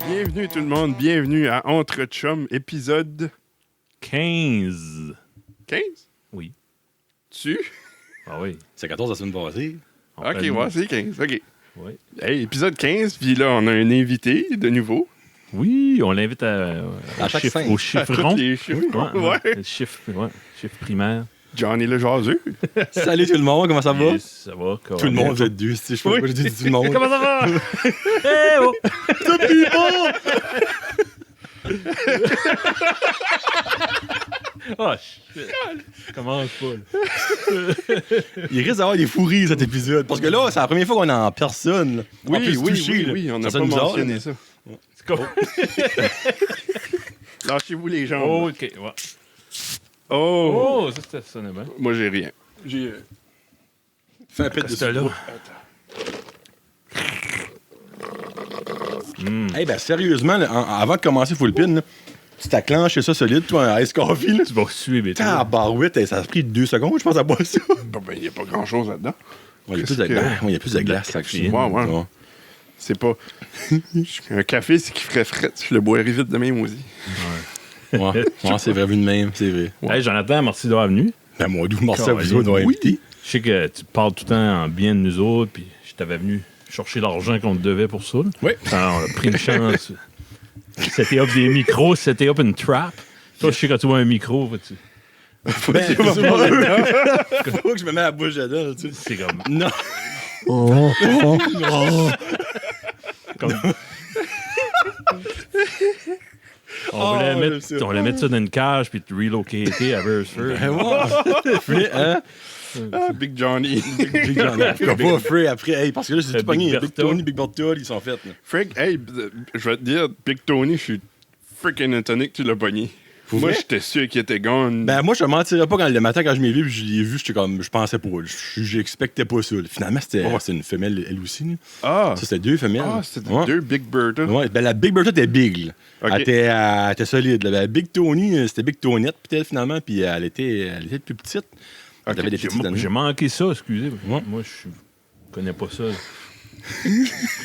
Bienvenue tout le monde, bienvenue à Entre Chum, épisode 15. 15? Oui. Tu? Ah oui. C'est 14 la semaine passée. Ok, ouais, c'est 15, ok. Oui. Hey, épisode 15, puis là, on a un invité de nouveau. Oui, on l'invite chaque scène. au chiffron. Les chiffres. Ouais. Le chiffre primaire. Johnny le jaseux. Salut tout le monde, comment ça va? Yes, ça va. Tout le monde, vous êtes deux. Je sais pas pourquoi j'ai dit tout le monde. Comment ça va? Hey, oh! Oh, shit. Commence pas, là. Il risque d'avoir des fourilles cet épisode. Parce que là, c'est la première fois qu'on est en personne. Là. On peut se toucher, là. Oui, on n'a Ça pas sonne bizarre, mentionné là. ça. C'est cool. Lâchez-vous les jambes. Oh, OK, ouais. Oh! Oh, ça sonnait bien. Moi, j'ai rien. J'ai... Fais un pet de C'était ça. là. Hey, ben sérieusement, là, avant de commencer Full Pin, là, tu t'acclenches ça solide, toi, un ice coffee. Là. Tu vas suivre, toi. Tabarouette, ça a pris 2 secondes, je pense, à boire ça. Bon, ben, il n'y a pas grand-chose là-dedans. Il y a plus de glace. Ouais, il y a plus de glace. Ça, caféine. Ouais. C'est pas... Un café, c'est qui ferait fret. Je le boirais vite de même aussi. Ouais, c'est vrai, vu de même, c'est vrai. Hey, Jonathan, merci d'avoir venu. Ben, moi, d'où merci à vous autres d'avoir Oui. invité. Je sais que tu parles tout le temps en bien de nous autres, puis je t'avais venu chercher l'argent qu'on te devait pour ça. Là. Oui. Alors, on a pris une chance. C'était up des micros, c'était up une trap. Toi, je sais quand tu vois un micro, tu... Ben, c'est pas faut que je me mets la bouche dedans, tu sais. c'est comme... Non. comme... On voulait mettre ça dans une cage puis te relocater à Beresford. Free, hein? Ah, Big Johnny. Big John. Pas Free après. Hey, parce que là, c'est tout Big pogné. Big Bertha. Tony, Big Bertha, ils sont faits. là. Frank, hey, je vais te dire, Big Tony, je suis freaking étonné que tu l'as pogné. Pour Moi, vrai? j'étais sûr qu'il était gone. Ben, moi, je te mentirais pas quand le matin, quand je m'ai vu, puis je l'ai vu, j'étais comme, je pensais pas. J'expectais pas ça. Là. Finalement, c'était une femelle, elle aussi. Là. Ah! Ça, c'était 2 femelles. Ah, c'était Ouais. 2 Big Bertha. Ouais, ben la Big Bertha était big. Là. Ok. Elle était solide. Là. Ben, Big Tony, c'était Big Tonette, peut-être, finalement, puis elle était plus petite. Elle Ok, avait des petites années. J'ai manqué ça, excusez. Ouais. Moi, je connais pas ça.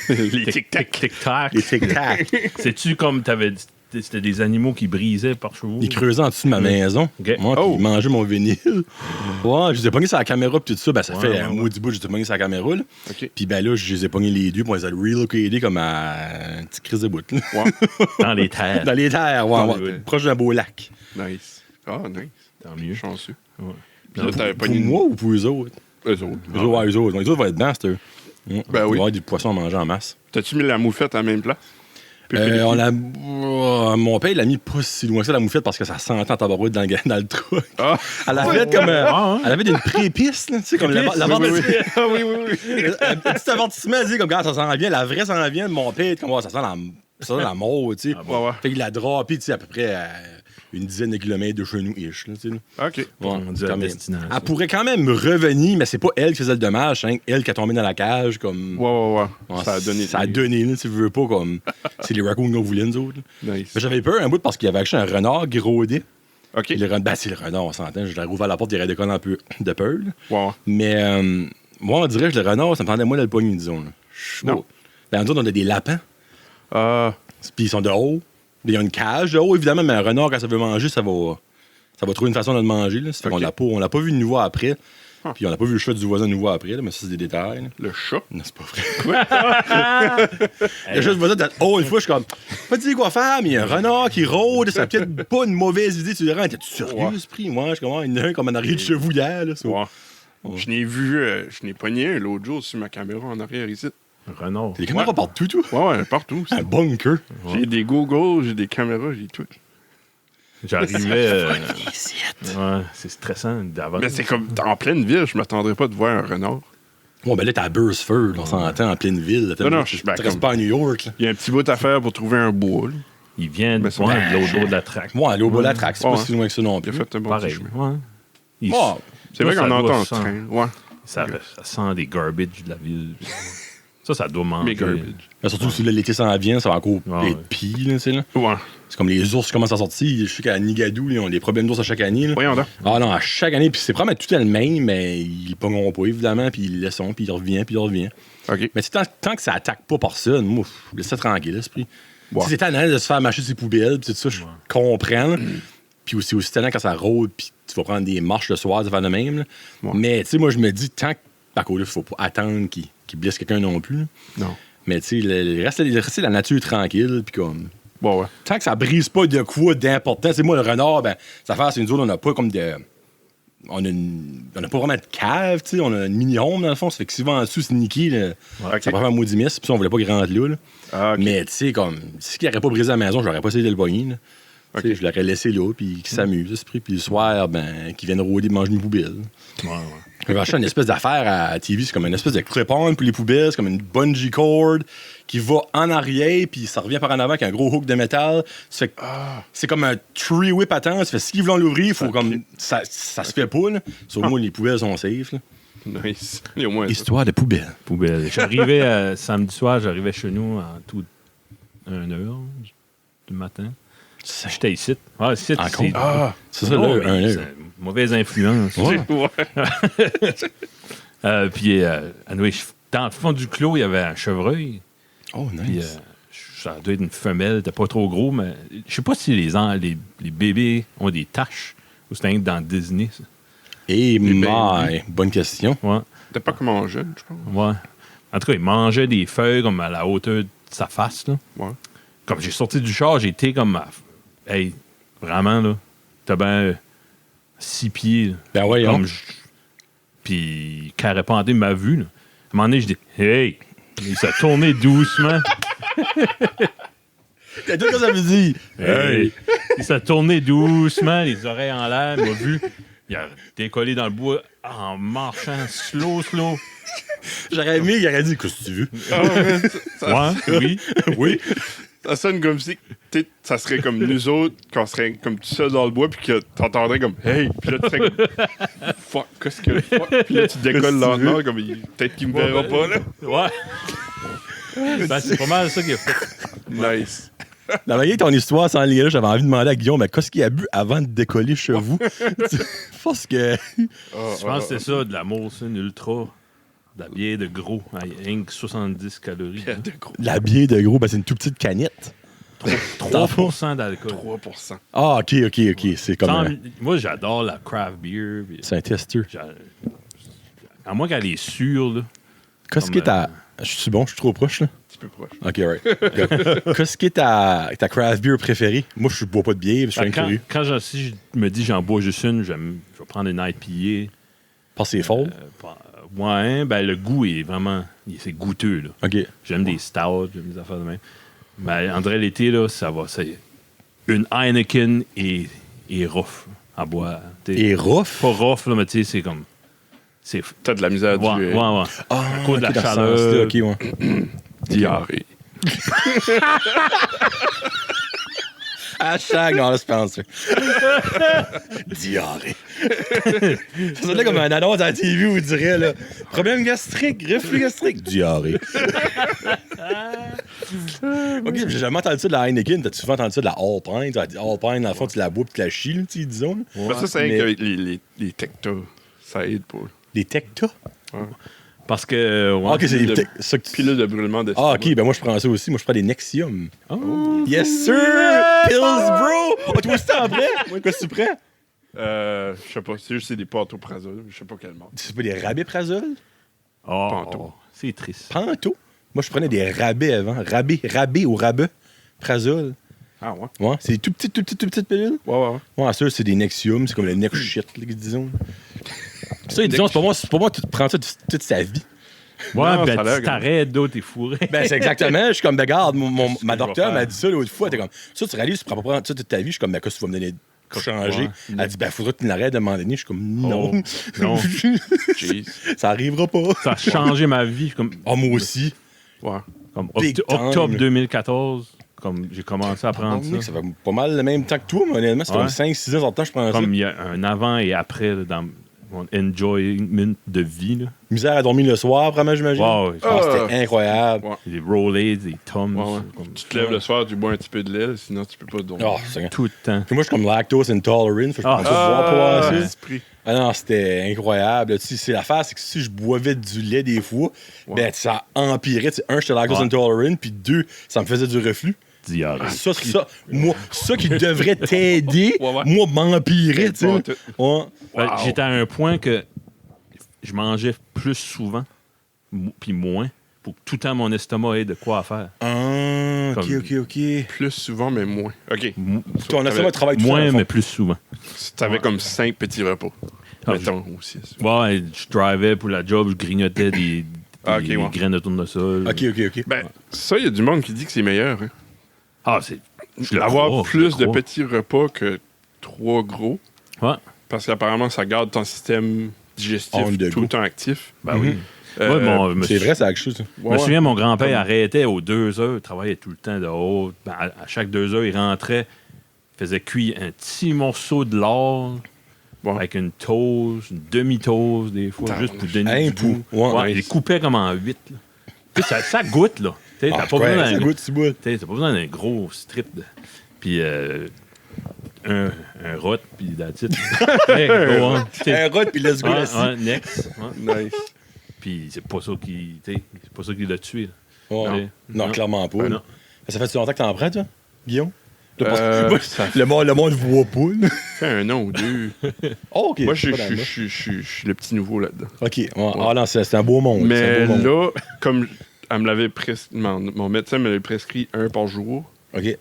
Les tic-tac. Tic-tac. Les tic-tac. C'est-tu comme t'avais dit, c'était des animaux qui brisaient par chevaux? Ils creusaient en dessous de ma maison. Ok. Moi, Oh. puis ils mangeaient mon vinyle. Ouais, je les ai pognés sur la caméra puis tout ça. Ben, ça Ouais, fait ouais, un ouais. maudit bout, je les ai pognés sur la caméra. Là. OK. Puis ben là, je les ai pognés les deux pour les relocater comme à un petit crise de bout. là. Ouais. Dans les terres. Dans les terres, ouais, Dans ouais, les- proche d'un beau lac. Nice. Ah, nice. Tant mieux. Chanceux. Ouais. Puis là, t'avais Pour pogné moi ou pour eux autres? eux autres. Eux autres, ouais, eux autres. Les autres vont être dedans, c'est eux. Ben oui. Il va y avoir du poisson à manger en masse. T'as-tu mis la moufette à la même place? On a, mon père, il l'a mis pas si loin que ça, la moufette, parce que ça sentait en tabarouette dans le truc. Ah! Elle a fait comme. Ah, hein? Elle avait une pré-piste, là, tu sais, comme Pré-piste, Ah oui, oui, oui. un petit avertissement, tu sais, comme quand ça s'en vient, la vraie s'en vient, mon père, comme ça sent la mort, tu sais. Ouais, ouais. Fait qu'il l'a drapé, tu sais, à peu près à une dizaine de kilomètres de chez nous, ish, là, tu sais. Là. OK. On dit à quand même. destination. Elle pourrait quand même revenir, mais c'est pas elle qui faisait le dommage, c'est elle qui a tombé dans la cage, comme. Ouais. Ouais, Ça a donné. Ça a donné, là, tu veux pas, comme. C'est les raccoons qu'on voulait, nous autres. là. Nice. Mais j'avais peur un bout parce qu'il y avait acheté un renard qui rôdait. OK. Puis ben, c'est le renard, on s'entend. Je l'ai rouvert la porte, il y avait des connes un peu de peur. là. Ouais. Mais moi, on dirait que le renard, ça me tendait moins de le poignet, disons. Là. Non. Ben, nous autres, on a des lapins, Ah. puis ils sont de haut. Il y a une cage de haut, évidemment, mais un renard, quand ça veut manger, ça va trouver une façon de le manger. Là. Ça fait Ok. on l'a pas vu de nouveau après. Ah. Puis on n'a pas vu le chat du voisin de nouveau après, là, mais ça, c'est des détails. là. Le chat. Non, c'est pas vrai. Le chat du voisin, une fois, je suis comme, pas dire quoi faire, mais il y a un renard qui rôde, c'est peut-être pas une mauvaise idée. Tu dirais, t'es-tu sérieux, Ouais. ce prix? Moi, je commence, il y en a un comme en arrière de chevaux hier. Là, ça. Ouais. Je n'ai vu, je n'ai pogné un l'autre jour sur ma caméra en arrière ici. Renard. T'as des caméras partout, toi. Ouais, partout. Un bunker. J'ai des Google, j'ai des caméras, j'ai tout. J'arrivais. Ouais, c'est stressant d'avance. Mais c'est comme en pleine ville, je m'attendrais pas de voir un renard. Bon, ben là, t'es à Beresford, on s'entend en pleine ville. Là, Non, tu ben, restes comme- pas à New York. Là. Il y a un petit bout à faire pour trouver un bois. Là. Il vient de Mais c'est- de l'autre bord de la traque. Moi, aller au bout de la traque, c'est Ouais. pas si loin que ça non Il a plus. fait un bon Pareil. petit chemin. Ouais. Il- Bon, C'est vrai Là, qu'on ça entend doit un sent- train. Ouais. Ça sent des garbage de la ville. Ça doit Mais manger. garbage. Là, surtout si là, l'été s'en vient, ça va encore Ouais, être pire, là, tu sais, là. Ouais. C'est comme les ours qui commencent à sortir. Je sais qu'à Nigadou, ils ont des problèmes d'ours à chaque année. Là. Voyons donc. Ah non, à chaque année. Puis c'est probablement tout le même, mais ils pogneront pas, évidemment. Puis ils le laisseront, puis il revient, puis il revient. OK. Mais tant que ça attaque pas personne, moi, laisse ça tranquille, l'esprit. Ouais. Si c'est tannant de se faire mâcher ses poubelles, puis tout ça, je comprends. là. Puis aussi tannant quand ça rôde, puis tu vas prendre des marches le soir, ça va de même. Là. Ouais. Mais tu sais, moi, je me dis, tant que. Par contre, il faut pas attendre qu'il blesse quelqu'un non plus. là. Non. Mais tu sais, le reste, la nature tranquille, puis comme. Bon, ouais. Tant que ça brise pas de quoi d'important. C'est moi, le renard, ben, ça fait, c'est une zone où on n'a pas comme de. On a pas vraiment de cave, tu sais. On a une mini-home, dans le fond. Ça fait que si va en dessous, c'est niqué, là, OK. ça prend un maudit miss. Puis ça, on voulait pas qu'il rentre là. Ah, OK. Mais tu sais, comme. Si il n'aurait pas brisé la maison, j'aurais pas essayé de le pogner. là. Tu sais, OK. je l'aurais laissé là, puis qu'il s'amuse, esprit. Puis le soir, ben, qu'il vienne rôder, manger mes poubelles. Ouais. J'ai acheté une espèce d'affaire à TV, c'est comme une espèce de clip-on pour les poubelles, c'est comme une bungee cord qui va en arrière, puis ça revient par en avant avec un gros hook de métal. Ça fait que c'est comme un tree whip à temps. Ça fait s'ils veulent l'ouvrir, faut comme ça se fait pas. Là. Sur moi, les poubelles sont safe. Là. Nice. Il y a au moins ça. Histoire de poubelle. Poubelle. J'arrivais samedi soir, j'arrivais chez nous à tout 1h du matin. J'étais ici. Ouais, ici, En c'est compte. Ah! C'est ça, non, là, mais un c'est heure. une mauvaise influence. Ouais. Ouais. Puis, anyway, dans le fond du clos, il y avait un chevreuil. Oh, Puis, nice. ça doit être une femelle, t'es pas trop gros, mais je sais pas si les bébés ont des taches ou c'est un dans Disney. Ça. Et bébés. bonne question. Ouais, T'es pas comment jeune, je pense. ouais. En tout cas, il mangeait des feuilles comme à la hauteur de sa face. Là. Ouais. Comme j'ai sorti du char, j'ai été comme. Hey, vraiment, là. T'as bien 6 pieds. Là. Ben ouais, Comme puis Carapanté m'a vu. Là. À un moment donné, je dis hey! Il s'est tourné doucement. T'as tout ce que ça veut dire. Hey! Il s'est tourné doucement, les oreilles en l'air, il m'a vu. Il a décollé dans le bois en marchant slow. J'aurais aimé, il aurait dit, qu'est-ce que tu veux? Ah, man, ça, Ouais, oui. Oui. ça sonne comme si ça serait comme nous autres, qu'on serait comme tout seul dans le bois, puis que t'entendrais comme hey, puis là tu serais comme fuck, qu'est-ce que fuck, puis là tu décolles lentement, comme peut-être qu'il me verra pas, là. Ouais. Ben, c'est pas mal ça qu'il a fait. Nice. La manière de ton histoire sans lien, j'avais envie de demander à Guillaume, mais qu'est-ce qu'il a bu avant de décoller chez vous? Parce que. Je pense que c'est ça, de la Molson Ultra. De la bière de gros. Rien que 70 calories. Hein. De gros. La bière de gros, ben, c'est une toute petite canette. 3% d'alcool. 3%. Ah, ok. C'est comme. Moi, j'adore la craft beer. Puis, C'est un testeur. à moins qu'elle est sûre, là. Qu'est-ce qui est ta. Je suis bon, je suis trop proche, là. Un petit peu proche. Ok, right. Qu'est-ce qui est ta craft beer préférée? Moi, je bois pas de bière, je suis un curieux. Si je me dis j'en bois juste une, je vais prendre une IPA. Parce que c'est fort. Ouais, ben le goût est vraiment. C'est goûteux, là. Ok. J'aime des stouts, j'aime des affaires de même. Mais André, l'été, là, ça va. C'est une Heineken et rough à boire. Et rough? Pas rough, là, mais tu sais, c'est comme. T'as de la misère à Ouais. tuer. À cause de la ok, dans ce chaleur. sens-là, ok, ouais. Diarrhée. Hashtag non, là, Spencer. Diarrhée. Ça sonne comme un annonce à la TV où il dirait, là, problème gastrique, reflux gastrique, diarrhée. Ok, j'ai jamais entendu ça de la Heineken. T'as-tu souvent entendu ça de la Alpine? Alpine, dans le fond, tu la bois pis tu la chies, là, tu sais, disons. Là. Mais ça, c'est Mais- rien que les Tecta. Ça aide pour. Des Tecta? Parce que. Ouais, Ah, ok, c'est de- des Tecta. Ça que tu- Pilule de brûlement d'estomac. Ah, ok, ben moi, je prends ça aussi. Moi, je prends des Nexium. Oh. Yes, sir! Pills, bro! Oh, toi aussi, t'en prends? Qu'est-ce que tu prends? Je sais pas, c'est juste c'est des pantoprazole, je sais pas quel marque. C'est pas des rabais-prazole? Oh, Panto. c'est triste. Panto? Moi, je prenais des rabais avant. Rabais ou rabais? Prazole. Ah ouais? Ouais, c'est des tout petites pilules. Ouais. Ouais, ça, c'est des Nexium. C'est comme le neck shit, là, disons. Ça, disons, c'est pas moi, tu prends ça toute sa vie. Ouais, Non, ben, ça a l'air tu t'arrêtes d'autres, t'es fourré. Ben, c'est exactement. Je suis comme, ben, regarde, ma je vais docteur faire. m'a dit ça l'autre fois. Elle était comme, ça, tu réalises, tu prends pas ça toute ta vie. Je suis comme, ben, qu'est-ce que tu vas me donner pour changer? Ouais. Elle dit, ben, faudra que tu l'arrêtes de m'en donner. Je suis comme, non. Oh, non. Jeez. Ça arrivera pas. Ça a changé ma vie. Comme, Oh, moi aussi. Ouais. comme Big time. octobre 2014, comme j'ai commencé à prendre Ça ça. fait pas mal le même temps que toi, mais honnêtement. C'est Ouais. comme 5-6 ans en temps, je prends ça. Comme il y a un avant et après là, mon enjoyment de vie. Là. Misère à dormir le soir, vraiment, j'imagine. Wow, C'était incroyable. Ouais. des Rolaids, des Tums. Ouais, ouais. comme Tu te lèves le soir, tu bois un petit peu de lait, sinon tu peux pas dormir. Oh, c'est... tout le temps. Puis moi, je suis comme lactose intolerant. Faut que je prends pas de boire pour voir ça. esprit. Ah non, c'était incroyable. Tu sais, c'est l'affaire, c'est que si je boivais du lait des fois, ben ça empirait. Tu sais, un, j'étais lactose intolerant, puis deux, ça me faisait du reflux. Diarrhée. Ça qui devrait t'aider, Ouais. moi, m'empirait, tu sais. Ouais, Ouais. Ben, j'étais à un point que je mangeais plus souvent, puis moins, pour que tout le temps mon estomac ait de quoi à faire. Ah, ok, Comme- ok. Plus souvent, mais moins. OK. Ton estomac travaille tout seul, Moins, dans le fond. mais plus souvent. T'avais comme 5 petits repas. Ah, Mettons, ou 6. Ouais, je drivais pour la job, je grignotais des Ok, ouais. graines de tournesol. Ok. Ben, ça, il y a du monde qui dit que c'est meilleur. Hein. Ah, c'est. je le Avoir crois, je plus le de crois. petits repas que 3 gros. Ouais, Parce qu'apparemment, ça garde ton système digestif On the tout go. le temps actif. ben oui. Euh, Ouais, bon, je me C'est sou- vrai, c'est quelque chose. ça. Je me souviens, mon grand-père arrêtait aux 2 heures, il travaillait tout le temps dehors. Ben, à chaque 2 heures, il rentrait, il faisait cuire un petit morceau de lard Bon. avec une toast, une demi-toast des fois, juste pour donner Un du pouls. goût. Ouais. Ouais, il les coupait comme en 8. Là. Tu sais, ça goûte, là. Tu sais, Ah, t'as pas ouais, besoin ça d'un goûte, c'est bon. t'as pas besoin d'un gros strip. Puis un rot, puis that's it. Hey, go on. Tu sais, Un rot, puis let's go, ouais, là-dessus. ouais, next. Ouais. Nice. Puis c'est pas ça qui, tu sais, c'est pas ça qui l'a tué. Là. Ouais. Ouais. Non, clairement pas. Ben là. non. Ça fait longtemps que t'en prends, toi, Guillaume? Ça Le monde voit pas, là. fait 1 an ou 2. Oh, ok. Moi, c'est pas dans le je suis le petit nouveau là-dedans. OK. Ouais. Ah non, c'est un beau monde. c'est Mais un beau monde. là, comme elle me l'avait mon médecin me l'avait prescrit 1 par jour. OK.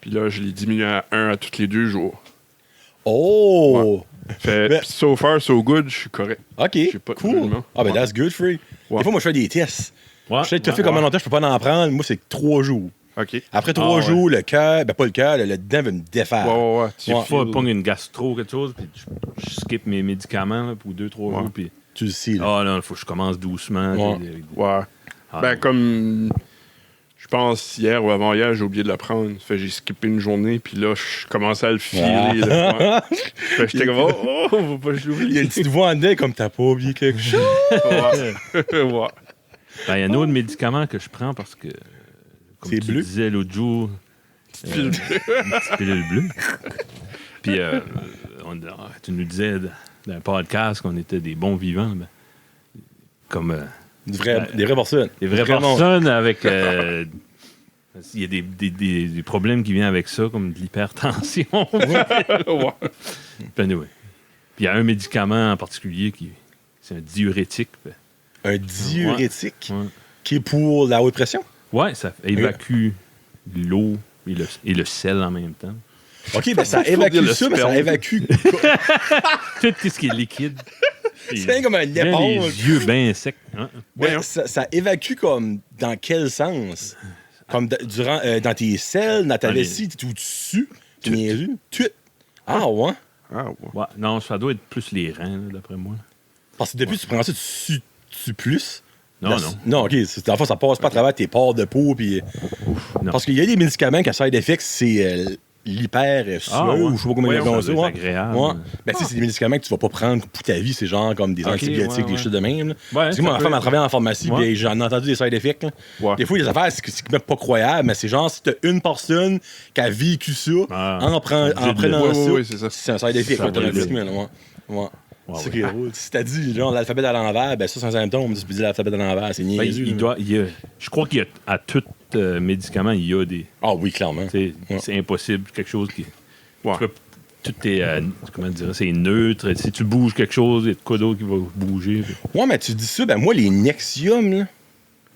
Puis là, je l'ai diminué à 1 à tous les 2 jours. Oh! Fait, Mais- so far, so good, je suis correct. OK. J'ai pas de Cool. jugement. Ah, ben, Ouais. that's good for you. Ouais. Des fois, moi, je fais des tests. Ouais, Je sais, tu fais combien longtemps, je peux pas en prendre. Moi, c'est 3 jours. OK. Après 3 ouais. jours, le cœur, ben pas le cœur, le dent va me défaire. Ouais. Des fois, je pogne une gastro ou quelque chose, puis je skip mes médicaments là, pour 2-3 Ouais. jours. Puis, Tu le sais, là. ah là, il faut que je commence doucement. Ouais. puis, Ouais. ah, Ben, non. comme. Je pense hier ou avant-hier, j'ai oublié de la prendre. Fait j'ai skippé une journée, puis là, je commençais à le filer. Ah. Fait j'étais comme, oh, faut pas que je Il y a l'oublie. une petite voix en dedans comme t'as pas oublié quelque chose. Ouais. Ouais. Ben, il y a un autre médicament que je prends parce que, comme C'est tu bleu. disais l'autre jour, une petite pilule bleue. Puis, tu nous disais dans un podcast qu'on était des bons vivants. Ben, comme Des vraies personnes. des vraies Vraiment. personnes avec. Il y a des problèmes qui viennent avec ça, comme de l'hypertension. Ouais. Puis anyway. Puis il y a un médicament en particulier qui. C'est un diurétique. Un diurétique Ouais. qui est pour la haute pression. Ouais, ça évacue l'eau et le sel en même temps. OK, ben ça Faut dire évacue le ça, mais ça sperme. évacue. Tout ce qui est liquide. C'est comme un Bien éponge. les yeux bien secs. Hein? Ben, ça évacue comme dans quel sens? Comme dans tes selles, dans ta Dans les- vessie, t'es tout dessus. Tu niaises? Tout. Ah ouais? Ah, ouais. Ouais, non, ça doit être plus les reins, là, d'après moi. Parce que depuis tu prends ça, tu plus. Non, La- non. Non, OK. Dans le fond, ça passe pas à travers tes pores de peau. Puis... non. Parce qu'il y a des médicaments qui ont side effects, c'est l'hyper sueur, ouais. ou je sais pas comment ils Ouais, appellent ça ça. doit Ouais. être agréable. Ouais. Ben, tu sais, c'est des médicaments que tu vas pas prendre pour ta vie. C'est genre comme des Ok, antibiotiques, ouais, des choses de même. là. Ouais, Parce que ça moi, ma peut femme, elle être- travaille en pharmacie, Ouais. puis j'en ai entendu des side effects. Là. Ouais. Des fois, il y a des affaires, c'est même pas croyable, mais c'est genre, si t'as une personne qui a vécu ça, Ah, en obligé de prenant le- ça, Ouais, ouais, c'est ça. c'est un side effect, Ça va automatiquement. là, ouais. Ouais. Ouais, C'est ouais. qui est drôle. Si t'as dit, genre, l'alphabet à l'envers, ben ça, c'est un symptôme. Tu peux dire l'alphabet à l'envers, c'est Ben, niaiseux. là. je crois qu'il y a à tout médicament, il y a des. Ah oui, clairement. C'est Ouais. c'est impossible, quelque chose qui. Ouais. Tu peux- tout est. Comment dire, c'est neutre. Si tu bouges quelque chose, il y a de quoi d'autre qui va bouger. Ouais, mais tu dis ça, ben moi, les Nexium, là,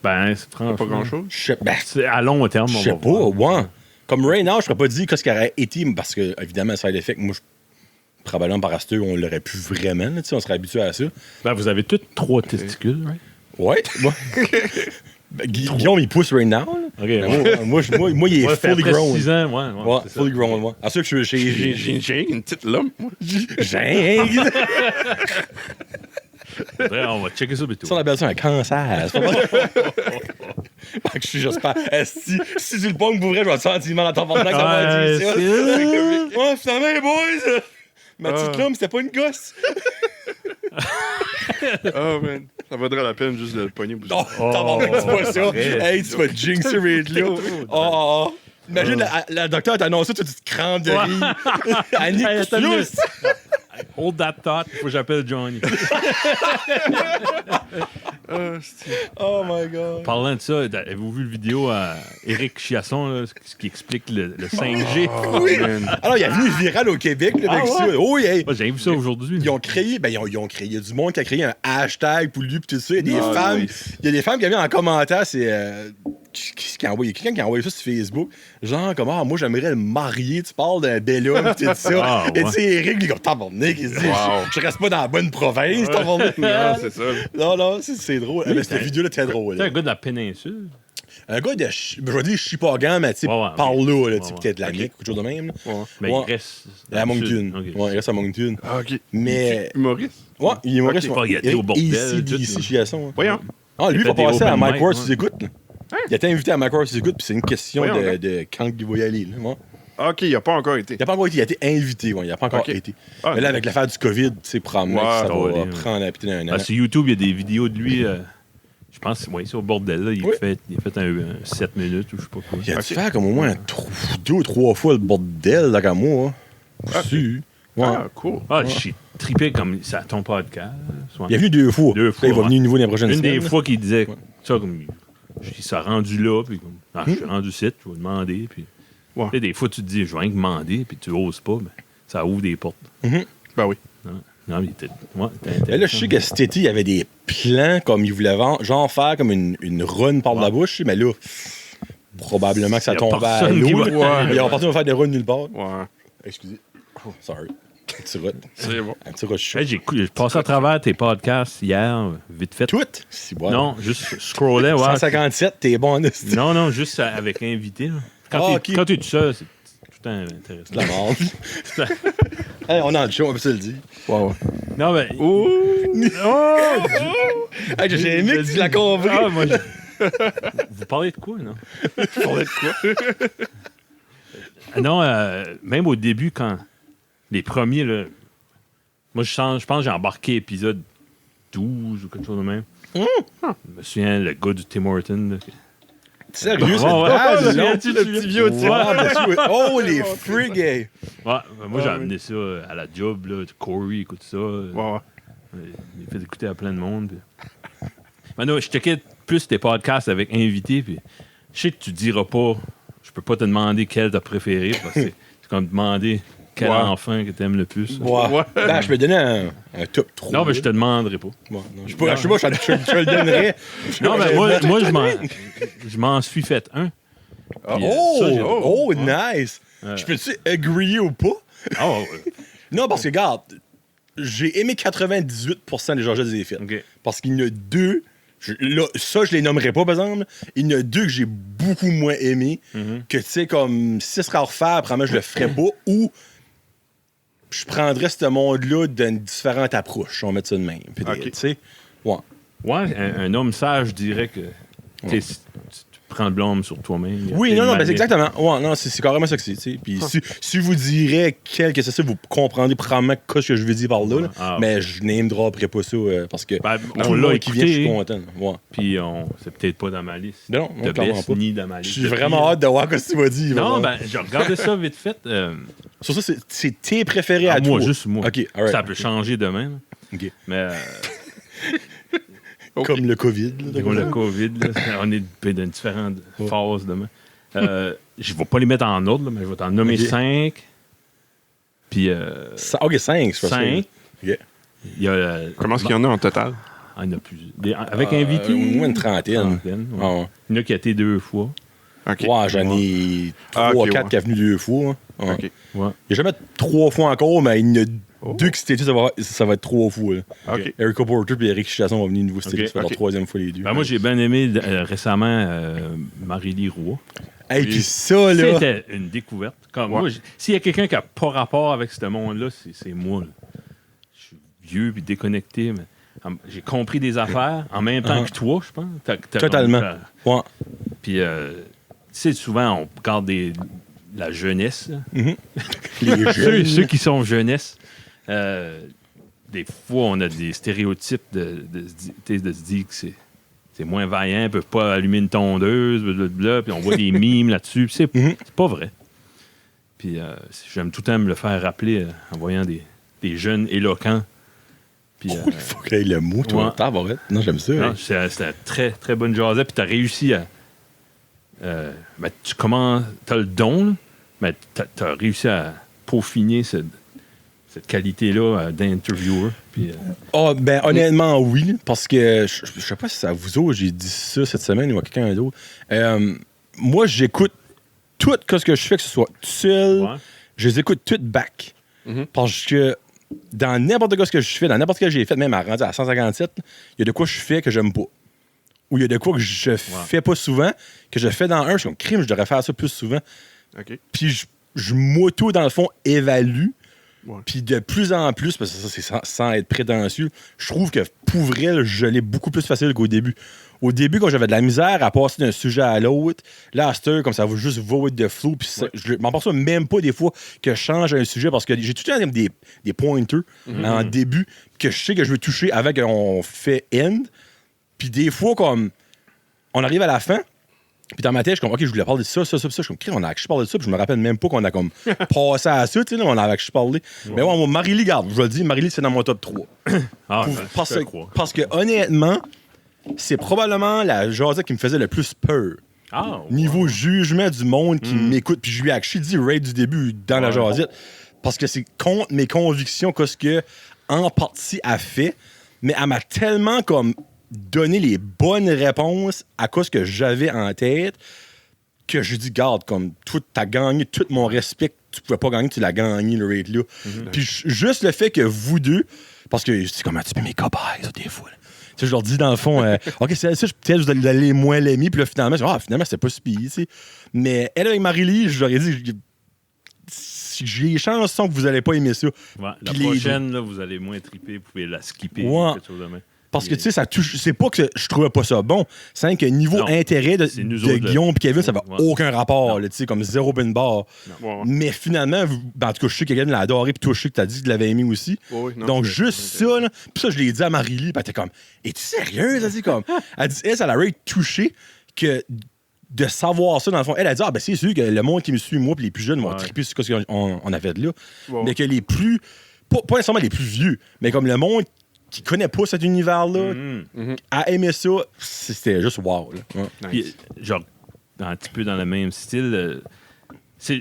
Ben, c'est franchement. Pas grand-chose. je sais ben, C'est à long terme, je on sais va pas, voir. ouais. Comme right now, je pourrais pas dire qu'est-ce qu'il aurait été, parce que, évidemment, side effect, moi, probablement par Astor, on l'aurait pu vraiment, là, tu sais, on serait habitué à ça. Ben, vous avez tous 3 testicules, right? Ouais. Ben, Guillaume, il pousse right now, là. OK. Ben, moi, il est Ouais, fait fully après grown. 6 ans, ouais. Ouais, c'est ça. fully grown, ouais. À ça que je suis chez... J'ai une petite lump, moi. J'ai... Faudrait- on va checker ça bientôt. Ça, on appelle ça un cancer. C'est pas vrai? Fait que j'espère. Si tu le pognes pour vrai, je vais te sentir mal dans ton porte-monnaie. Ça va Ouais, dire ça. c'est- Ouais, finalement, les boys, ma petite Ah. lump, c'était pas une gosse. Oh, man. Ça vaudrait la peine juste de le pogner. Non, tabarnak, c'est pas ça. Hey, tu vas jinxer Red là. Oh. Imagine, la docteur t'annonce ça, tu te crampes de rire. Annie, plus. Hold that thought, faut que j'appelle Johnny. Oh my God. Parlant de ça, avez-vous vu le vidéo à Éric Chiasson, là, ce qui explique le 5G? Oui. Alors, il est venu viral au Québec là, avec ça. Oh, hey. Moi, j'ai vu ça aujourd'hui. Ils ont créé, il y a du monde qui a créé un hashtag pour lui, puis tout ça. Il y a des femmes, il y a des femmes qui avaient en commentaire, c'est. Qu'est-ce qu'il a envoyé? Quelqu'un qui a envoyé ça sur Facebook. Genre, comme, moi, j'aimerais le marier. Tu parles d'un bel homme, tu dis ça. Et tu sais, Eric, il est comme, tabarnak, il se dit, je reste pas dans la bonne province, tabarnak. Non, c'est ça. Non, c'est drôle. Mais cette vidéo-là, très drôle. C'est un gars de la péninsule. Un gars de, je vais dire Chipagan, mais tu sais, par là, tu sais, peut-être la quelque chose de même. Mais il reste à Moncton. Okay. Ouais, il reste à Moncton. Ah, OK. Mais. Humoriste? Ouais, il est humoriste. Il a été au bordel. Ici, Chiasson. Voyons. Ah, lui, il va fait des passer à open Mike mic, Ward, ouais. tu écoutes. Il a été invité à Mike Ward, tu écoutes, puis c'est une question Voyons, de quand il va y aller. Là, ouais. OK, il n'a pas encore été. Il n'a pas encore été, il a été invité, ouais, il n'a pas encore Ok. été. Ah, Mais là, avec l'affaire du COVID, tu sais, probablement que ça ça va va aller, prendre la petite d'un an. Sur YouTube, il y a des vidéos de lui. Je pense, c'est au bordel. Là. Il a fait un 7 minutes ou je sais pas quoi. Il a dû faire comme au moins 2 ou 3 fois le bordel, là, comme moi. Hein. Si. Ouais. Ah, cool. Ah, je suis trippé comme ça à ton podcast. Il est venu 2 fois. 2 fois. Là, il va venir une nouvelle les prochaines Une semaines. des fois qu'il disait ça, comme il s'est rendu là, puis comme, je suis rendu site, je vais demander. Puis, Ouais. tu sais, des fois, tu te dis, je vais rien demander, puis tu oses pas, mais ça ouvre des portes. Ben oui. Non, mais il était Et là, je sais que cet été, il y avait des plans comme il voulait genre faire comme une run par la bouche, mais là, probablement que ça Y a tombait à personne qui l'eau. va- là. Il y aura personne qui va faire des runs nulle part. Ouais. Excusez. Oh, sorry. Un petit rut. C'est bon. Un petit rut chaud. Hey, j'ai passé à travers tes podcasts hier, vite fait. Tout? Si, bon. Non, juste scrollais, ouais. 157, t'es bon en esti. Non, juste avec invité. Là. Ah, Quand t'es tout seul, c'est tout le temps intéressant. De la merde. Hey, on est dans le show, on peut se le dire. Wow. Non, mais. Oh! Hey, j'ai aimé que tu l'as compris. Ah, moi, vous parlez de quoi, non? Vous parlez de quoi? Non, même au début, quand les premiers, là, moi, je pense que j'ai embarqué épisode 12 ou quelque chose de même. Je me souviens, le gars du Tim Hortons. Là, Sérieux, c'est Ouais, bad, ouais, non? ouais, Le petit vieux, tu Oh, les friggay. Ouais, moi, j'ai amené ça à la job. Là, Corey écoute ça. Ouais. Il fait écouter à plein de monde. Puis... Maintenant, je checkais plus tes podcasts avec invités. Puis je sais que tu diras pas, je peux pas te demander quel t'as préféré. Parce que c'est comme demander quel enfant que t'aimes le plus. Ouais. Ben, je peux donner un top 3. Non, mais je te demanderai pas. Ouais, non, je sais pas, je le donnerais. Non, mais moi je m'en suis fait un. Puis, ça, j'ai- Oh, nice. Je peux-tu agree ou pas? Oh, Non, parce que, regarde, j'ai aimé 98% des Georges des films. OK. Parce qu'il y en a 2, là, ça, je les nommerai pas, par exemple. Il y en a 2 que j'ai beaucoup moins aimés. Que, tu sais, comme, si ce serait à refaire, probablement, je le ferais pas. Ou je prendrais ce monde-là d'une différente approche. On va mettre ça de même. Peut-être, OK. tu sais. Ouais. ouais, un homme sage, je dirais que tu prends le blâme sur toi-même. Oui, non, ben c'est exactement. Ouais, non, c'est carrément ça que c'est. Tu sais. Puis si je vous dirais quel que c'est ça, vous comprendrez probablement ce que je veux dire par là. Ah, mais je name dropperai pas ça parce que Ben, tout on le l'a monde qui vient, je suis écouté, content. Ouais. puis c'est peut-être pas dans ma liste. Non, de clairement best, pas. ni dans ma liste. J'ai vraiment hâte de voir ce que tu vas dire. Non, vraiment. ben, j'ai regardé ça vite fait. Sur ça, c'est tes préférés à moi, toi. juste moi. OK, all right. Ça peut changer demain. là. OK. Mais Comme le COVID. Là, comme le COVID, là, on est dans différentes phases demain. Je ne vais pas les mettre en ordre, là, mais je vais t'en nommer 5. Puis OK, 5, je pense. 5. OK. Il y a, Comment est-ce qu'il y en a en total? Ah, il y en a plus. Avec invité? Au moins une trentaine. Ouais. Ah, ouais. Il y en a qui a été 2 fois. OK. Ouais, j'en ai 3 Ah, ou ok, 4 ouais. qui est venu 2 fois. Hein. Ouais. OK. Ouais. Il n'y a jamais 3 fois encore, mais il y en a 2 qui s'étaient dit ça va être 3 fois. Là. OK. Eric Porter et Eric Chasson vont venir nouveau style. Ok, Ça va être leur 3e fois les 2. Ben, moi, j'ai bien aimé récemment Marie-Lie Roy. Hey, puis ça, là. C'était une découverte. Comme moi, s'il y a quelqu'un qui n'a pas rapport avec ce monde-là, c'est moi. Là. Je suis vieux puis déconnecté, mais j'ai compris des affaires en même temps que toi, je pense. Totalement. Ouais. Puis, tu sais, souvent, on regarde la jeunesse. Là. Les jeunes. Ceux qui sont jeunesse. des fois, on a des stéréotypes de se dire que c'est moins vaillant, ils peuvent pas allumer une tondeuse, blablabla, puis on voit des mimes là-dessus. Puis c'est pas vrai. Puis j'aime tout le temps me le faire rappeler en voyant des jeunes éloquents. Puis, il faut qu'il y ait le mot, toi. Ouais. Non, j'aime ça. Non, c'est une très, très bonne jasette. Puis tu as réussi à... t'as le don, là, mais t'as réussi à peaufiner cette qualité-là d'intervieweur. Puis, honnêtement, oui. Parce que je sais pas si c'est à vous autres, j'ai dit ça cette semaine ou à quelqu'un d'autre. Moi, j'écoute tout ce que je fais, que ce soit tout seul. Ouais. Je les écoute toutes back. Parce que dans n'importe quoi ce que je fais, dans n'importe quoi que j'ai fait, même à rendu à 157, il y a de quoi je fais que j'aime pas. Ou il y a de quoi que je fais pas souvent, que je fais dans un, je suis comme crime, je devrais faire ça plus souvent. OK. Puis je m'auto, dans le fond, évalue. Ouais. Puis de plus en plus, parce que ça, c'est sans être prétentieux, je trouve que pour vrai, je l'ai beaucoup plus facile qu'au début. Au début, quand j'avais de la misère à passer d'un sujet à l'autre, là, à cette heure, comme ça va juste voter de flou, puis je m'en pense même pas des fois que je change un sujet, parce que j'ai tout le temps des pointers en début, que je sais que je veux toucher avant qu'on fait end. Puis des fois, comme, on arrive à la fin, puis dans ma tête, je suis comme, OK, je voulais parler de ça. Je suis comme, on a actually parlé de ça, puis je me rappelle même pas qu'on a comme passé à ça, tu sais, on a actually parlé. Ouais. Mais ouais, Marie-Lee, garde, je le dis, Marie-Lee, c'est dans mon top 3. Parce que honnêtement, c'est probablement la jasette qui me faisait le plus peur. Niveau jugement du monde qui m'écoute, puis je lui ai actually dit right du début dans la jasette, parce que c'est contre mes convictions qu'est-ce que, en partie, a fait, mais elle m'a tellement comme donné les bonnes réponses à quoi ce que j'avais en tête que je dis, garde, comme, toi, t'as gagné tout mon respect, tu pouvais pas gagner, tu l'as gagné, le rate-là. Puis juste le fait que vous deux, parce que c'est comme un petit peu mes cobayes, des fois, là. Tu sais, je leur dis, dans le fond, OK, c'est ça, peut-être vous allez moins l'aimer, puis là, finalement, c'est pas si pire, tu sais. Mais elle, avec Marie-Lee, je leur ai dit, j'ai les chansons que vous allez pas aimer ça. Ouais, la prochaine, là, vous allez moins triper, vous pouvez la skipper. Ouais. Quelque chose de même. Parce que, tu sais, ça touche. C'est pas que je trouvais pas ça bon. C'est que niveau intérêt de Guillaume et Kevin, ça n'avait aucun rapport, tu sais, comme zéro bin bar. Mais finalement, en tout cas, je sais que Kevin l'a adoré, puis toi, je sais que t'as dit que tu l'avais aimé aussi. Donc, juste ça, là. Puis ça, je l'ai dit à Marie-Lee, puis elle était comme, es-tu sérieuse? Elle dit comme, elle dit, ça l'aurait touché que de savoir ça, dans le fond. Elle a dit, c'est sûr que le monde qui me suit, moi, puis les plus jeunes vont triper sur ce qu'on avait de là. Mais que les plus, pas nécessairement les plus vieux, mais comme le monde qui connaît pas cet univers-là, a aimé ça, c'était juste wow. Là. Puis, genre, un petit peu dans le même style, je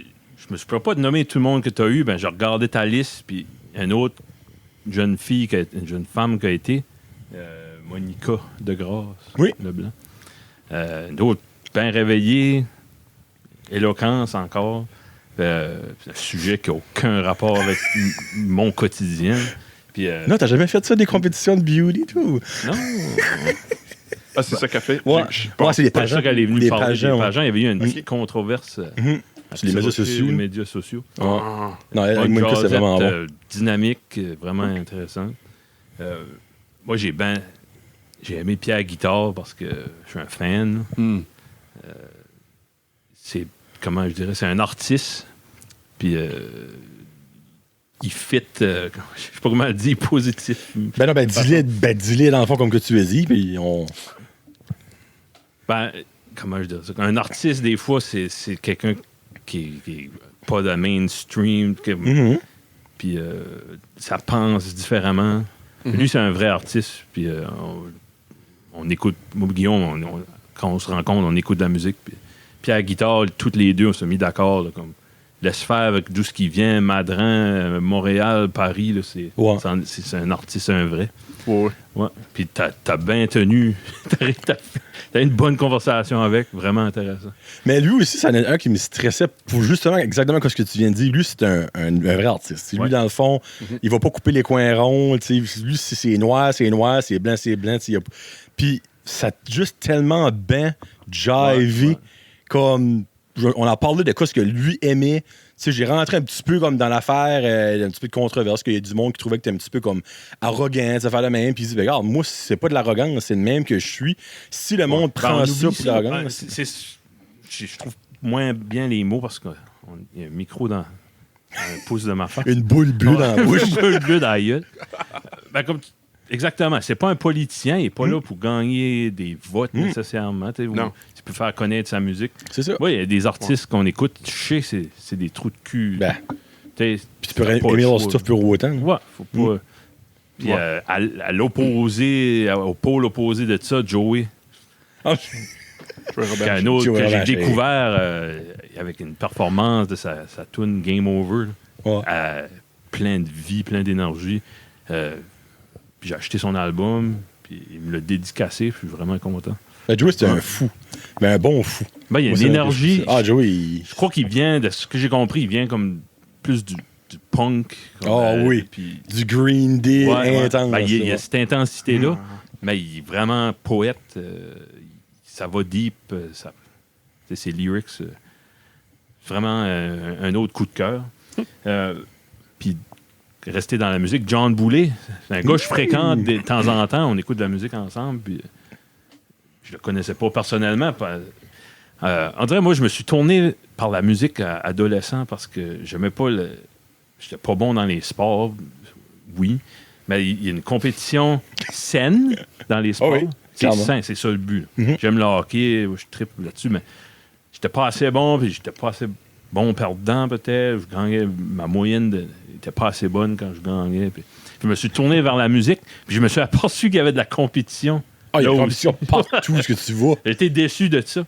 me suis pas de nommer tout le monde que tu as eu, ben j'ai regardé ta liste, puis une autre jeune femme qui a été, Monica Degrasse, Leblanc. Une autre bien réveillée, éloquence encore, un sujet qui n'a aucun rapport avec mon quotidien. Puis, non, t'as jamais fait ça, des compétitions de beauty, tout? Non. C'est ça qu'elle fait? Ouais, c'est des pageants. C'est ça qu'elle est venue parler des pageants. Il y avait eu une petite controverse sur les médias sociaux. Les médias sociaux. Non, avec Monica, c'est vraiment bon. Dynamique, vraiment intéressante. Moi, j'ai aimé Pierre Guitare parce que je suis un fan. C'est, comment je dirais, c'est un artiste. Puis... il fit, je sais pas comment le dire, positif. Dis-le dans le fond comme que tu as dit, puis on... Comment je dirais ça? Un artiste, des fois, c'est quelqu'un qui est pas de mainstream, puis ça pense différemment. Lui, c'est un vrai artiste, puis on écoute, moi et Guillaume, quand on se rencontre, on écoute de la musique, puis à la guitare, toutes les deux, on s'est mis d'accord, là, comme laisse faire avec d'où ce qui vient, Madrin, Montréal, Paris, là, c'est un artiste, un vrai. Ouais. Puis t'as bien tenu, t'as une bonne conversation avec, vraiment intéressant. Mais lui aussi, c'en est un qui me stressait pour justement exactement ce que tu viens de dire. Lui, c'est un vrai artiste. Lui, dans le fond, il va pas couper les coins ronds. Lui, si c'est noir, c'est noir, c'est blanc, c'est blanc. Puis ça a juste tellement bien jivé comme... On a parlé de quoi ce que lui aimait. J'ai rentré un petit peu comme dans l'affaire, un petit peu de controverse, qu'il y a du monde qui trouvait que t'es un petit peu comme arrogant, ça fait le même. Puis il dit, regarde, moi, c'est pas de l'arrogance, c'est le même que je suis. Si le monde prend ça pour de l'arrogance... Je trouve moins bien les mots parce qu'il y a un micro dans... un pouce de ma face. Une boule bleue dans la bouche. Une boule bleue dans la gueule. Ben, exactement. C'est pas un politicien. Il n'est pas là pour gagner des votes nécessairement. Non. Tu peux faire connaître sa musique. C'est ça. Oui, il y a des artistes qu'on écoute. Je sais, c'est des trous de cul. Ben, Puis puis tu peux aimer leur stuff pour autant. Ouais, faut pas. Puis à l'opposé, au pôle opposé de ça, Joey. Ah, Un autre Joey que j'ai Robert, découvert avec une performance de sa tune Game Over. ouais. Plein de vie, plein d'énergie. Puis j'ai acheté son album, puis il me l'a dédicacé, puis je suis vraiment content. Ben, Joey, c'est un fou. Mais un bon fou. Ben, il y a Moi, une c'est énergie. Ah, Joey, il... Je crois qu'il vient, de ce que j'ai compris, il vient comme plus du punk. Comme, oui. Puis, du Green Day ouais. intense. Ben, il y a là. cette intensité-là, mais il est vraiment poète. Ça va deep. Ses lyrics, c'est vraiment un autre coup de cœur. Puis rester dans la musique. John Boulay, c'est un gars que je fréquente de temps en temps. On écoute de la musique ensemble. Puis, je le connaissais pas personnellement. On dirait, moi, je me suis tourné par la musique adolescent parce que j'aimais pas j'étais pas bon dans les sports, oui. Mais il y a une compétition saine dans les sports. oui, c'est clairement. sain, c'est ça le but. J'aime le hockey, je tripe là-dessus, mais j'étais pas assez bon, puis j'étais pas assez bon perdant peut-être. Je gagnais, ma moyenne n'était pas assez bonne quand je gagnais. Puis je me suis tourné vers la musique, puis je me suis aperçu qu'il y avait de la compétition. Ah, il y a Là une aussi. compétition partout ce que tu vois. J'ai été déçu de ça.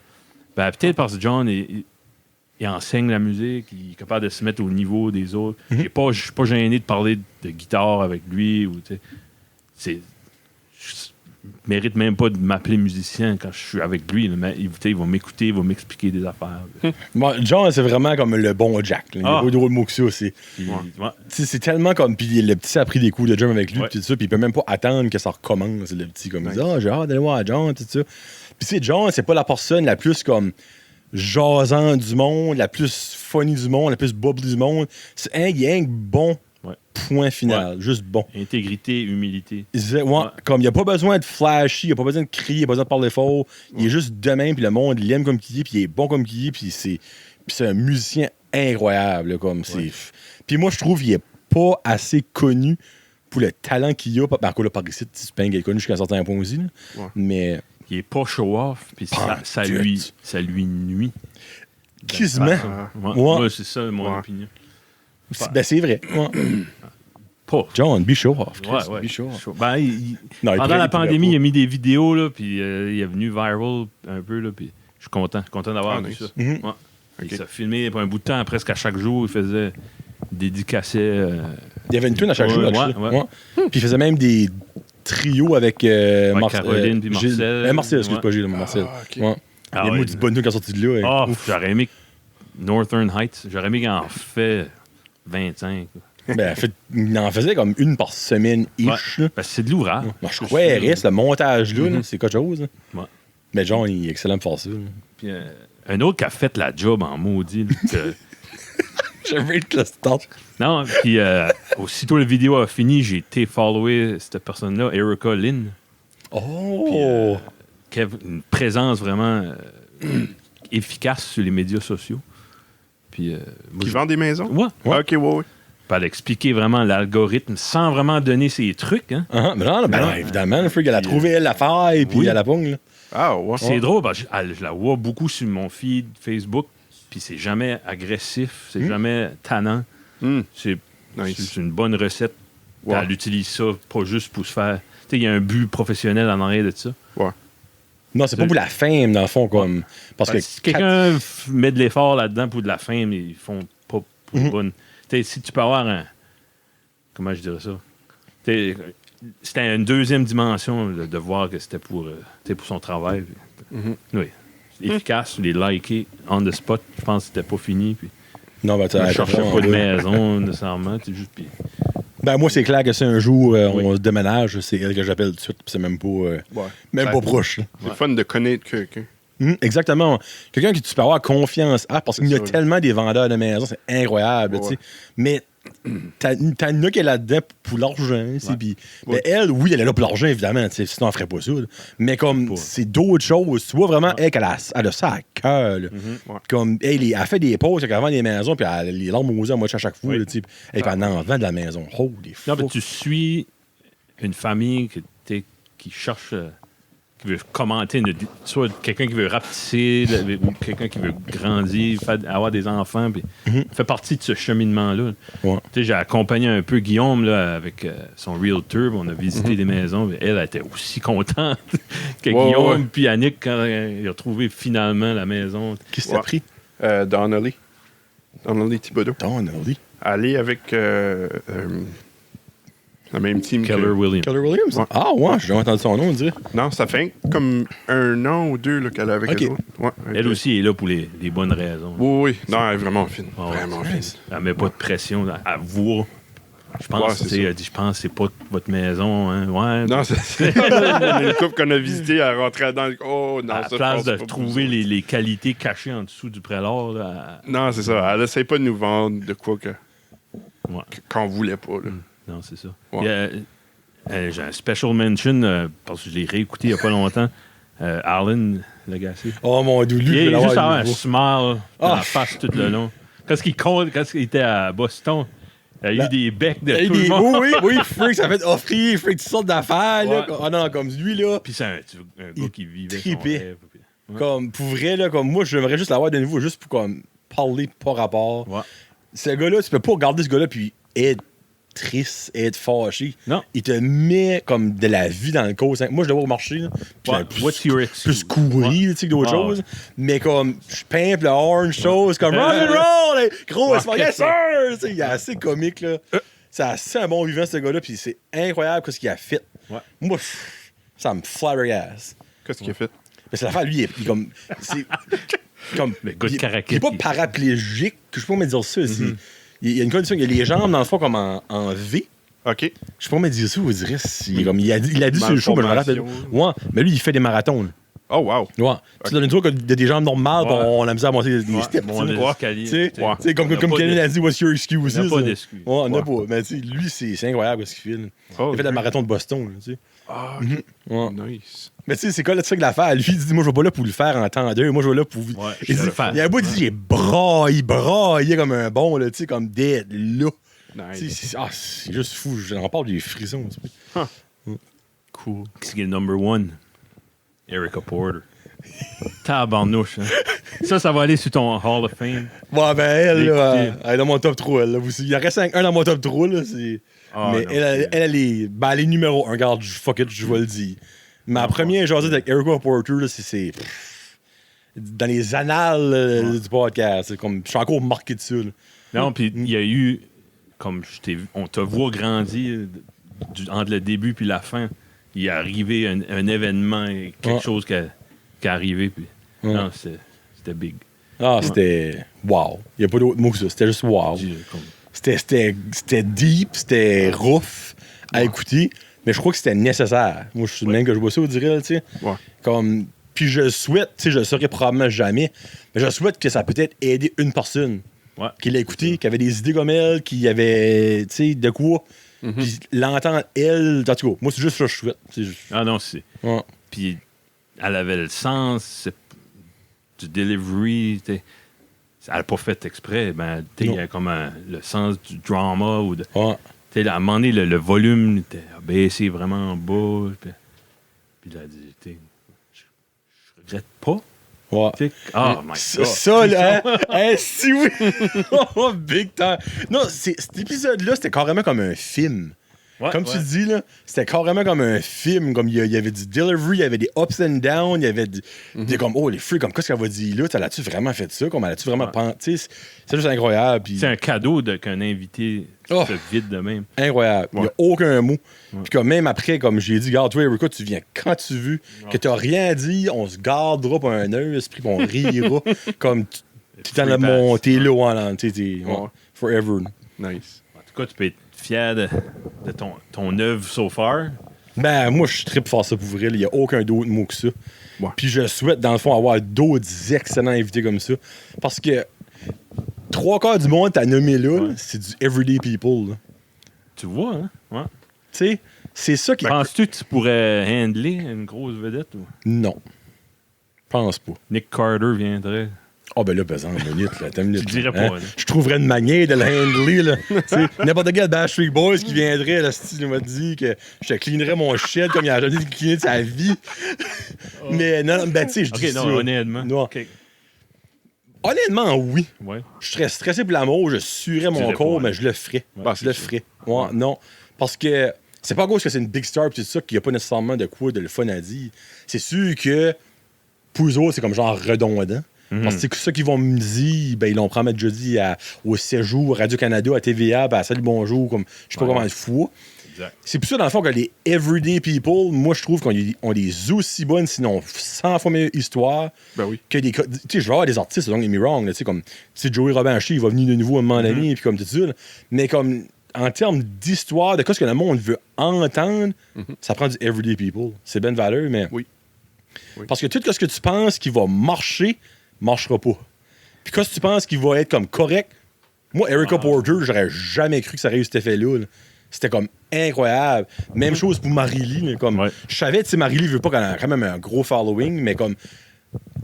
Ben, peut-être parce que John, il enseigne la musique, il est capable de se mettre au niveau des autres. Je suis pas gêné de parler de guitare avec lui. Ou, je mérite même pas de m'appeler musicien quand je suis avec lui. Là, mais, il va m'écouter, il va m'expliquer des affaires. Moi, John, c'est vraiment comme le bon Jack. Là. Il n'y a Ah. pas d'autre mot que ça. Puis, ouais. C'est tellement comme. Puis le petit a pris des coups de drum avec lui, Ouais. puis tout ça, puis il peut même pas attendre que ça recommence. Le petit, comme il dit, Nice. j'ai hâte d'aller voir John, tout ça. Puis c'est John, c'est pas la personne la plus comme jasante du monde, la plus funny du monde, la plus bubbly du monde. C'est un gang bon. Ouais. Point final. Juste bon. Intégrité, humilité. Comme il n'y a pas besoin de flashy, il n'y a pas besoin de crier, il n'y a pas besoin de parler fort. Il est juste de même, puis le monde il l'aime comme qu'il est, puis il est bon comme qu'il est, puis c'est un musicien incroyable. Là, comme Puis moi, je trouve qu'il est pas assez connu pour le talent qu'il a. Encore là, par ici, il est connu jusqu'à un certain point aussi. Là. Ouais. Mais Il est pas show-off, puis ça lui nuit. quasiment. Ouais. Ouais. Moi, c'est ça mon Ouais. opinion. C'est vrai. Ouais. Pas. John, be show off. Ouais, ouais. Be show off. Ben, Non, il pendant pourrait- la il pourrait pandémie, pas. il a mis des vidéos, là, puis il est venu viral un peu, là, puis je suis content d'avoir vu nice. ça. Mhm. Ouais. Il s'est filmé pour un bout de temps, presque à chaque jour, il faisait dédicacer. Il y avait une tune à chaque Ouais, jour. ouais, actually. ouais. Ouais. Puis il faisait même des trios avec Caroline puis Gilles- Marcel. Marcel, excuse Ouais. pas Gilles, Marcel. Ah, ok. Ouais. Ah Il y a ouais. une bonne tune qui est sortie de là. Ah, Ouf. j'aurais aimé Northern Heights, j'aurais aimé qu'il en fait 25. Ben, il en faisait comme une par semaine-ish. Ouais. là. Parce que c'est de l'ouvrage. Moi, je croyais, le montage là, Mhm. c'est quelque chose. là. Ouais. Mais John, il est excellent pour faire ça. là. Puis, un autre qui a fait la job en maudit. là, que- J'avais le start. Non, puis aussitôt la vidéo a fini, j'ai été follower cette personne-là, Erica Lynn. Oh! Qui a une présence vraiment efficace sur les médias sociaux. Puis, moi, Qui vend des maisons? Ouais. Ah, ok, ouais. Puis elle expliquer vraiment l'algorithme sans vraiment donner ses trucs. Hein. Mais non, ben non, évidemment, le freak, elle a trouvé elle l'affaire et puis Oui. elle la pogne. Là. Ah, ouais. C'est drôle, parce que je la vois beaucoup sur mon feed Facebook, puis c'est jamais agressif, c'est jamais tannant. Hmm. C'est Nice. c'est une bonne recette. Puis Ouais. Elle utilise ça pas juste pour se faire. Tu sais, il y a un but professionnel en arrière de ça. Non, c'est pas pour la fame, dans le fond, comme. Parce que. Si quelqu'un met de l'effort là-dedans pour de la fame, ils font pas pour une bonne. Tu sais, si tu peux avoir un. Comment je dirais ça? C'était une deuxième dimension de voir que c'était pour son travail. Puis, oui. Efficace, les liker on the spot. Je pense que c'était pas fini. Puis, Non, ben, je cherchais pas de maison nécessairement. Juste, puis, Ben, moi, c'est clair que si un jour on se déménage, c'est elle que j'appelle tout de suite, puis c'est même pas. Même Ça- pas proche. là. C'est fun de connaître quelqu'un. Exactement. Quelqu'un qui tu peux avoir confiance à, parce qu'il y a C'est ça, tellement des vendeurs de maisons, c'est incroyable. Ouais. Tu sais. Mais t'as une qui est là-dedans pour l'argent. Puis, mais elle, oui, elle est là pour l'argent, évidemment. Sinon, elle ferait pas ça. Là. Mais comme, c'est d'autres choses. Tu vois vraiment, elle, elle a ça à cœur. Comme, elle fait des pauses, elle vend des maisons, puis elle les larmes aux yeux à moitié à chaque fois. Et puis, elle en vend de la maison. Holy fuck. Non, mais tu suis une famille qui cherche... qui veut commenter, soit quelqu'un qui veut rapetisser, ou quelqu'un qui veut grandir, avoir des enfants, puis fait partie de ce cheminement-là. Ouais. J'ai accompagné un peu Guillaume là, avec son realtor, on a visité des maisons, puis elle était aussi contente que Guillaume puis Annick quand il a trouvé finalement la maison. Qu'est-ce que t'as pris? Donnelly Thibodeau. Donnelly. Aller avec la même team Keller Williams. Keller Williams? Ouais. Ah, ouais, j'ai jamais entendu son nom, on dirait. Non, ça fait comme 1 an ou 2 là, qu'elle est avec eux autres. Ouais, Elle aussi est là pour les bonnes raisons. Oui. Non, elle est vraiment fine. Ah ouais. Vraiment fine. Elle met pas de pression à vous. Je pense, elle dit, je pense que c'est pas votre maison. Hein. Ouais. Non, c'est le couple qu'on a visité, elle rentrait dans le... Oh, non, à la place de trouver les qualités cachées en dessous du prélat. Là, Non, c'est ça. Elle essaie pas de nous vendre de quoi qu'on voulait pas. Là. Non, c'est ça. Ouais. J'ai un special mention, parce que je l'ai réécouté il y a pas longtemps. Arlen Lagacé. Oh mon Dieu, lui, Il je est juste avoir avoir un smile dans la face tout le long. Quand il était à Boston, il a eu des becs de tout le monde. Oui, Freak, ça fait offrir, Freak, toutes sortes d'affaires. Là. Ah non, comme lui, là. Puis c'est un gars qui vivait son tripait. rêve. Ouais. Comme, pour vrai, là, comme moi, j'aimerais juste l'avoir de nouveau, juste pour comme, parler par rapport. Ouais. Ce gars-là, tu peux pas regarder ce gars-là puis être triste, être fâché. Non. Il te met comme de la vie dans le cause. Moi, je le vois au marché, là. What's your excuse? Plus courri, tu sais, que d'autres choses. Mais comme, je pimpe le orange chose, comme rock and roll, gros, c'est pas yes sir! Tu sais, il est assez comique, là. C'est assez un bon vivant, ce gars-là, puis c'est incroyable ce qu'il a fait. Ouais. Moi, ça me flabbergasse. Qu'est-ce qu'il a fait? Mais c'est l'affaire, lui, il est comme. C'est. Comme. Le gars de Il Caracat. est pas paraplégique, que je peux pas me dire ça. Il y a une condition, il a les jambes, dans le fond, comme en V. OK. Je peux pas me dire ça, vous direz. Il a dit sur le show, mais je me rappelle. Ouais, mais lui, il fait des marathons. Là. Oh, wow. Ouais. Tu donnes une tour des jambes normales, Ouais. on a mis à monter des steps. Bon, tu sais. les escaliers. Tu sais, comme Kenny a dit, what's your excuse? On n'a pas d'excuse. Ouais, on n'a pas. Mais tu sais, lui, c'est incroyable ce qu'il fait. Oh, Il fait le marathon de Boston. Là, tu sais. Ah, Ouais. nice. Mais tu sais, c'est quoi le truc de l'affaire? Lui, il dit, moi, je vais pas là pour le faire en temps d'heure. Moi, je vais là pour. Ouais, Il dit, il y a un bout, il dit, j'ai braillé comme un bon, là, tu sais, comme d'être là. Nice. C'est juste fou. J'en parle des frissons. Tu sais. Cool. Qui est le number one? Erica Porter. Tabarnouche. Hein? Ça va aller sur ton Hall of Fame. Ouais, ben, elle, là, Écoutez. elle est dans mon top 3. Elle, là, aussi. Il en reste un dans mon top 3. Là, Ah, mais non, elle est. Ben, elle est numéro 1. Regarde, fuck it, je vais le dire. Ma première jasette avec Erica Porter, là, c'est. Dans les annales du podcast. C'est comme, je suis encore marqué dessus. Là. Non, puis il y a eu, comme on te voit grandir entre le début puis la fin. Il est arrivé un événement, quelque chose qui est arrivé. Puis, non, c'était big. Ah, c'était. Wow. Il n'y a pas d'autre mot que ça. C'était juste wow. C'était deep, c'était rough à écouter, mais je crois que c'était nécessaire. Moi, je suis le même que je vois ça, on dirait, tu sais. Ouais. Comme. Puis je souhaite, tu sais, je le saurais probablement jamais, mais je souhaite que ça peut-être aider une personne qui l'a écouté, qui avait des idées comme elle, qui avait, tu sais, de quoi. Puis l'entendre, elle, en tout cas, moi, c'est juste ça que je souhaite. Ah non, c'est. Ouais. Puis elle avait le sens du delivery. Elle n'a pas fait exprès. Ben, il y a comme le sens du drama. Ou de, Ouais. à un moment donné, le volume a baissé vraiment en bas. Puis elle a dit, je regrette pas. Ouais. Oh my God. Ça, là, hein, si oui. Oh, big time. Non, cet épisode-là, c'était carrément comme un film. Ouais, comme tu dis, là, c'était carrément comme un film. Comme il y avait du delivery, il y avait des ups and downs, il y avait des comme, oh, les freaks, comme qu'est-ce qu'elle va dire là? Elle a-tu vraiment fait ça? Comme elle a-tu vraiment pensé? C'est juste incroyable. Puis... C'est un cadeau qu'un invité se vide de même. Incroyable. Il n'y a aucun mot. Puis comme même après, comme j'ai dit, garde, toi, Erica, tu viens quand tu veux. Que tu n'as rien dit, on se gardera pour un heure, esprit, puis on rira. Comme tu t'en as monté là, tu sais, forever. Nice. En tout cas, tu peux être fier de ton œuvre so far. Ben, moi, je suis très pour faire ça pour vrai. Il n'y a aucun d'autre mot que ça. Ouais. Puis je souhaite, dans le fond, avoir d'autres excellents invités comme ça. Parce que 3/4 du monde t'as nommé là, c'est du everyday people. Là. Tu vois, hein? Ouais. Tu sais, c'est ça qui... Penses-tu que tu pourrais handler une grosse vedette? Ou? Non. Pense pas. Nick Carter viendrait. Ah ben là, pesant, une minute, là. T'as une minute. Tu dirais pas, là. Je trouverais une manière de le handler, là. Tu sais, n'importe quel Backstreet Boys qui viendrait, là, il m'a dit que je te cleanerais mon shit comme il a jamais dit de cleaner de sa vie. Mais non, ben tu sais, je dis OK, ça. non, honnêtement. Non. OK. Honnêtement, oui. Ouais. Je serais stressé pour l'amour, je suerais mon dirais corps, pas, mais je le ferais. Bah, Je le ferais. Ouais, non. Parce que c'est pas à cause que c'est une big star pis tout ça qu'il n'y a pas nécessairement de quoi de le fun à dire. C'est sûr que pour eux autres, c'est comme genre redondant. Parce que c'est ça qu'ils vont me dire, ben ils l'ont pris à mettre jeudi au séjour, à Radio-Canada, à TVA, à Salut Bonjour, comme je sais pas comment de fois. Exact. C'est pour ça, dans le fond, que les everyday people, moi, je trouve qu'on ont des aussi bonnes, sinon 100 fois meilleures histoires Ben oui. que des... Tu sais, je vais avoir des artistes, don't get me wrong, tu sais, comme, tu sais, Joey Robinchi, il va venir de nouveau à un moment donné, puis comme tout ça, là. Mais comme, en termes d'histoire, de quoi ce que le monde veut entendre, ça prend du everyday people. C'est ben valeur, mais... Oui. Parce que tout ce que tu penses qui va marcher, marchera pas. Puis quand tu penses qu'il va être comme correct, moi, Erica Porter, j'aurais jamais cru que ça aurait eu cet effet-là. Là. C'était comme incroyable. Même chose pour Marie-Lee. Là, comme, je savais, tu sais, Marie-Lee veut pas qu'elle a quand même un gros following, mais comme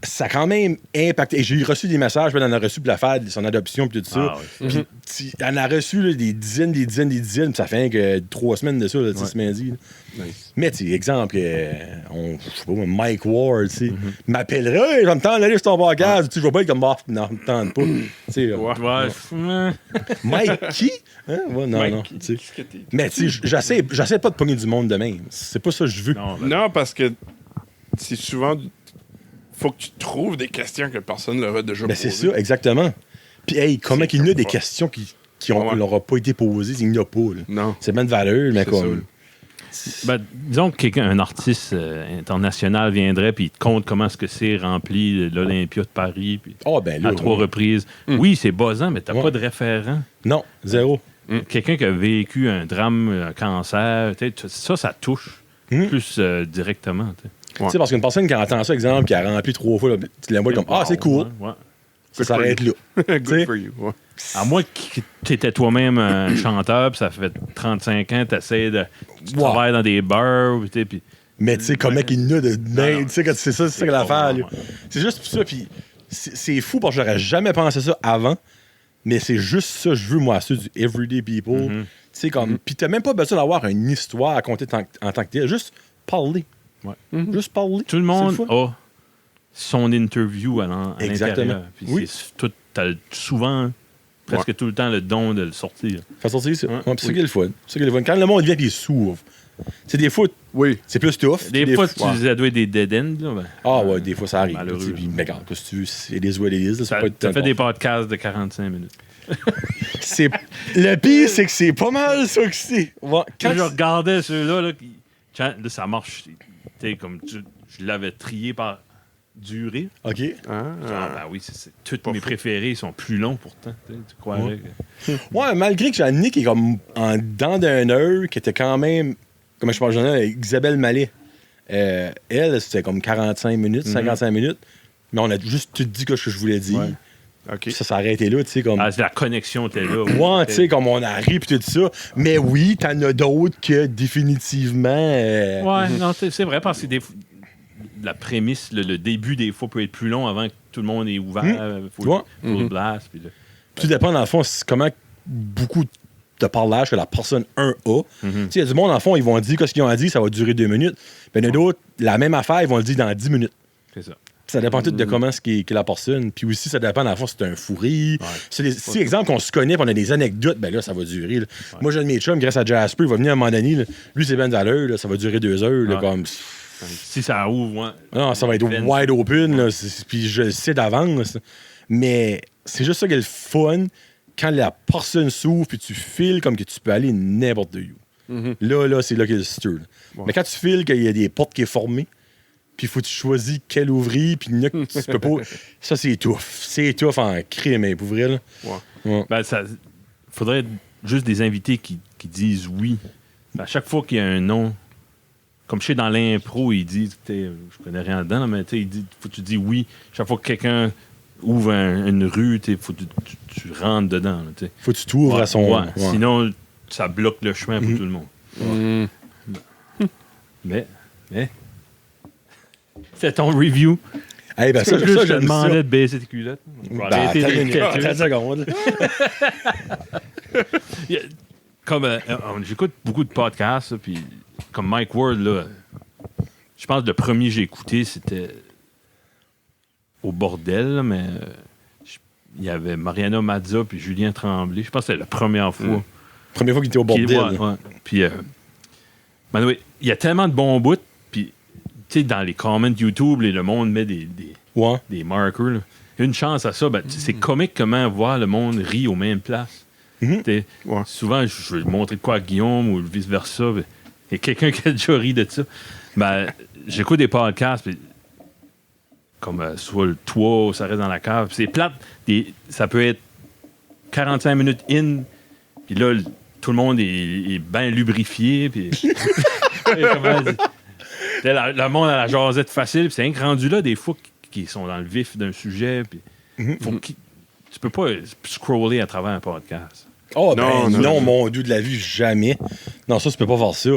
ça a quand même impacté. Et j'ai reçu des messages, elle en a reçu pour la faire son adoption et tout ça. Puis, elle en a reçu là, des dizaines, puis ça fait que 3 semaines de ça, là, ce lundi. Nice. Mais, tu sais, exemple, je sais pas, Mike Ward, tu sais, m'appellerait, je vais me tendre d'aller sur ton podcast, tu sais, je vais pas être comme, non, me tente pas. Tu sais, Mike qui? Hein? Ouais, non, tu sais. Mais, tu sais, j'essaie pas de pogner du monde de même. C'est pas ça que je veux. Non, parce que c'est souvent... Faut que tu trouves des questions que personne leur a déjà Ben, posées. c'est ça, exactement. Puis, hey, comment qu'il y en a des questions qui leur a pas été posées, il n'y en a pas. Là. Non. C'est bien de valeur, mais C'est comme... Ben, disons que un artiste international viendrait puis il te compte comment est-ce que c'est rempli l'Olympia de Paris puis ben là, à 3 reprises. Oui, c'est buzzant, mais t'as pas de référent. Non, zéro. Quelqu'un qui a vécu un drame, un cancer, ça touche plus directement. Tu sais, parce qu'une personne qui entend ça, exemple, qui a rempli 3 fois, là, tu la vois comme, c'est cool. Ouais. Ça s'arrête là. Good for you. Ouais. À moins que tu étais toi-même un chanteur, puis ça fait 35 ans, tu travailles dans des bars, puis... Mais tu sais, comment qu'il y en a de... non, tu sais, c'est ça que l'affaire. ouais. C'est juste pour ça, puis c'est fou parce que j'aurais jamais pensé ça avant, mais c'est juste ça que je veux, moi, ça, du everyday people. Tu sais, comme... Puis t'as même pas besoin d'avoir une histoire à compter en tant que tel, juste parler. Ouais. Juste parler. Tout le monde C'est le fun. a son interview à Exactement. l'intérieur. Puis Oui. t'as souvent, presque tout le temps, le don de le sortir. Faire sortir ça. Ouais. Ouais, puis c'est ça qui est le fun. C'est ça qui est le fun. Quand le monde vient et il s'ouvre, c'est des fois, Oui. c'est plus tough. Des fois, tu as doué des dead ends. Là, ben, Ah ouais, des fois ça arrive. malheureux. Tu sais, puis, mais regarde, qu'est-ce que tu veux, c'est it is what it is. t'as fait des podcasts de 45 minutes. C'est... Le pire, c'est que c'est pas mal ça que c'est. Ouais, Quand je regardais ceux-là, là, ça marche. Comme je l'avais trié par durée. OK. Ben oui, tous mes préférés sont plus longs pourtant. Tu croirais que... Ouais, malgré que j'ai Nick qui est comme en dedans d'un heure, qui était quand même, comme je parle avec Isabelle Mallet. Elle, c'était comme 45 minutes, 55 minutes. Mais on a juste tout dit que ce que je voulais dire. Ouais. OK. Puis ça s'est arrêté là, tu sais, comme... La connexion était là. Ouais, tu sais, comme on arrive pis tout ça. Mais oui, t'en as d'autres que définitivement... Ouais, non, c'est vrai, parce que la prémisse, le début, des fois, peut être plus long avant que tout le monde est ouvert. Faut le blast. Puis Tout dépend, dans le fond, comment beaucoup de parlage que la personne 1 a. Tu sais, il y a du monde, dans le fond, ils vont dire que ce qu'ils ont à dire, ça va durer 2 minutes. Puis il y en a d'autres, la même affaire, ils vont le dire dans 10 minutes. c'est ça. Ça dépend tout de comment est la personne. Puis aussi, ça dépend, dans le fond, si c'est un fourri. Si, exemple, qu'on se connaît, qu'on a des anecdotes, ben là, ça va durer. Là. Moi, j'ai un de mes chums, grâce à Jasper, il va venir à un moment donné. Là. Lui, c'est Ben Daller, ça va durer 2 heures. Là, comme... Si ça ouvre, Non, ça va être wide open. Là, puis je le sais d'avance. Mais c'est juste ça qui est le fun. Quand la personne s'ouvre, puis tu files comme que tu peux aller n'importe où. Là, c'est là qu'il y a le stir. Mais quand tu files qu'il y a des portes qui sont formées, puis il faut que tu choisis quelle ouvrir, puis il y en a que tu peux pas. Ça, c'est tough. C'est tough en crime, hein, pour vrai. Là. Ouais. ben, ça faudrait juste des invités qui disent oui. Ben, à chaque fois qu'il y a un nom, comme je sais dans l'impro, ils disent, je connais rien dedans, mais il dit, faut que tu dis oui. Chaque fois que quelqu'un ouvre une rue, il faut que tu rentres dedans. Là, t'sais. Faut que tu t'ouvres à son... Ouais. Sinon, ça bloque le chemin pour tout le monde. Mais... C'est ton review. Hey, ben ça, Je te j'aime demandais ça. de baisser tes culottes. Je vais Ben, arrêter attends de une calculer. 30 secondes. Comme j'écoute beaucoup de podcasts, là, puis comme Mike Ward, là, je pense que le premier que j'ai écouté, c'était au bordel, là, mais il y avait Mariana Mazza puis Julien Tremblay. Je pense que c'était la première fois. Première fois qu'il était au bordel. Ouais. Puis, ben oui, il y a tellement de bons bouts, puis tu sais, dans les comments YouTube, le monde met des markers. Là. Une chance à ça, ben, c'est comique comment voir le monde rire aux mêmes places. Souvent, je vais montrer de quoi à Guillaume ou vice-versa. Il y a quelqu'un qui a déjà ri de ça. Ben, j'écoute des podcasts, pis, comme soit le toit ou ça reste dans la cave. C'est plate. Ça peut être 45 minutes in, puis là, tout le monde est bien lubrifié. Puis, le monde a la jasette facile. Puis c'est rendu là, des fois, qui sont dans le vif d'un sujet. Puis tu peux pas scroller à travers un podcast. Oh, non, mon Dieu de la vie, jamais. Non, ça, tu peux pas faire ça.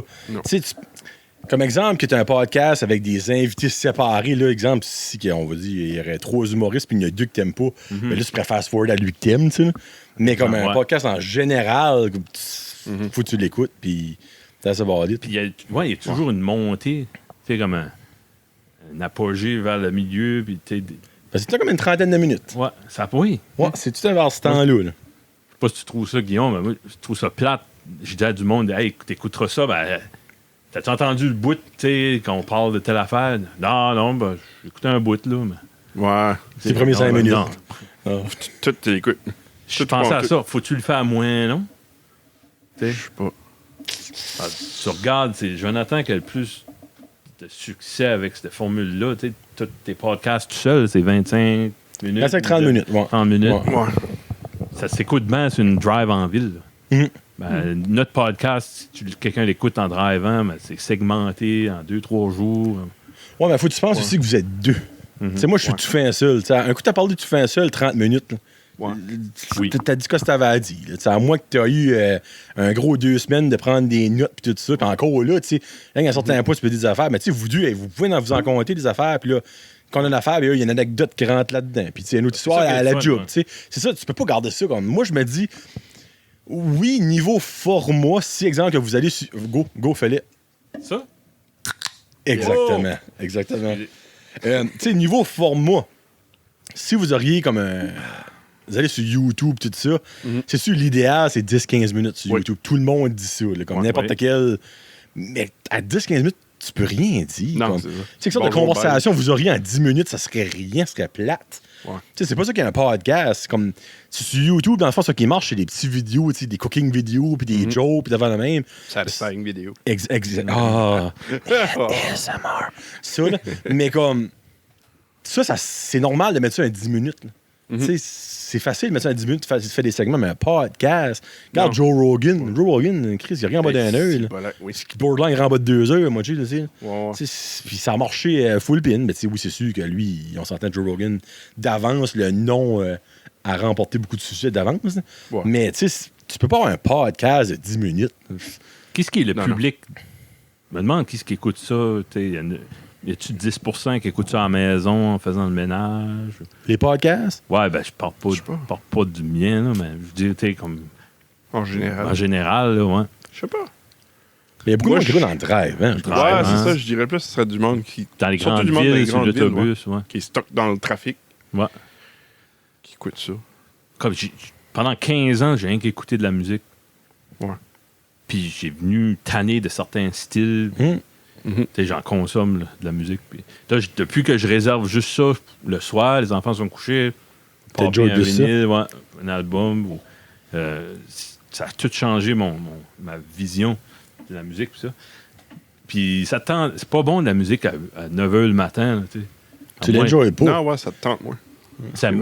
Tu sais, comme exemple, que tu as un podcast avec des invités séparés, là, exemple, si on va dire, il y aurait 3 humoristes, puis il y en a 2 que t'aimes pas, mais là, tu préfères fast-forward à lui que t'aimes, tu sais. Mais comme un podcast en général, faut que tu l'écoutes, puis ça va aller. Puis il y a toujours une montée, tu sais, comme un apogée vers le milieu, puis tu sais... C'est comme une trentaine de minutes. Ouais, ça oui. Ouais, c'est tout vers ce temps-là. Là. Je sais pas si tu trouves ça, Guillaume, mais moi, je trouve ça plate. J'ai dit à du monde, hey, t'écouteras ça, ben, t'as-tu entendu le bout, tu sais, quand on parle de telle affaire? Non, ben, j'ai écouté un bout, là. Mais... Ouais. C'est les premiers 5 minutes. Non. Tout t'écoutes. Je pensais à ça. Faut-tu le faire moins long? Je sais pas. Tu regardes, c'est Jonathan qui a le plus de succès avec cette formule-là. Tu sais, tous tes podcasts tout seul, c'est 25 minutes. 25-30 minutes. Ouais. 30 minutes. Ouais. Ça s'écoute bien sur une drive en ville. Ben, notre podcast, si quelqu'un l'écoute en drivant, ben, c'est segmenté en 2-3 jours. Ouais, mais faut que tu penses aussi que vous êtes 2. Tu sais, moi, je suis tout fait un seul. T'sais, un coup, t'as parlé de tout fait un seul, 30 minutes. Là. Oui. T'as dit ce que t'avais à dire. À moins que t'as eu un gros 2 semaines de prendre des notes puis tout ça. Puis encore là, tu sais, à un certain point, tu peux dire des affaires. Mais tu sais, vous deux, vous pouvez vous en compter des affaires. Puis là, quand on a une affaire, il y a une anecdote qui rentre là-dedans. Puis tu sais, une autre histoire à la job. C'est ça, tu peux pas garder ça comme. Moi, je me dis, oui, niveau format, si exemple que vous allez sur. Go, fais-le. Ça? Exactement. Oh! Exactement. Tu sais, niveau format, si vous auriez comme un. Vous allez sur YouTube, tout ça. C'est sûr, l'idéal, c'est 10-15 minutes sur YouTube. Tout le monde dit ça, là, comme n'importe quel. Mais à 10-15 minutes, tu peux rien dire. Non, comme... c'est ça. Tu sais, que sorte de conversation vous auriez en 10 minutes, ça serait rien, ça serait plate. Ouais. Tu sais, c'est pas ça qu'il y a un podcast. Comme, sur YouTube, dans le fond, ce qui marche, c'est des petites vidéos, des cooking vidéos, puis des jokes, puis devant le même. Satisfying vidéo. ASMR. Ça, là. Mais comme. Ça, c'est normal de mettre ça en 10 minutes. Tu sais, c'est facile de mettre ça en 10 minutes, tu fais des segments, mais un podcast. Regarde Joe Rogan. Joe Rogan, Chris, il a rien en bas d'un heure. Oui. Borderline, il est en bas de 2 heures, moi, tu sais. Ouais. Puis ça a marché full pin, mais oui, c'est sûr que lui, on s'entend Joe Rogan d'avance, le nom a remporté beaucoup de succès d'avance. Ouais. Mais tu sais, tu peux pas avoir un podcast de 10 minutes. Qu'est-ce qui est le public? Je me demande qui écoute ça. Y a-tu 10% qui écoutent ça à la maison en faisant le ménage? Les podcasts? Ouais, ben je parle pas du mien, là, mais je dis, tu sais, comme. En général. En général, là, ouais. Je sais pas. Il y a beaucoup de monde qui écoute dans le drive, hein? Ouais, c'est ça. Je dirais plus que ce serait du monde qui. Dans les surtout grandes du monde dans les villes, sur grandes villes, l'autobus, ouais. Qui est stock dans le trafic. Ouais. Qui écoute ça. Comme pendant 15 ans, j'ai rien qu'écouté de la musique. Ouais. Puis j'ai venu tanner de certains styles. Tu sais, j'en consomme là, de la musique. Puis là, depuis que je réserve juste ça le soir, les enfants sont couchés, pas un vinyle, ouais, un album. Ça a tout changé ma vision de la musique. Puis ça. Puis c'est pas bon de la musique à 9h le matin. Là, tu l'enjoys pas. Non, ouais, ça te tente, moi.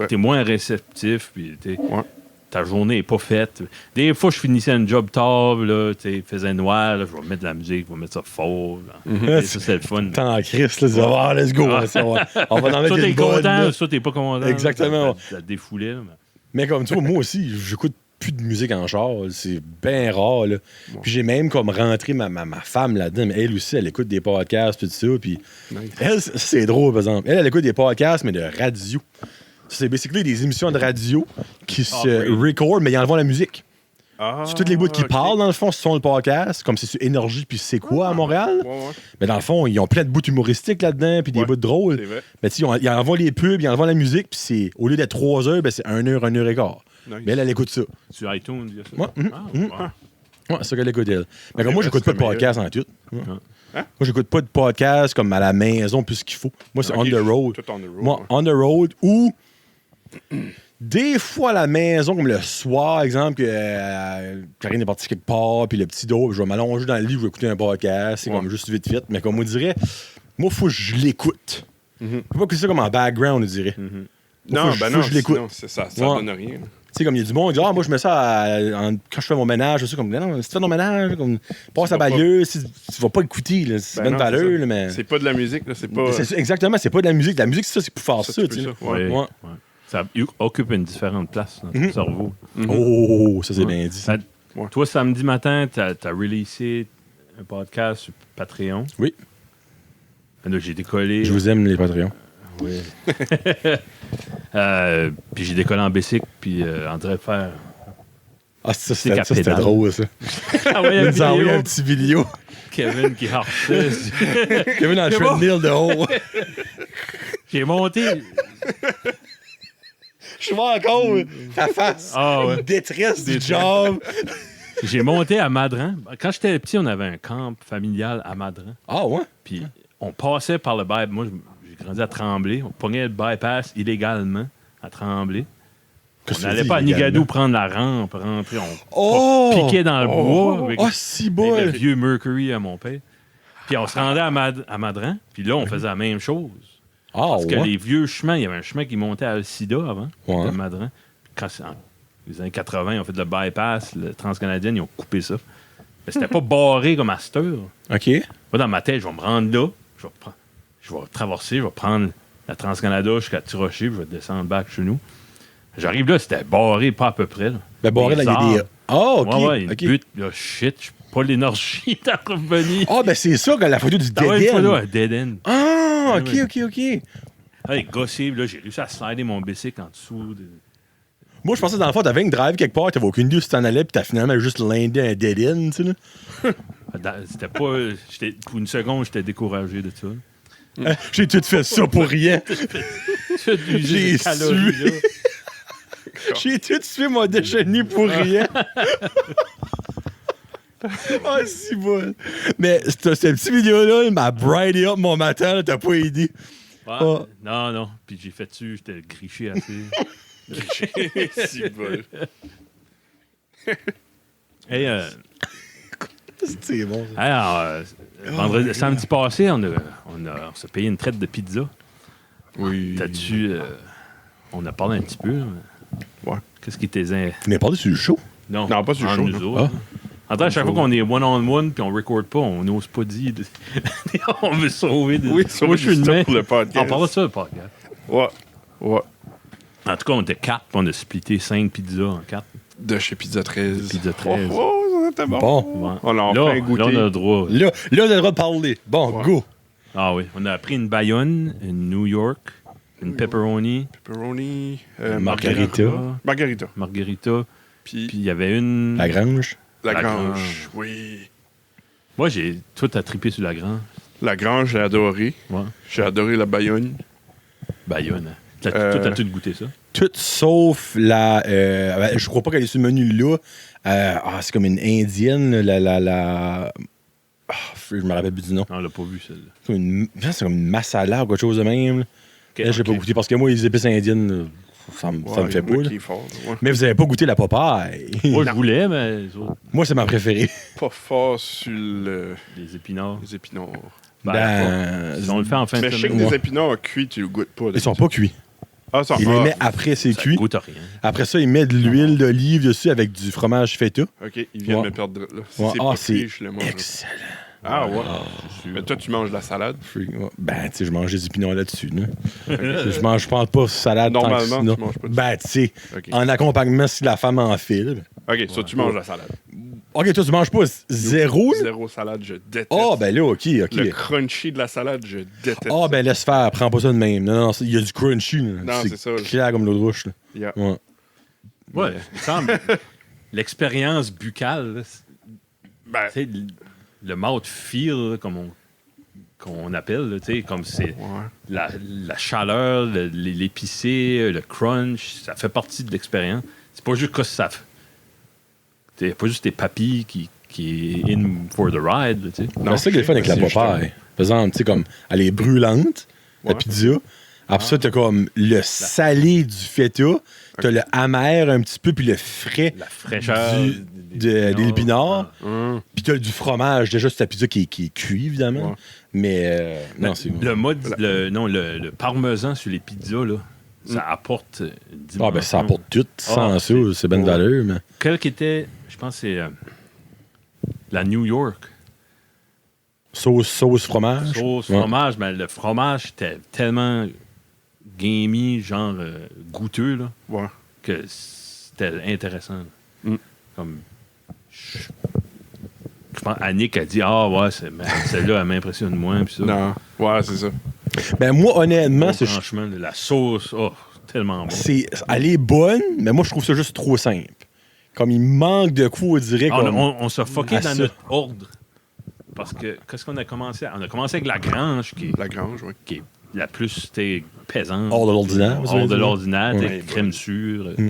T'es moins réceptif. Puis ouais. ta journée n'est pas faite. Des fois, je finissais un job tard, là, il faisait noir, là, je vais mettre de la musique, je vais mettre ça fort. Et ça, c'est le fun. Tant en Christ, là, tu vas let's go. Ouais. Ça, on va en mettre Soit t'es une bonne. content, Là. soit t'es pas content. Exactement. Ça défoulait. Là, Mais comme tu vois, moi aussi, j'écoute plus de musique en char. C'est bien rare. Là. Puis j'ai même comme rentré ma femme là-dedans. Mais elle aussi, elle écoute des podcasts, tout ça. Puis Nice. elle, c'est drôle, par exemple. Elle écoute des podcasts, mais de radio. C'est basically des émissions de radio qui se recordent, mais ils enlèvent la musique. C'est tous les bouts qui parlent, dans le fond, ce sont le podcast, comme c'est sur Énergie, puis c'est quoi à Montréal. Ouais. Mais dans le fond, ils ont plein de bouts humoristiques là-dedans, puis des bouts drôles. C'est vrai. Mais tu sais, ils envoient les pubs, ils envoient la musique, puis c'est, au lieu d'être 3 heures, ben c'est 1 heure, 1 heure et quart. Nice. Mais elle écoute ça. sur iTunes, il y a ça. Ouais, Wow. Ouais, c'est ça qu'elle écoute, elle. Mais comme moi, j'écoute pas de podcast en tout. Ouais. Hein? Moi, j'écoute pas de podcast comme à la maison, plus qu'il faut. Moi, c'est Ok, on the road. Tout on the road. Moi, ouais. on the road ou des fois à la maison, comme le soir, exemple, que Karine est partie quelque part, puis le petit dos, je vais m'allonger dans le lit, je vais écouter un podcast, c'est comme juste vite. Mais comme on dirait, moi, faut que je l'écoute. Je peux pas écouter ça comme en background, on dirait. Non, faut ben que non, je l'écoute. sinon, ça Ouais. donne rien. Tu sais, comme il y a du monde qui dit, moi, je mets ça quand je fais mon ménage, je sais, comme, non, si tu fais ton ménage, comme, passe Tu à vas pas- balieuse, tu vas pas écouter, là, c'est Ben bonne non, c'est valeur, ça. là, mais. C'est pas de la musique, là, c'est pas. C'est ça, exactement, c'est pas de la musique. La musique, c'est ça, c'est pour faire ça, tu tu peux sais. ça. Ouais. Ouais, Ouais. ouais. Ça occupe une différente place dans ton cerveau. Oh, ça, c'est bien dit. Ça- Ouais. Toi, samedi matin, tu as releasé un podcast sur Patreon. Oui. Là, j'ai décollé. Je vous aime, les Patreons. Oui. Puis j'ai décollé en bicycle, puis en train de faire. Ah, ça, C'est c'était pédale. drôle, ça. Ah ouais, Il nous a envoyé vidéo. un petit vidéo. Kevin qui harcelait. Kevin dans le C'est bon. treadmill de haut. J'ai monté. Je vois encore ta face. Ah ouais. Une détresse du job. J'ai monté à Madran. Quand j'étais petit, on avait un camp familial à Madran. Ah, ouais? Puis on passait par le bypass. Moi, j'ai grandi à Tremblay. On pognait le bypass illégalement à Tremblay. On n'allait pas à Nigadou prendre la rampe, rentrer. On piquait dans le bois avec, Oh, si avec bon. le vieux Mercury à mon père. Puis on se rendait à Madran. Puis là, on faisait la même chose. Ah, Parce que ouais. les vieux chemins, il y avait un chemin qui montait à Alcida avant, Ouais. de Madran. Quand en les années 80, ils ont fait le bypass, le Transcanadien, ils ont coupé ça. Mais c'était pas barré comme à cette heure. OK. Moi, dans ma tête, je vais me rendre là, je vais traverser, je vais prendre la Transcanada jusqu'à Tirocher, puis je vais descendre back chez nous. J'arrive là, c'était barré, pas à peu près. Là. Ben, barré, là, il y a des. Ah, OK. Ouais, ouais, une OK. butte, là, shit, j'ai pas l'énergie d'en revenir. Ah, ben, c'est ça, que la photo du Ah ouais, une fois, là, dead un dead end. Ah, OK, Ouais. OK, OK. Hey, gossé, là, j'ai réussi à slider mon bicycle en dessous. Moi, je pensais dans le fond, t'avais une drive quelque part, t'avais aucune idée où tu t'en allais, puis t'as finalement juste landé un dead end, tu sais, là. C'était pas. Pour une seconde, j'étais découragé de ça. J'ai tout fait ça pour rien. J'ai J'ai des calories, su. là. J'ai tout fait mon déjeuner pour rien. Ah, si bon. Mais cette petite vidéo-là, il m'a brighté up mon matin, là, t'as pas idée. Ouais, Ah. Non, non. Puis j'ai fait dessus, j'étais griché assez. Si bol. Hey, C'est bon, ça. alors, samedi passé, on s'est payé une traite de pizza. Oui. T'as-tu. On a parlé un petit peu. Là. Ouais. Qu'est-ce qui était. Vous n'avez parlé sur le show? Non, Non, pas sur le entre show, nous non. autres. En fait, à chaque fois qu'on est one-on-one puis on record pas, on n'ose pas dire. On veut sauver. Oui, Moi, je suis une main. pour le podcast. On parle de ça, le podcast. Ouais. Ouais. En tout cas, on était 4 puis on a splitté 5 pizzas en 4. De chez Pizza 13. Pizza 13. Oh, ça c'était bon. Bon. Ouais. On l'a là, enfin goûté. là, on a le droit. Là, on a le droit de parler. Bon, Ouais. go. Ah oui, on a pris une Bayonne, une New York, une pepperoni, Pepperoni. Margarita. margarita, Puis puis il y avait une... La Grange. la La Grange. Grange. Oui. Moi, j'ai tout à triper sur la grande. La Grange, j'ai adoré. Ouais. J'ai adoré la Bayonne. Bayonne. Hein. T'as tout goûté ça? Tout sauf la. Je crois pas qu'elle est sur le menu là. C'est comme une indienne, je me rappelle plus du nom. Non, on l'a pas vu, celle-là. C'est comme une masala ou quelque chose de même. Là. Là, j'ai pas goûté parce que moi, les épices indiennes, là, ça me fait pas. Là. Qui est fort, ouais. Mais vous avez pas goûté la Popeye. Moi, je voulais, mais les autres, Moi, c'est ma préférée. Pas fort sur les épinards. les épinards. Ben, Ben, si on le fait en fin de Mais je sais que semaine. les épinards cuits, tu le goûtes pas. Ils sont pas cuits. Ah, ça, Il les met après c'est Ça cuit. goûte à rien. Après ça, il met de l'huile d'olive dessus avec du fromage feta. OK, il vient Ouais. de me perdre là. Si Ouais. c'est Ah, pas c'est cuit, je le mange. excellent. Ah, ouais. sûr. Mais toi, tu manges de la salade. Ouais. Ben, tu sais, je mange des épinards là-dessus. Là. je pense pas salade tant que Normalement, sinon. tu manges pas de Ben, tu sais, OK, en accompagnement, si la femme en file. OK, ça, tu manges de la salade. OK, toi, tu manges pas zéro, là? Zéro salade, je déteste. Ah, ben là, OK. Le crunchy de la salade, je déteste. Ah, ben laisse faire, prends pas ça de même. Non, il y a du crunchy. Là. Non, c'est ça, là. clair comme l'eau de roche. Là. Yeah. Ouais. Ouais, il me semble. L'expérience buccale, là, Ben, tu sais, le mouthfeel, là, qu'on appelle, là, tu sais, comme c'est ouais. la chaleur, l'épicé, le crunch, ça fait partie de l'expérience. C'est pas juste que ça. C'est pas juste tes papilles qui est in for the ride, tu sais. C'est ça qui est le fun avec la c'est Popeye. Par exemple, tu sais, comme, elle est brûlante, la Ouais. pizza. Après ça, t'as comme le salé du feta, t'as le amer un petit peu, puis le frais La fraîcheur des épinards. Hum. Puis t'as du fromage, déjà, c'est ta pizza qui est cuit, évidemment. Ouais. Mais non, c'est Le mode, le parmesan sur les pizzas, là, ça apporte une Ah, ben ça dimension. apporte tout. Sans Ah, ça, c'est bonne ouais. valeur, mais... Quelle qui était, je pense que c'est la New York. Sauce fromage. Sauce, Ouais. fromage, mais le fromage était tellement gamey, genre goûteux, là, Ouais. que c'était intéressant. là. Mm. Comme, je pense Annick a dit, ah ouais, celle-là, elle m'impressionne moins. Puis ça. Non. Ouais, c'est ça. Ben moi, honnêtement, Oh, franchement, la sauce, oh, tellement bon. elle est bonne, mais moi, je trouve ça juste trop simple. Comme il manque de coups, on dirait. Ah, Comme... on s'est fucké à dans ça. notre ordre. Parce que, qu'est-ce qu'on a commencé? On a commencé avec la grange, La grange, oui. qui est la plus pesante. Hors de l'ordinaire, vous Hors allez de dire. l'ordinaire, Ouais. t'sais, crème sûre. Mm.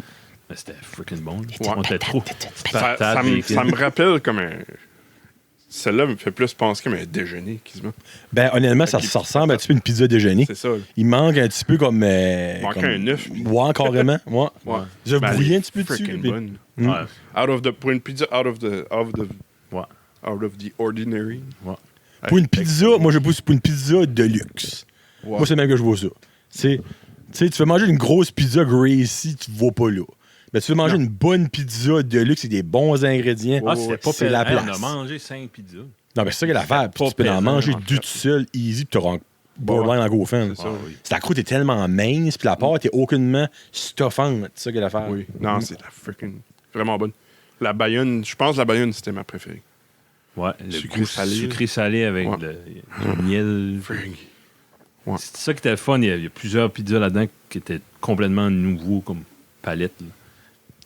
Mais c'était freaking bon. Ouais. On était trop. Ça me rappelle comme un... Celle-là me fait plus penser comme un déjeuner, quasiment. Ben honnêtement, ça ressemble un petit peu à une pizza déjeuner. C'est ça. Là. Il manque un petit peu comme. Manque comme... un œuf. Ouais, carrément. Ouais. Ouais. Je Ben, brouillé elle un petit peu est dessus. freaking puis- bonne. Mm. Ouais. Pour une pizza out of the Ouais. out of the ordinary. Ouais. Pour une pizza, moi je pousse pour une pizza de luxe. Ouais. Moi, c'est même que je vois ça. Tu sais, tu veux manger une grosse pizza Gracie, tu ne vas pas là. Mais tu veux manger Non. une bonne pizza de luxe avec des bons ingrédients. Ah, c'était pas c'est la pire. Hey, place. On a mangé 5 pizzas. Non, mais c'est ça qu'il y a l'affaire. Puis pas tu peux en pesant, manger en deux fait. tout seul, easy, puis tu auras un borderline en GoFan. C'est ça, oui. La croûte est tellement mince, puis la pâte est aucunement stuffante. C'est ça qu'il y a l'affaire. Oui. Non, c'est la freaking... Vraiment bonne. La Bayonne, je pense que la Bayonne, c'était ma préférée. Ouais, le Sucré goût salé. sucré-salé avec Ouais. le miel. Frig. Ouais. C'est ça qui était le fun. Il y a plusieurs pizzas là-dedans qui étaient complètement nouveaux comme palette là,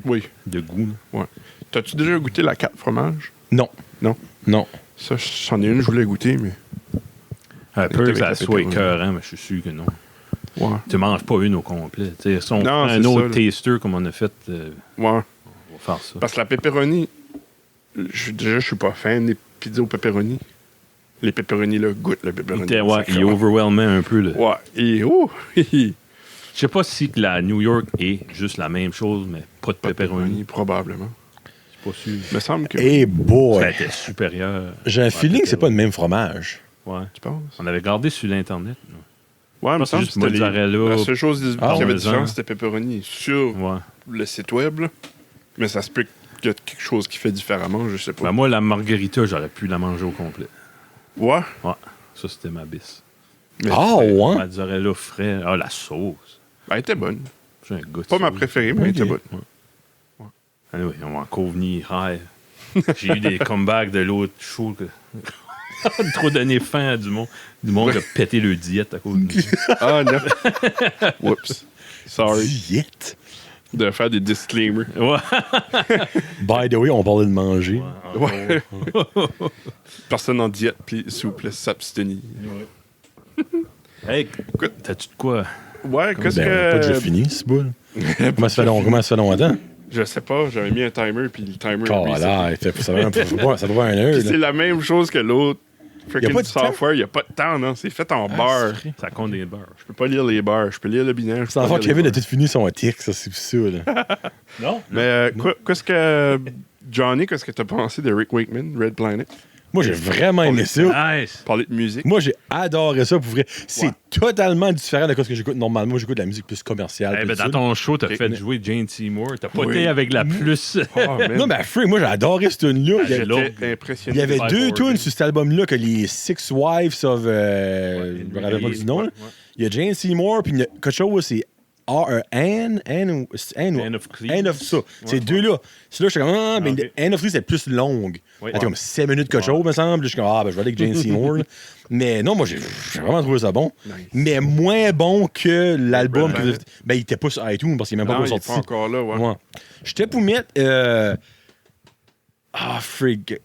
Oui. de goût. là. T'as-tu déjà goûté la 4 fromage? Non. Non. Non. Ça, j'en ai une, je voulais goûter, mais... Un peu avec que ça la soit pepperoni. écœurant, mais je suis sûr que non. Ouais. Tu manges pas une au complet. Tu sais, si on Non, prend c'est un autre ça, là. taster comme on a fait, Ouais. on va faire ça. Parce que la pepperoni, je suis pas fan des pizzas au pepperoni. Les pepperoni, là, goûtent le pepperoni. Ouais, il sacrément. overwhelmait un peu. Là. Ouais. Et oh! Je sais pas si que la New York est juste la même chose, mais pas de pepperoni. probablement. Je suis pas sûr. Il me semble que... Eh Ça boy! était supérieur. J'ai un Ouais, feeling que c'est pepperoni. pas le même fromage. Ouais. Tu penses? On avait regardé sur l'Internet. là. Ouais, il me c'est semble juste que c'était mozzarella, la seule chose qui avait parmesan. différence, c'était pepperoni. Sur Ouais. le site web, là. Mais ça se peut qu'il y a quelque chose qui fait différemment, je sais pas. Ben, moi, la margarita, j'aurais pu la manger au complet. Ouais. Ouais. Ça, c'était ma bisse. Mais Ah ouais? Mozzarella frais. Ah, la sauce. elle était bonne. J'ai un goût de Pas ma sauce. préférée, mais elle était Ok. bonne. Anyway, on va encore venir high. J'ai eu des comebacks de l'autre show que. Trop donné faim à du monde. Du monde qui a pété le diète à cause de nous. Ah, non. Oups. Sorry. Diète. De faire des disclaimers. Ouais. By the way, on parlait de manger. Ouais. Personne en diète, puis s'il vous plaît, s'abstenir. Hey, t'as-tu de quoi? Ouais, qu'est-ce Ben, on a pas déjà que. fini, ce bout. Comment ça fait longtemps? Je sais pas, j'avais mis un timer, puis le timer. Oh reset. là, ça doit avoir une heure. Puis c'est là. la même chose que l'autre. Y a Freaking pas de temps? software, il n'y a pas de temps, non. C'est fait en barre. Ça compte des beurres. Je peux pas lire les barres. Je peux lire le binaire. je C'est peux l'enfant pas lire Kevin les a tout fini son tic, ça, c'est ça, là. Non? barres. Mais qu'est-ce que. Johnny, qu'est-ce que t'as pensé de Rick Wakeman, Red Planet? Moi, j'ai vraiment aimé ça. Nice. Parler de musique. Moi, j'ai adoré ça pour vrai. C'est Ouais. totalement différent de ce que j'écoute normalement. Moi, j'écoute de la musique plus commerciale. Eh puis ben, tout ça. dans ton show, t'as Ok. fait jouer Jane Seymour. T'as pas Oui. été avec la plus. Oh, man. Non, mais freak, moi, j'ai adoré cette tune-là. Il y avait- l'autre. J'étais impressionné. Il y avait Five deux Organs. tunes sur cet album-là que les Six Wives of. Je me rappelle pas du nom. là. Il y a Jane Seymour, puis il y a quelque chose, c'est Anne of Cleves. Anne of ça. Ces deux-là. Celui-là, je suis comme, ah, mais ok. Anne of Cleves, c'est plus longue. Oui. Elle était comme 7 minutes quelque chose, me semble. Je suis comme, ah, ben, je vais aller avec Jane Seymour. là. Mais non, moi, j'ai vraiment trouvé ça bon. Nice. Mais moins bon que l'album. Red que- Planet. Ben, il était pas sur iTunes parce qu'il n'est même Non, pas il est sorti. pas encore là, ouais. Ouais. J'étais pour mettre. Freak.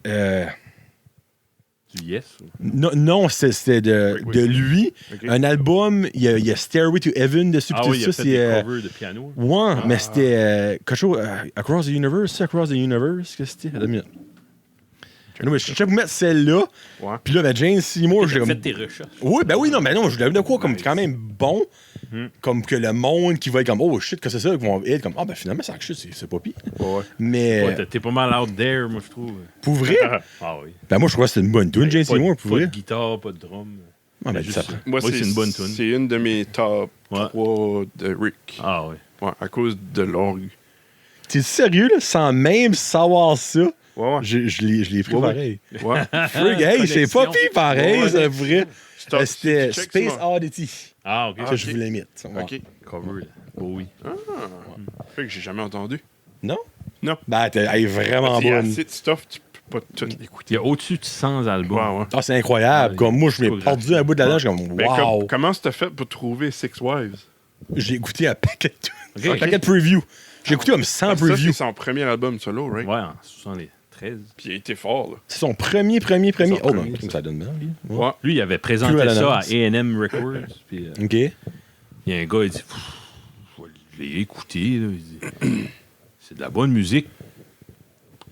Du Yes. Non, c'était de, Oui. de lui. Ok. Un album, il y a Stairway to Heaven dessus. Ah puis oui, tout il a ça, fait des c'est. covers de piano. Ouais, mais c'était quelque chose. Across the Universe, c'est Across the Universe, que c'était? Attends une minute. Non, mais je cherchais pour mettre celle-là. Ouais. Puis là, ben, Jane Seymour, j'ai T'as comme. fait tes recherches. Oui, ben oui, non, mais non, je voulais de quoi comme Nice. quand même bon. Comme que le monde qui va être comme, oh shit, que c'est ça, qui vont être comme, ah ben finalement, ça c'est pas pire. Ouais. Mais Ouais, t'es pas mal out there, moi, je trouve. pour vrai, Ah oui. ben moi, je crois que c'était une bonne tune, Jane Pas Seymour, pour de vrai. guitare, pas de drum. Ah, ben, Juste- ça prend. Moi, Oui, c'est une bonne tune. C'est une de mes top Ouais. 3 de Rick. Ah oui. Ouais, à cause de l'orgue. T'es sérieux, là, sans même savoir ça? Ouais, ouais. Je l'ai pris Ouais, pareil. Ouais. Frig, hey, c'est pas pire pareil, Ouais, c'est vrai. Stop. C'était Check Space ça. Oddity Ah, ok. que je ok. voulais mettre. Ouais. Ok. Cover, là. Oh oui. Fait que j'ai jamais entendu. Non? Non. Ben, elle est vraiment Il y a bonne. assez de stuff, tu peux pas tout l'écouter. Il y a au-dessus de 100 albums. Ouais, ouais. Ah, c'est incroyable. Ouais, Comme moi, je m'ai discographie. perdu un bout de la dedans je suis comme, Mais wow. comment t'as fait pour trouver Six Wives? J'ai écouté un paquet de Ok. un paquet de previews. J'ai écouté comme 100 Ah, ça, c'est previews. son premier album solo, right? Ouais, en 73. Puis il a été fort, là. C'est son premier. Son Oh, premier, ben, ça donne bien, lui. Ouais. Lui, il avait présenté Plus à ça à l'annonce. A&M Records. Puis OK. il y a un gars, il dit Pff, je l'ai écouté. Là. Il dit c'est de la bonne musique.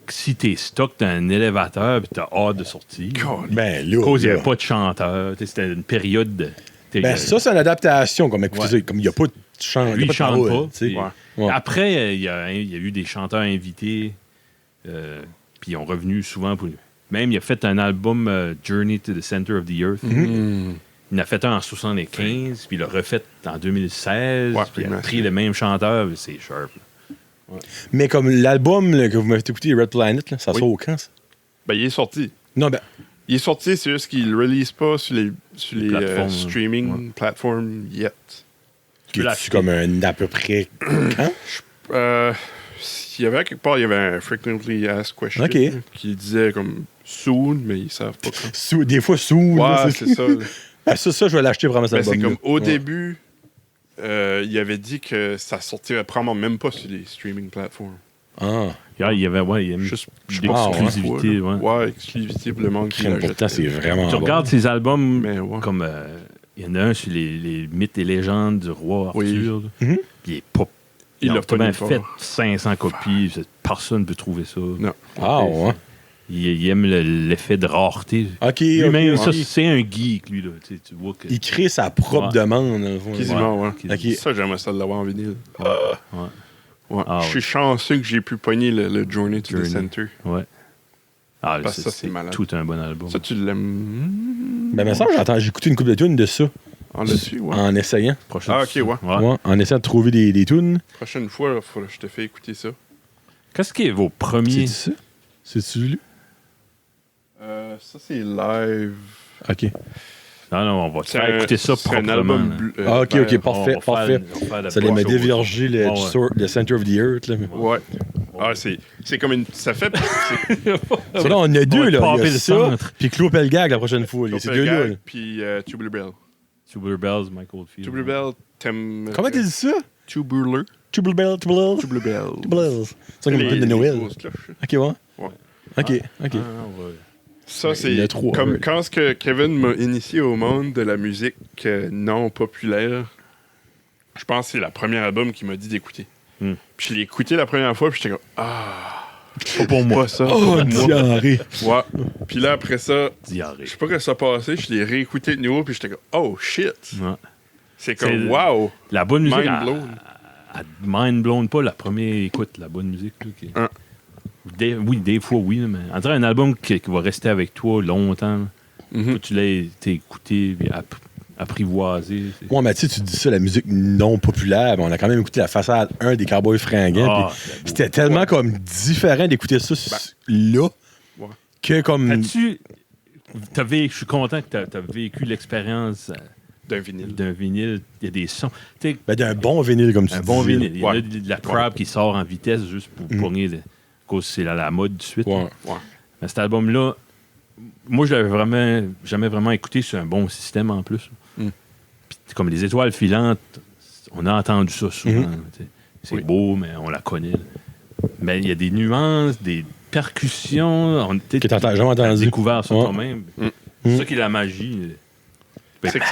Si t'es stock dans un élévateur puis t'as hâte de sortir. God. Ben, là. À cause il n'y là. avait pas de chanteur. Tu sais, c'était une période de. Ben, ça, c'est une adaptation. Comme, écoutez, Ouais. ça, comme il n'y a pas de chant. Lui, il pas de chante parole, pas. tu sais. puis- Ouais. Après, il y a eu des chanteurs invités. Puis ils ont revenu souvent pour. Même, il a fait un album Journey to the Center of the Earth. Mm-hmm. Il en a fait un en 75, puis il l'a refait en 2016. Ouais, puis il a puis pris le même chanteur, puis c'est sharp. Mais comme l'album là, que vous m'avez écouté, Red Planet, là, ça Oui. sort au quand, ça? Ben, il est sorti. Non, ben, Il est sorti, c'est juste qu'il ne release pas sur les Plateformes, streaming platforms yet. Tu peux c'est l'acheter. comme un à peu près quand? Il y avait quelque part, il y avait un frequently asked question Ok. qui disait comme soon, mais ils savent pas quand. Des fois sous. là, Ouais, c'est ça. là. Ah, ça, je vais l'acheter vraiment, cet Ben, c'est album-là. comme au Ouais. début, il avait dit que ça sortirait probablement même pas sur les streaming platforms. Ah, Il y avait Juste, je des pense, exclusivités. ouais. Ouais. Ouais, exclusivité pour le monde qui crème, l'achète. pourtant, c'est vraiment Tu bon. regardes ses albums Mais ouais. comme. Il y en a un sur les mythes et légendes du roi Oui. Arthur. là. Mhm. Puis il est pas. Il l'a pas bien nulle part. fait 500 copies. Personne ne peut trouver ça. Non. Ah, ouais. Il aime l'effet de rareté. OK, Lui-même, ok, ça, ok. c'est un geek, lui. Là. Tu vois que. Il crée sa propre Ouais. demande. dans le fond. Quasiment, ouais. quasiment. Ok. Ça, j'aimerais ça de l'avoir en vinyle. Ouais. Ouais. Ah, Je suis ouais. chanceux que j'ai pu pogner le Journey to Journey. the Center. Ouais. Ah, Parce que ça, c'est malade. tout un bon album. Ça, tu l'aimes Ben, mais ça, j'ai écouté une couple de tunes de ça, en dessus, ouais. en essayant. Prochaine Ah, ok, ouais. Ouais, en essayant de trouver des tunes. Prochaine fois, il faudra que je te fais écouter ça. Qu'est-ce qui est vos premiers. C'est ça? C'est-tu lui? Ça, c'est live. OK. Non, non, on va te C'est faire écouter ça c'est un proprement. album là. Ah, ok, ok, ben, parfait, On va faire- parfait. on va faire de Ça allait me brush-over. dévierger le, Ouais, ouais. le Center of the Earth. Là. mais- Ouais. Ah, c'est comme une. Ça fait. Ça, là, on a deux, va là. Il popper y a le ça, centre. puis Claude Pelgag la prochaine fois. C'est deux-là. là. Puis Tubular Bell. Tubular Bells, Mike Oldfield. Tubular Bell, t'aimes. Comment tu dis ça? Tubular. Tubular Bell, Tubular Bell. Tubular Bell. Tubular Bell. C'est comme une pub de Noël. grosses cloches, là. OK, ouais. Ouais. OK, OK. Ah, ouais. Ça, Il y c'est en a trois, comme ouais. quand ce que Kevin m'a initié au monde de la musique non populaire. Je pense que c'est le premier album qu'il m'a dit d'écouter. Hmm. Puis je l'ai écouté la première fois, puis j'étais comme ah, Pas pour moi. pas ça. Oh, pas pour moi. diarrhée. Ouais. Puis là après ça, Diarrhée. je sais pas quand ça a passé, je l'ai réécouté de nouveau, puis j'étais comme oh shit. Ouais. C'est comme C'est- wow, La bonne musique. mind blown. Elle mind blown pas la première écoute, la bonne musique. Là, qui... Hein. Des fois, oui. Mais en dirait un album qui va rester avec toi longtemps. Mhm. Faut que tu l'aies écouté et apprivoisé. Ouais, mais tu dis ça, la musique non populaire, mais on a quand même écouté la façade 1 des Cowboys fringants. Ah, puis c'est beau. c'était tellement comme différent d'écouter ça là Ouais. que comme. Je suis content que tu as vécu l'expérience D'un vinyle. d'un vinyle. Il y a des sons. Tu sais, Ben, d'un bon vinyle, comme tu un dis. bon vinyle. Il y en a Ouais. de la crowd qui sort en vitesse juste pour pogner, cause c'est la mode de suite. Ouais. Ouais. Mais cet album-là, moi, je l'avais jamais vraiment écouté sur un bon système en plus. Mm. Puis, comme les étoiles filantes, on a entendu ça souvent. Tu sais. C'est Oui. beau, mais on la connaît. Mais il y a des nuances, des percussions. Que t'as jamais t'as entendu. découvert ça Ouais. toi-même. Mm. C'est ça qui est la magie. C'est que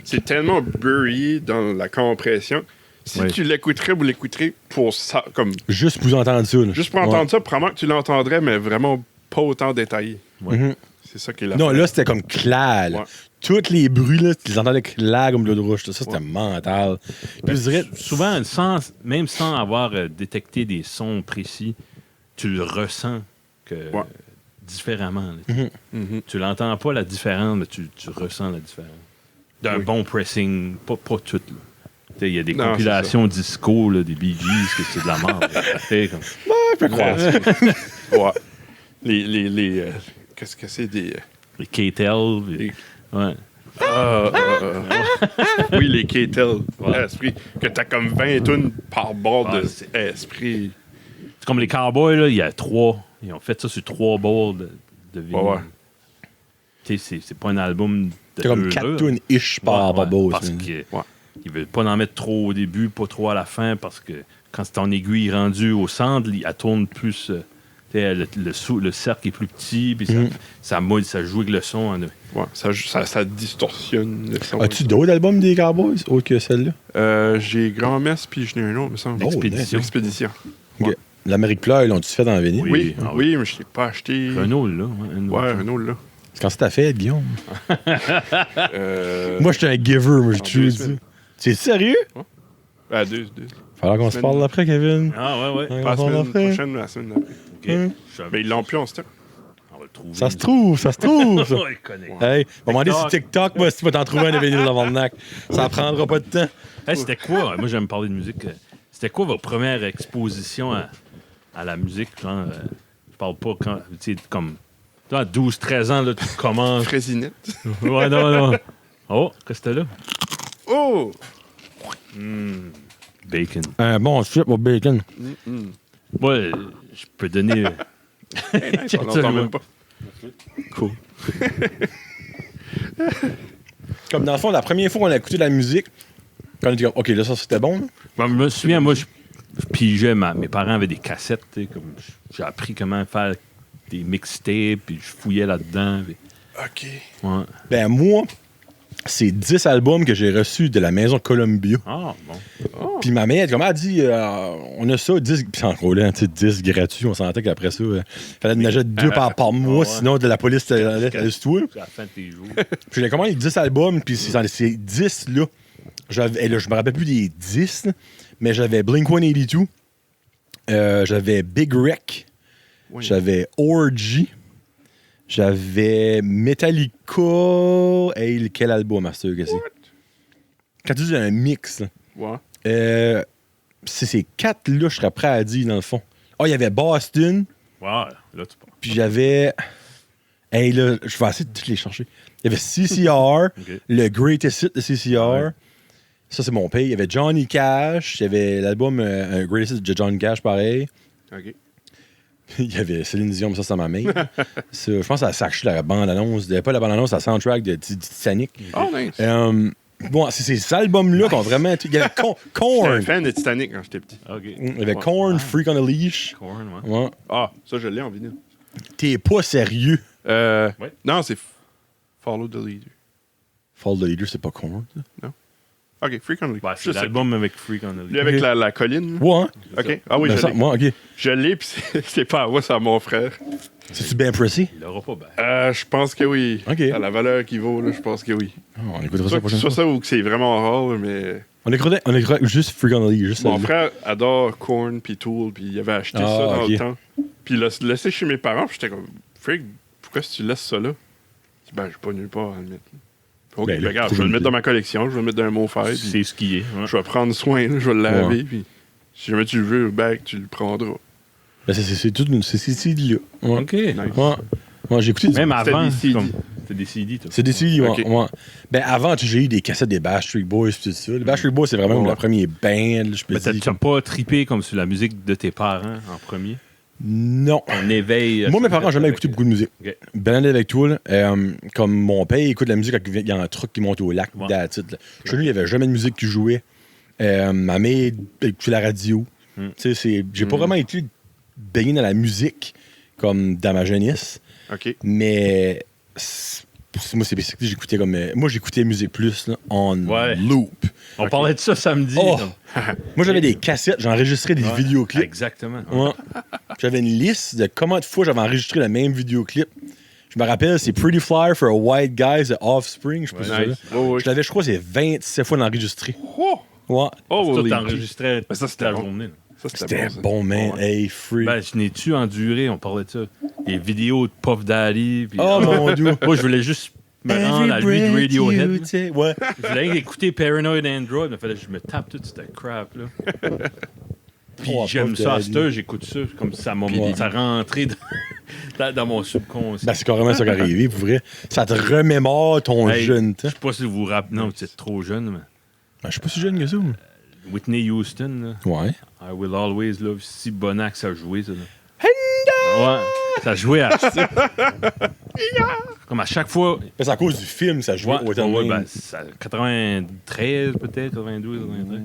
c'est tellement buried dans la compression. Si Ouais. tu l'écouterais, vous l'écouterez pour ça, comme Juste pour entendre ça. là. juste pour entendre ça, probablement que tu l'entendrais, mais vraiment pas autant détaillé. Ouais. Mhm. C'est ça qui est la Non, là, c'était comme clair. là. Ouais. Tous les bruits, là, tu les entendais clair comme de l'eau de rouge. Ça, c'était mental. Puis je dirais. Souvent, même sans avoir détecté des sons précis, tu le ressens Ouais. différemment. Là. Mhm. Tu l'entends pas la différence, mais tu ressens la différence. D'un Oui. bon pressing, pas tout. là. Tu sais, il y a des Non, compilations disco, là, des Bee Gees, que c'est de la merde. là. Tu sais, comme- Je peux croire. Ouais. Les qu'est-ce que c'est des. les K-Tel. Les- Ouais. Oui, les K-Tel. Ouais. Esprit. Que t'as comme 20 tonnes par bord Ouais, de c'est- esprit. C'est comme les Cowboys, là, il y a 3. Ils ont fait ça sur 3 balls de vinyle. Ouais. Tu sais, c'est pas un album de C'était comme 2 4 heures. tunes ish par Ouais, boss. parce man. qu'ils Ouais. ne veulent pas en mettre trop au début, pas trop à la fin, parce que quand ton aiguille est rendue au centre, elle tourne plus. Tu sais, le cercle est plus petit, puis ça joue avec le son. Ouais, ça distorsionne le son. As-tu d'autres albums des Cowboys autres que celle-là? J'ai Grand-Messe, puis j'en ai un autre, me semble. Oh, Expédition. Expédition. Ok. L'Amérique pleure, ils l'ont-tu fait dans la vinyle? Oui. Oui, Ah oui, mais je l'ai pas acheté. Renault, là. Ouais, Ouais, Renault, là. C'est quand c'est ta fête, Guillaume? Euh, Moi, j'étais un giver, moi, j'ai en toujours 2 dit. semaines. C'est sérieux? deux. Falloir qu'on se parle après, Kevin. Ah, ouais. Ouais. Pas la on semaine en fait. prochaine, mais la semaine d'après. OK. Hum. Mais ils l'ont plus en stock. On va le trouver. Ça se trouve, ça se trouve. ça. Oh, il connaît. Hey, on va demander sur TikTok. TikTok, moi, si tu vas t'en trouver un de vinyle dans Valnac. Ça prendra pas de temps. Hey, c'était quoi? Moi, j'aime parler de musique. C'était quoi votre première exposition à la musique? Genre, je parle pas quand. Tu sais, comme. Toi, à 12-13 ans, là, tu commences. Frésinette. Ouais, non. Oh, qu'est-ce que c'était là? Oh! Bacon. Un bon strip au bacon. Moi, je peux donner. On l'entend même pas. Cool. Comme dans le fond, la première fois qu'on a écouté de la musique, quand on a dit, OK, là, ça, c'était bon. Là. Bon, je me souviens, moi, je pigeais. Mes parents avaient des cassettes. Tu sais, comme j'ai appris comment faire des mixtapes, puis je fouillais là-dedans. Puis, OK. ouais. Ben, moi, c'est 10 albums que j'ai reçus de la maison Columbia. Ah, bon. Puis ma mère, comment elle dit, on a ça, 10, puis encore là, tu sais, 10 gratuits, on sentait qu'après ça, fallait en acheter 2 par mois, ouais. sinon de la police allait sur toi. C'est la fin de tes jours. Puis j'ai commandé 10 albums, puis ces 10-là, je me rappelle plus des 10, là, mais j'avais Blink-182, j'avais Big Wreck, Oui. j'avais Orgy, j'avais Metallica. Hey, quel album, Master, que c'est? Quand tu dis un mix, là, Ouais. c'est ces 4-là, je serais prêt à dire, dans le fond. Ah, il y avait Boston, Ouais, là, tu parles. puis j'avais. Hey, là, je vais essayer de tous les chercher. Il y avait CCR, OK. le Greatest Hit de CCR. Ouais. Ça, c'est mon pays. Il y avait Johnny Cash. Il y avait l'album un Greatest Hit de Johnny Cash, pareil. OK. Il y avait Céline Dion, mais ça, c'est ma mère. Ça, je pense que ça a acheté la bande-annonce. Pas la bande-annonce, la soundtrack de Titanic. Oh, nice. Bon, c'est ces albums-là qui ont vraiment. Il y avait J'étais Korn. un fan de Titanic quand j'étais petit. OK. Il y avait Ouais. Korn, Freak on a Leash. Corn, ouais. Ouais. Ah, ça, je l'ai en vinyle. T'es pas sérieux. Ouais. Non, c'est Follow the Leader. Fall the Leader, c'est pas Korn. ça. OK, Freak on the Leader. Ouais, c'est l'album avec Freak on the Lui Leader. avec Ok. la colline. Ouais, hein? OK. Ah oui, Ben, je ça, l'ai. moi, OK. Je l'ai, puis c'est pas à moi, c'est à mon frère. C'est-tu bien pressé? Il l'aura pas bien. Je pense que oui. OK. À la valeur qu'il vaut, là, je pense que oui. Oh, on écoutera ça la Soit, prochaine soit fois. ça ou que c'est vraiment rare, là, mais On écoutera juste Freak on the Leader, juste mon celle-là. frère adore Korn puis Tool, puis il avait acheté Ah, ça dans ok. le temps. Puis il l'a laissé chez mes parents, puis j'étais comme, Freak, pourquoi est-ce que tu laisses ça là? Je dis, ben, j'ai pas nulle part à le mettre. Ok, Ben, là, regarde, je vais le mettre dans ma collection, je vais le mettre dans un mot fer. C'est ce qui est. Ouais. Je vais prendre soin, là, je vais le laver, puis si jamais tu le veux, ben, tu le prendras. Ben, c'est tout, c'est ces CD-là. Ouais. OK. Nice. Ouais, j'ai écouté du... Même C'était avant, des CD. c'était des CD, toi. C'est des CD, ouais. Ok. Ouais. Ben, avant, j'ai eu des cassettes des Backstreet Boys pis tout ça. Les Backstreet Boys, c'est vraiment Ouais. le premier band, je peux Mais dire. t'as pas trippé comme sur la musique de tes parents en premier? Non. On éveille... Moi, mes parents n'ont jamais écouté beaucoup de musique. OK. Ben honnête avec toi, là, comme mon père il écoute de la musique quand il y a un truc qui monte au lac, Ouais. that's it, là. Chez nous, il n'y avait jamais de musique qui jouait. Ma mère écoutait la radio. Tu sais, j'ai pas vraiment été baigné dans la musique comme dans ma jeunesse, OK. mais moi, c'est basically, j'écoutais comme. Moi, j'écoutais Musique Plus là, en loop. On parlait de ça samedi. Oh! là. Moi, j'avais des cassettes, j'enregistrais des Ouais. vidéoclips. Exactement. Ouais. J'avais une liste de combien de fois j'avais enregistré le même vidéoclip. Je me rappelle, c'est Pretty Flyer for a White Guy de Offspring. Je sais pas si c'est Nice. ça. Ouais. Je l'avais, je crois, c'est 27 fois d'enregistré. Oh! Ouais. Oh, Tout enregistrait Mais ça, toute c'était la bon. journée. là. Ça, C'était ça. bon, man. Ouais. Hey, free. Ben, je n'ai-tu enduré, on parlait de ça. Les vidéos de Puff Daddy. Puis, Oh, mon Dieu. moi, je voulais juste me rendre à lui de Radiohead. là. sais. Ouais. Je voulais écouter Paranoid Android, mais fallait que je me tape toute cette crap-là. Puis Oh, j'aime Puff ça à Daddy. cette heure, j'écoute ça, comme ça m'a Ouais. ça rentré dans mon subconscient. Ben, c'est carrément ça qui est arrivé, pour vrai. Ça te remémore ton Hey, jeune temps. Je sais pas si vous vous rappelez. Non, vous êtes trop jeune, mais Ben, je suis pas si jeune que ça. moi. Whitney Houston, là, Ouais. I Will Always Love, si Bonac, ça jouait, ça. Là. Ouais, ça jouait à ça. Comme à chaque fois. Ben, c'est à cause du film, ça jouait Ouais, autant de ouais, même. ben, 93 peut-être, 92, 93.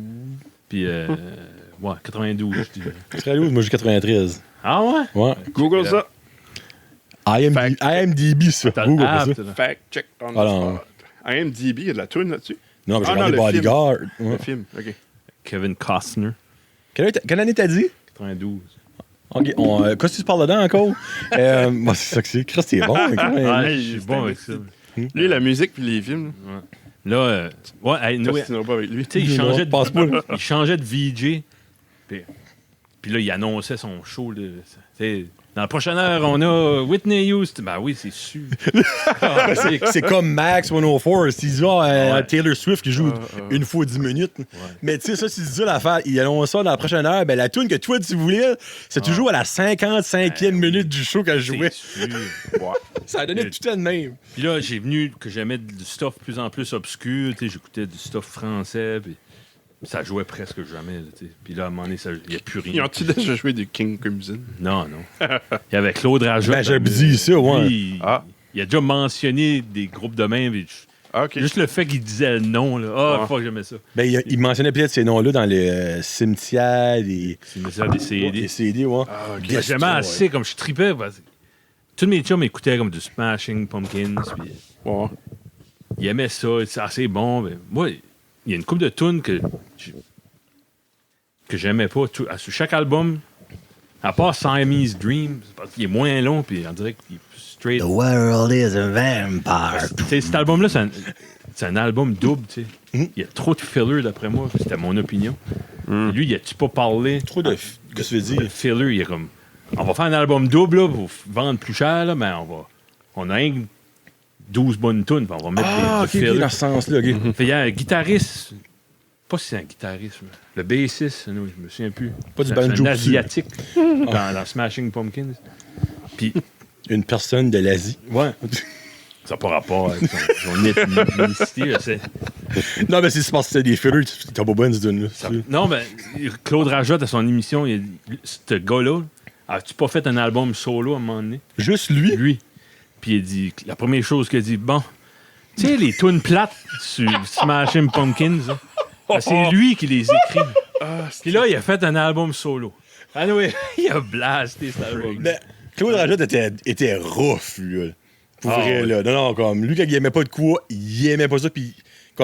Puis, ouais, 92, je dirais. C'est très lourd, moi j'ai 93. Ah ouais? Ouais. Google ça. IMDb, ça. T'as Google l'app, ça. t'as- Fact check on Ah, the non. spot. IMDb, il y a de la tune là-dessus. Non, mais j'ai Ah, non, regardé le Bodyguard. Ouais. Le film, OK. Kevin Costner, Quelle année t'as dit? 92. Ok, qu'est-ce que tu parles dedans encore? Moi, c'est ça que c'est. Christ, c'est bon. quand même. Ouais, je suis bon avec ça. Lui, la musique puis les films, Là, ouais, hey, tu Noé, t'assineras pas avec lui. tu sais, il changeait de, Passe pas, là. il changeait de VJ. Puis là, il annonçait son show. Là, tu sais, dans la prochaine heure, on a Whitney Houston. Ben oui, c'est sûr. C'est comme Max 104. S'il dit Ouais. Taylor Swift qui joue une fois 10 minutes. Mais tu sais, ça, s'il dit ça, l'affaire, il annonce ça dans la prochaine heure. Ben, la tune que toi, tu voulais, c'est toujours à la 55e minute du show qu'elle jouait. C'est sûr. Ça a donné tout le temps de même. Puis là, j'ai venu que j'aimais du stuff de plus en plus obscur. Tu sais, j'écoutais du stuff français. Puis ça jouait presque jamais. Là, tu sais. Puis là, à un moment donné, il n'y a plus Ils rien. ont-tu déjà joué du King Crimson? Non, non. Il y avait Claude Rajot. Ben, j'ai dit ça, ouais. Lui, Ah. il a déjà mentionné des groupes de même. Puis Ah, OK. juste le fait qu'il disait le nom, là. Ah, Ah. fuck, j'aimais ça. Ben, il mentionnait peut-être ces noms-là dans les cimetières, C'est ça, des CD. des CD, ouais. Ah, OK. Mais j'aimais assez, comme je tripais. Parce que tous mes chums écoutaient comme du Smashing Pumpkins. Puis Ouais. ils aimaient ça. C'est assez bon. Mais moi, il y a une couple de tunes que j'aimais pas. Sur chaque album, à part Siamese Dream, c'est parce qu'il est moins long. Puis on dirait qu'il est plus straight. world is a vampire. Tu sais, cet album-là, c'est un album double, tu sais. Il y a trop de filler, d'après moi. C'était mon opinion. Lui, il a-tu pas parlé Trop de. Qu'est-ce que tu veux de dire? filler? Il est comme, on va faire un album double, là, pour vendre plus cher, là, mais on a 12 bonnes tunes, puis on va mettre Ah, du ok, filler. dans ce sens-là, ok. Fait, il y a un guitariste, pas si c'est un guitariste, mais le bassiste, non, je me souviens plus. Pas du C'est banjo un dessus. asiatique dans Smashing Pumpkins. Puis, Une personne de l'Asie. ouais. Ça n'a pas rapport avec son ethnicité, là, c'est... Non, mais c'est parce que c'est des fillers, t'as pas besoin de donner. Non, ben, Claude Rajotte, à son émission, il a dit, ce gars-là, as-tu pas fait un album solo à un moment donné? Juste lui. Lui. Puis il dit, la première chose qu'il a dit, bon, tu sais, les tunes plates sur Smashing Pumpkins, hein, ben, c'est lui qui les écrit. Puis là, il a fait un album solo. Ah oui, il a blasté cet album. Mais Claude Rajotte était rough, lui. Là. Pour Ah, vrai, ouais. là. Non, comme lui, quand il aimait pas de quoi, il aimait pas ça, puis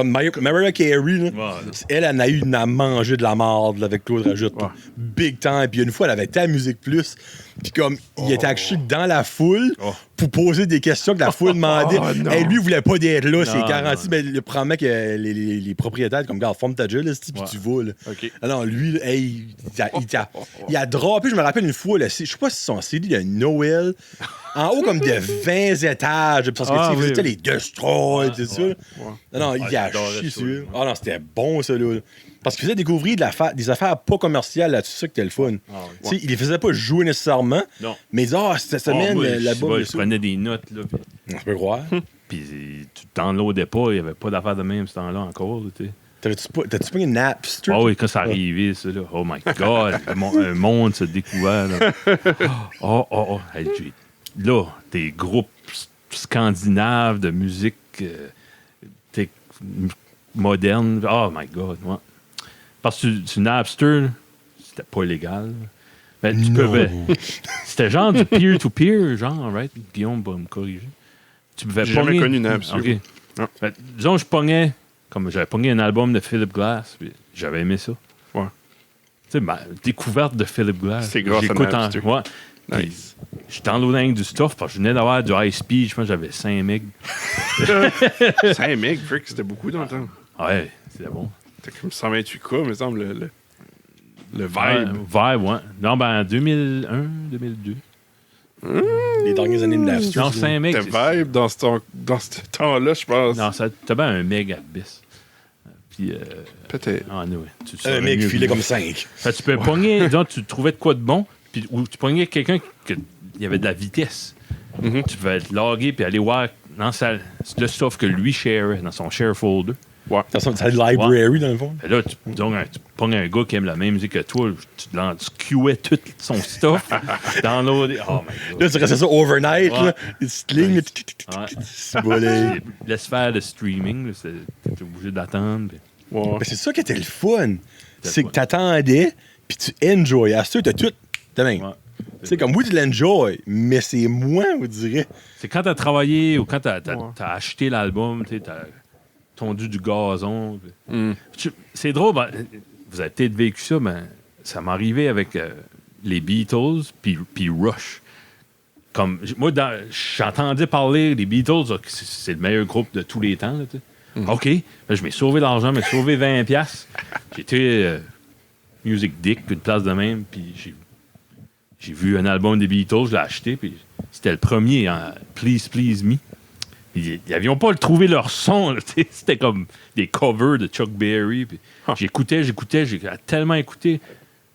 Comme Mariah Carey, là, Ouais. elle en a eu une à manger de la marde là, avec Claude Rajoute. Ouais. Big time. Puis une fois, elle avait été à Musique Plus. Puis comme, il était accroché dans la foule pour poser des questions que la foule demandait. Oh, non. Et lui, il voulait pas d'être là. C'est Non, garanti. non. Mais le probablement que les propriétaires, comme, regarde, forme ta gueule, là, puis tu vas. Là. OK. Alors, lui, là, hey, il a drapé. Je me rappelle une fois, là, je sais pas si son CD de Noël, en haut comme de 20 étages. Parce que Ah, tu sais, il oui, faisait oui. les Destroy, tout ça. là. Non, il a j'adorais chié ça, sur. ouais. Ah non, c'était bon, ça, là. Parce qu'il faisait découvrir des affaires pas commerciales là-dessus, ça qui était le fun. Ah, ouais. Tu sais, il les faisait pas jouer nécessairement, Non. mais il disait, cette semaine, Moi, là-bas, je prenais des notes, là. on peut croire. Puis tu downloadais pas, il n'y avait pas d'affaires de même ce temps-là encore, là, tu sais. T'as-tu pas une Napster? Ah oui, quand ça arrivait, ça, là. Oh my God, un monde se découvert, là. Oh. Hey, là, des groupes scandinaves de musique moderne. Oh my God, ouais. Parce que sur Napster, c'était pas légal. Ben, tu pouvais. C'était genre du peer-to-peer, genre, right? Guillaume va me corriger. Tu pouvais J'ai jamais pogner- connu Napster. OK. Non. Ben, disons, comme j'avais pogné un album de Philip Glass, puis j'avais aimé ça. Ouais. Tu sais, ma découverte de Philip Glass. C'est grâce à J'écoute Napster. Ouais. Nice. Je downloadais avec du stuff parce que je venais d'avoir du high speed. Je pense que j'avais 5 MB. 5 mecs, frick, c'était beaucoup dans le temps. Ouais, c'était bon. C'était comme 128K, me semble, le vibe. Vibe, ouais. Non, ben, en 2001, 2002. Les dernières années de Napster. Non, 5 MB. C'était vibe dans ce temps-là, je pense. Non, t'as bien un mégabit. Puis, Peut-être. ah, anyway, tu Un mec mieux filait que comme moi. 5. Fait que tu peux pogner, disons, tu trouvais de quoi de bon, puis ou tu pognais quelqu'un il y avait de la vitesse. Tu pouvais être logué puis aller voir dans le stuff que lui shareait, dans son share folder. Ouais. T'as une library, dans le fond. Fait là, tu pognes un gars qui aime la même musique que toi, tu queuais tout son stuff, downloadé. Oh my God. Là, tu restais ça overnight, Ouais. là. Une petite ligne, là, Ouais. c'est volé. Laisse faire le streaming, là, t'es obligé d'attendre. puis- Ouais. Mais c'est ça qui était le fun. C'est fun. que t'attendais, puis tu enjoy. À ça, t'as tout. T'as même. Ouais. C'est comme, oui, tu l'enjoy, mais c'est moins, on dirait. C'est quand t'as travaillé ou quand t'as Ouais. acheté l'album, t'as tondu du gazon. puis- Mm. C'est drôle, ben, vous avez peut-être vécu ça, mais ça m'arrivait avec les Beatles puis Rush. Comme, moi, j'entendais parler des Beatles, que c'est le meilleur groupe de tous les temps. Là, tu sais. OK, là, je m'ai sauvé l'argent, je m'ai sauvé 20$. J'étais Music Dick, une place de même, puis j'ai vu un album des Beatles, je l'ai acheté, puis c'était le premier, hein, Please Please Me. Ils n'avions pas trouvé leur son. Là, c'était comme des covers de Chuck Berry. Puis j'écoutais, j'ai tellement écouté.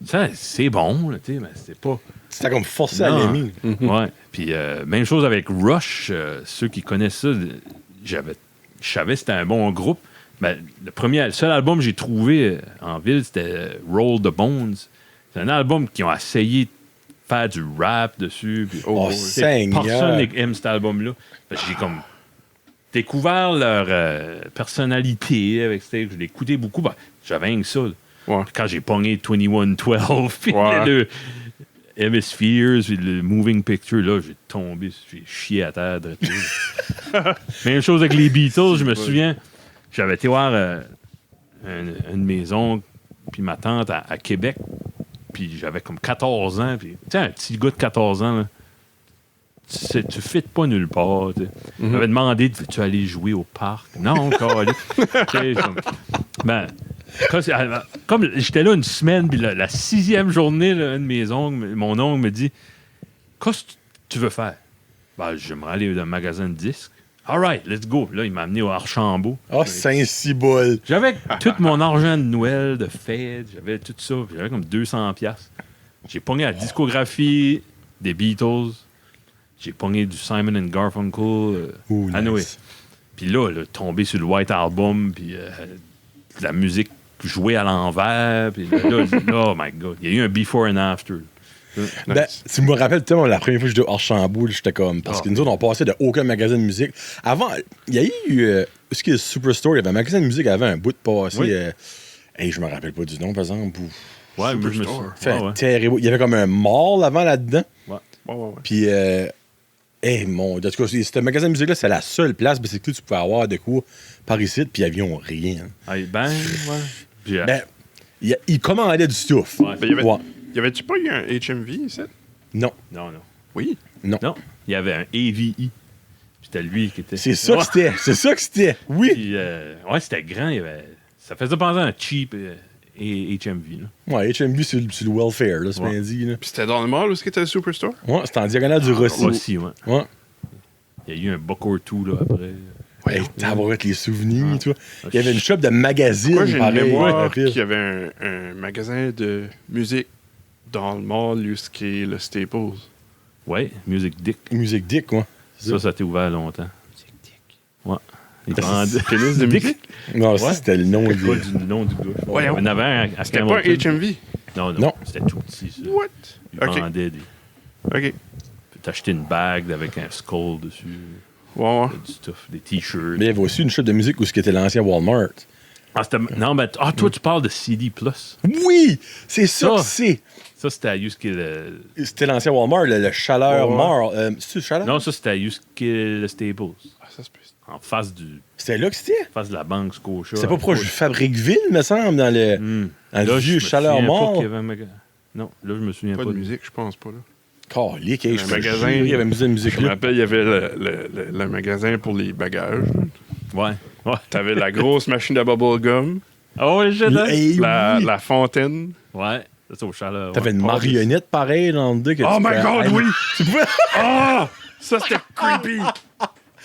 Ça, c'est bon, là, mais c'était pas. C'était comme forcé à Non. l'aimer. Ouais. Puis même chose avec Rush. Ceux qui connaissent ça, je savais que c'était un bon groupe. Mais le seul album que j'ai trouvé en ville, c'était Roll the Bones. C'est un album qui ont essayé de faire du rap dessus. Puis, Oh, Seigneur. personne n'aime cet album-là. Fait que j'ai comme découvert leur personnalité avec ça. Je l'ai écouté beaucoup. Ben, j'avais rien que ça. Là. Ouais. Puis quand j'ai pogné 2112, puis Ouais. le Hemispheres, puis le Moving Picture, là, j'ai tombé, j'ai chié à terre. Même chose avec les Beatles, je me souviens, j'avais été voir une maison, puis ma tante à Québec, puis j'avais comme 14 ans, puis tu sais, un petit gars de 14 ans, là, tu fites pas nulle part. Tu sais. Il m'avait demandé, veux-tu aller jouer au parc? Non, encore. Ben, comme j'étais là une semaine, puis la 6e journée, là, un de mes oncles, mon oncle me dit, qu'est-ce que tu veux faire? Ben, j'aimerais aller dans un magasin de disques. All right, let's go. Là, il m'a amené au Archambault. Oh, Saint-Cybole. J'avais tout mon argent de Noël, de fête, j'avais tout ça. J'avais comme 200$. J'ai pogné la discographie des Beatles. J'ai pogné du Simon and Garfunkel. Ouh, nice. Anyway. Puis là, tombé sur le White Album, puis de la musique jouée à l'envers. Puis là, oh my God. Il y a eu un before and after. Ben, tu me rappelles tellement la première fois que j'étais au Archambault, j'étais comme. Parce que nous autres, on passait de aucun magasin de musique. Avant, il y a eu. Ce qui est Superstore, il y avait un magasin de musique avant un bout de passé. Oui. Hey, je me rappelle pas du nom, par exemple. Ouais, moi, je me suis. Superstore. Fait Ouais. terrible. Il y avait comme un mall avant là-dedans. Ouais. Puis mon Dieu. En tout cas, ce magasin de musique-là, c'est la seule place, c'est que tu pouvais avoir de quoi par ici, puis ils avions rien. Ah, ben, ouais. Puis, Ben, ils commandaient du stuff. Ouais. Ben, Ouais. y avait-tu pas eu un HMV ici? Non. non. Oui. Non. Non. Il y avait un AVI. Puis c'était lui qui était. C'est ça Ouais. que c'était. C'est ça que c'était. Oui. Puis, ouais, c'était grand. Ça faisait penser à un cheap HMV. Là. Ouais, HMV, c'est le welfare, là, c'est Ouais. bien dit. Là. Puis c'était dans le mall où c'était le Superstore? Ouais, c'était en diagonale du Rossi. Aussi, ouais. Ouais. Il y a eu un book or two là, après. Ouais, tabarouette, les souvenirs, tu vois. Il y avait une shop de magazines, Moi, j'ai une pareil. mémoire rapide. qu'il y avait un magasin de musique dans le mall jusqu'à le Staples. Ouais, Music Dick. Musique Dick, quoi. Ça a été ouvert longtemps. Music Dick. Ouais. Il Ben, vendait. Pénis de Dick? musique? Non, Ouais. ça, c'était le nom Pas du... du nom du gars. Ouais, Il y en avait un à C'était pas un Hamilton. HMV? Non. Non. C'était tout petit, ça. What? Il Ok. vendait des. Ok. T'achetais une bague avec un skull dessus. Ouais. Du stuff, des t-shirts. Mais il y avait aussi une shop de musique où c'était l'ancien Walmart. Ah, non, mais toi, tu parles de CD Plus. Oui! C'est ça Ça. que c'est! Ça, c'était à Yuski le. C'était l'ancien Walmart, le Chaleur Ouais. Mall. C'est le Chaleur? Non, ça, c'était à Yuski le Staples. Ah, ça se peut. En face C'était là que c'était? de la banque Scotia. C'était pas proche du Fabriqueville, me semble, dans le, dans le vieux Chaleur Mall. Non, là, je me souviens Pas pas. de musique, je pense pas, là. Calique, Un je fais magasin. chier, il y avait une musique Je me là. rappelle, il y avait le magasin pour les bagages. Ouais. T'avais la grosse machine à bubblegum, Ah ouais, j'ai là. Hey, oui. la fontaine. Ouais, c'est au chaleur. T'avais ouais. une marionnette pareille dans le deux. que Oh tu my pouvais- God, Hey, oui! Tu pouvais... Ah! Ça, c'était creepy!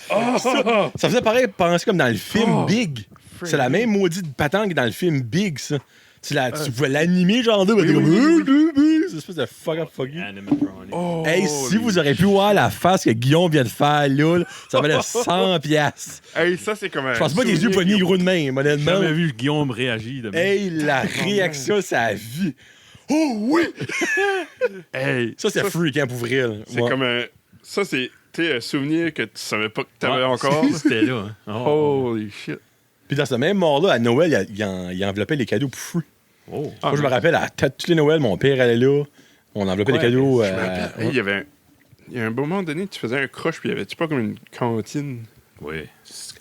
Ça faisait pareil, penser comme dans le film Oh. Big. C'est la même maudite patente que dans le film Big, ça. Tu pouvais l'animer, genre, là, oui, comme... oui, C'est une espèce de fuck up fuck you. Animatronic. Oh, Hey, si vous auriez pu voir la face que Guillaume vient de faire là, ça valait 100 piastres. Hey, ça, c'est comme un. Je pense pas que les yeux pognés gros de même, J'ai honnêtement. jamais vu Guillaume réagir de même. Hey, la réaction, c'est à vie. Oh oui! Hey, Ça, c'est freakant pour vrai. là. C'est Ouais. comme un. Ça, c'est un souvenir que tu savais pas que t'avais Ouais, encore. C'était là. Hein. Oh. Holy shit. Puis dans ce même mort-là, à Noël, il enveloppait les cadeaux pour free. Oh. Ah, Moi, je me rappelle, à tous les Noëls, mon père allait là. On enveloppait les Ouais, cadeaux. Je me rappelle, hey, il y a un moment donné, tu faisais un croche, puis il y avait-tu pas comme une cantine? Oui.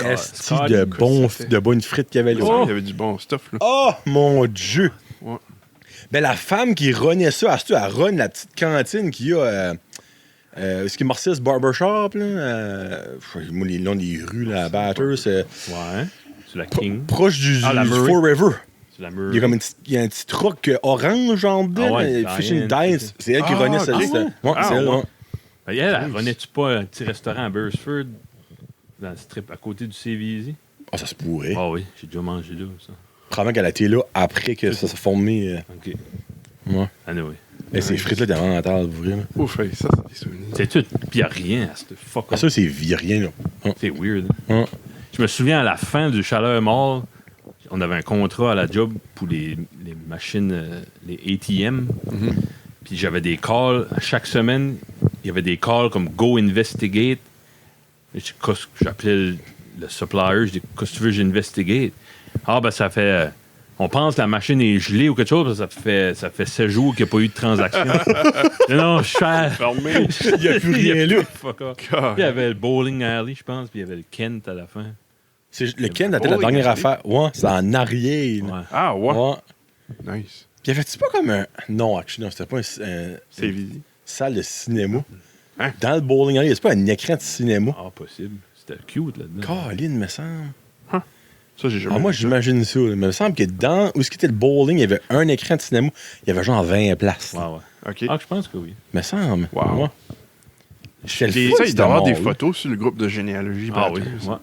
Esti de bonnes frites qu'il y avait là. Il y avait du bon stuff, là. Oh mon Dieu! Ouais. Ben, la femme qui runnait ça, elle run la petite cantine qu'il y a. Ce qui est Marcis Barbershop, là. Moi, les noms des rues, là, à Batters, Ouais. C'est la King. proche du Ah, la Murray. Forever. C'est la Murray. Il y a comme il y a un petit truc orange en dedans, Ah ouais, Fishing Diane, Dice. C'est elle qui Ah, runnait ça. ok. Ouais, Ah, c'est elle, ouais. ouais. Elle, elle revenait-tu pas à un petit restaurant à Burstford, dans le strip à côté du CVZ? Ah, ça se pourrait. Ah oui, j'ai déjà mangé là, ça. Probablement qu'elle a été là après que ça s'est formé. OK. Ouais. Ah oui. Mais ces frites-là, t'es vraiment à table, pour vrai. là. Ouf, hey, ça, c'est des souvenirs. C'est tout. Puis il a rien à cette fuck. Ah, ça, c'est rien, là. C'est weird. Ouais. Je me souviens à la fin du Chaleur Mall, on avait un contrat à la job pour les machines, les ATM. Puis j'avais des calls à chaque semaine. Il y avait des calls comme Go Investigate. J'appelais le supplier, je dis qu'est-ce que tu veux que j'investigate? Ah, ben ça fait. On pense que la machine est gelée ou quelque chose, parce que ça fait 7 jours qu'il n'y a pas eu de transaction. Non, cher. Fermé. Il n'y a plus rien là. Fuck off. Puis il y avait le Bowling Alley, je pense, puis il y avait le Kent à la fin. Le Ken, c'était la dernière affaire. Ouais, c'est en arrière. là. Ouais. Ah, ouais. Ouais. Nice. Puis y avait-tu pas comme un. Non, actually, non, c'était pas C'est une vidi. salle de cinéma. Hein? Dans le bowling alley, c'est pas un écran de cinéma. Ah, possible. C'était cute là-dedans. Caroline, me semble. Ça, j'ai jamais Ah, moi, vu ça. j'imagine ça. là. Mais il me semble que dans où était le bowling, il y avait un écran de cinéma. Il y avait genre 20 places. Ouais, ouais. OK. Ah, je pense que oui. Me semble. Wow. Ouais. J'étais le Des- fou Ça, de il doit y avoir des mort-là. photos sur le groupe de généalogie. Ah oui. Batters. Ouais.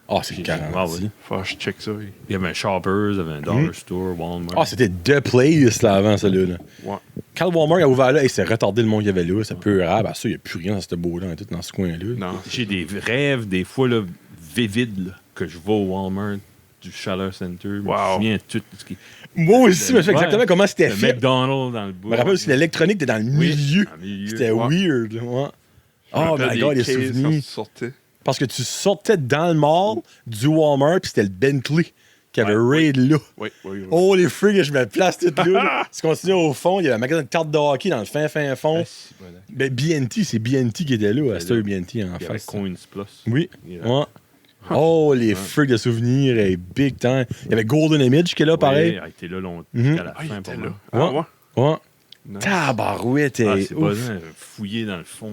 Ah, c'est J'ai- 40. ah oui. Faut que je check ça. oui. Il y avait un Shoppers, il y avait un Dollar Store, Walmart. Ah, c'était The Place là, avant, ça là. Ouais. Quand le Walmart a ouvert là, il s'est retardé le monde qu'il y avait là. Ça peut rare. Ben, ça, il n'y a plus rien dans ce beau-là, tout dans ce coin-là. Non. J'ai des rêves, des fois, là, vivides, là, que je vais au Walmart, du Chaleur Center. Je me Wow. souviens de tout ce qui. Moi aussi, je me souviens Ouais. exactement comment c'était Le fait. McDonald's dans le bout. Je me rappelle aussi que l'électronique était dans le milieu. dans le milieu. C'était Ouais. weird. Là, ouais. Je me Oh rappelle my des god, les cases souvenirs. quand tu sortais. Parce que tu sortais dans le mall du Walmart, puis c'était le Bentley qui avait Ouais, raid là. Oui, oui, oui. Oh, les frigs, je me place tout là. Tu continues au fond, il y avait un magasin de cartes de hockey dans le fin fond. Ah, si, voilà. Ben, BNT, c'est BNT qui était là, à Star BNT en Il y avait face. Coins Plus. Oui. Yeah. Ouais. Oh, les frigs de souvenirs, et big time. Il y avait Golden Image qui est là, pareil. Ouais, il a été là longtemps, Mhm. jusqu'à la Ah, il fin. était pour là. moi. Ah, ouais. Ouais. Nice. Tabarouette, Ah, et c'est pas ouf. ça, fouiller dans le fond,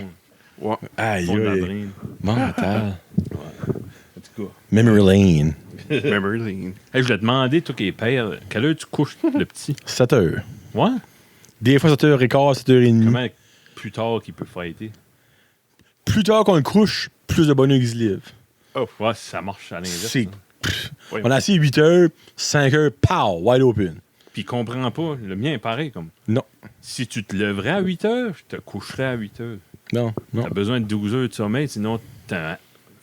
Ouais. Aïe, fond de la aïe. draine. Mental. En tout cas. Memory Lane. Memory. Hey, je voulais te demander, toi qui es père, quelle heure tu couches le petit? 7 heures. Ouais? Des fois 7h15, 7h30. Comment plus tard qu'il peut fighter? Plus tard qu'on le couche, plus de bonheur qu'il se lève. Oh, ouais, ça marche à l'inverse. C'est. hein. Ouais. On a assis 8 heures, 5 heures, pow, wide open. Puis il comprend pas. Le mien est pareil. Comme Non. si tu te lèverais à 8 heures, je te coucherais à 8 heures. Non, non. T'as besoin de 12 heures de sommeil, sinon t'es un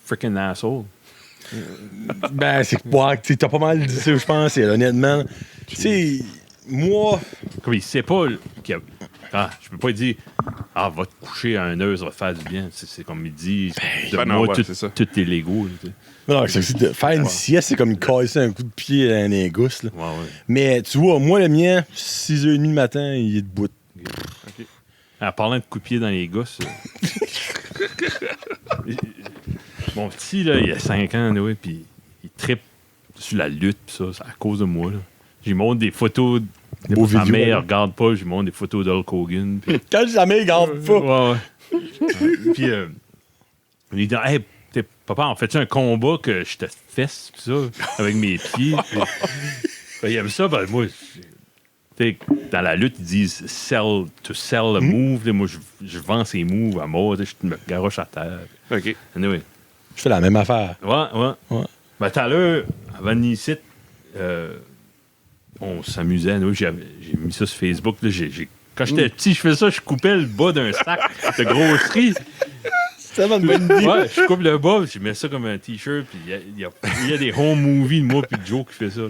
freaking asshole. Ben, c'est ouais, t'as pas mal dit ça, je pense, honnêtement. Tu sais, moi. Comme il sait pas je peux pas dire va te coucher à 1 heure, ça va te faire du bien. C'est comme il dit, ben non, moi, ouais, tout, c'est ça. tout tes Legos. Tu sais. Non, faire une sieste, c'est comme casser un coup de pied à un égosse, là. Ouais, ouais. Mais tu vois, moi, le mien, 6h30 le matin, il est debout. En parlant de coups de pied dans les gosses. Mon petit, là, il a 5 ans, oui, puis il trippe sur la lutte, pis ça, c'est à cause de moi. Là. J'y montre des photos. Beaux Sa vidéos, mère là. regarde pas, j'y montre des photos d'Hulk Hogan. Puis, Quand jamais, il garde pas. ouais, ouais. Puis, il dit, hey, papa, on fait-tu un combat que je te fesse, pis ça, avec mes pieds? Puis, ben, il aime ça, ben, moi, tu sais, dans la lutte, ils disent to sell a move. Là, moi, je vends ces moves à mort. Je me garoche à terre. OK. Anyway. Je fais la même affaire. Ouais. Ouais. Ben, tout à l'heure, avant de venir ici, on s'amusait. Nous, j'ai mis ça sur Facebook. Là, quand j'étais petit, je faisais ça, je coupais le bas d'un sac de grosserie. C'est tellement une bonne idée. Ouais, je coupe le bas, je mets ça comme un t-shirt. Puis il y a des home movies de moi puis de Joe qui fait ça. Là.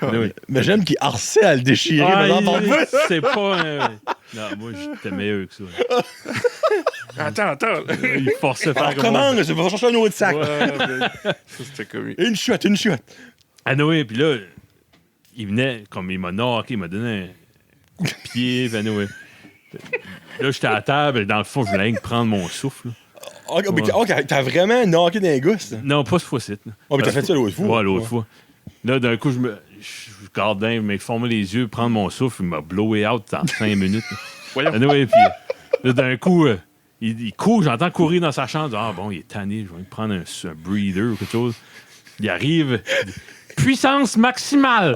Anyway. Mais j'aime qu'il harcèle à le déchirer. Ah, mais j'en parle pas. c'est pas un... Non, moi, j'étais meilleur que ça. Attends. Il forçait à faire Alors, comme comment? Je vais chercher un autre sac. Ouais, ben, ça, c'était comique. Une shot. Ah oui, puis là, il venait, comme il m'a knocké, il m'a donné un coup de pied, puis anyway. Là, j'étais à la table, et dans le fond, je voulais rien que prendre mon souffle. Là. OK, t'as vraiment knocké dans les gosses. là. Non, pas ce fois-ci. là. Oh, mais t'as fait ça l'autre fois. Ouais, l'autre fois. Là, d'un coup, je garde d'un, il m'a formé les yeux, prendre mon souffle, il m'a blowé out dans 5 minutes. Voyons. Anyway, puis là, d'un coup, il court, j'entends courir dans sa chambre. Ah bon, il est tanné, je vais lui prendre un breather ou quelque chose. Il arrive, puissance maximale.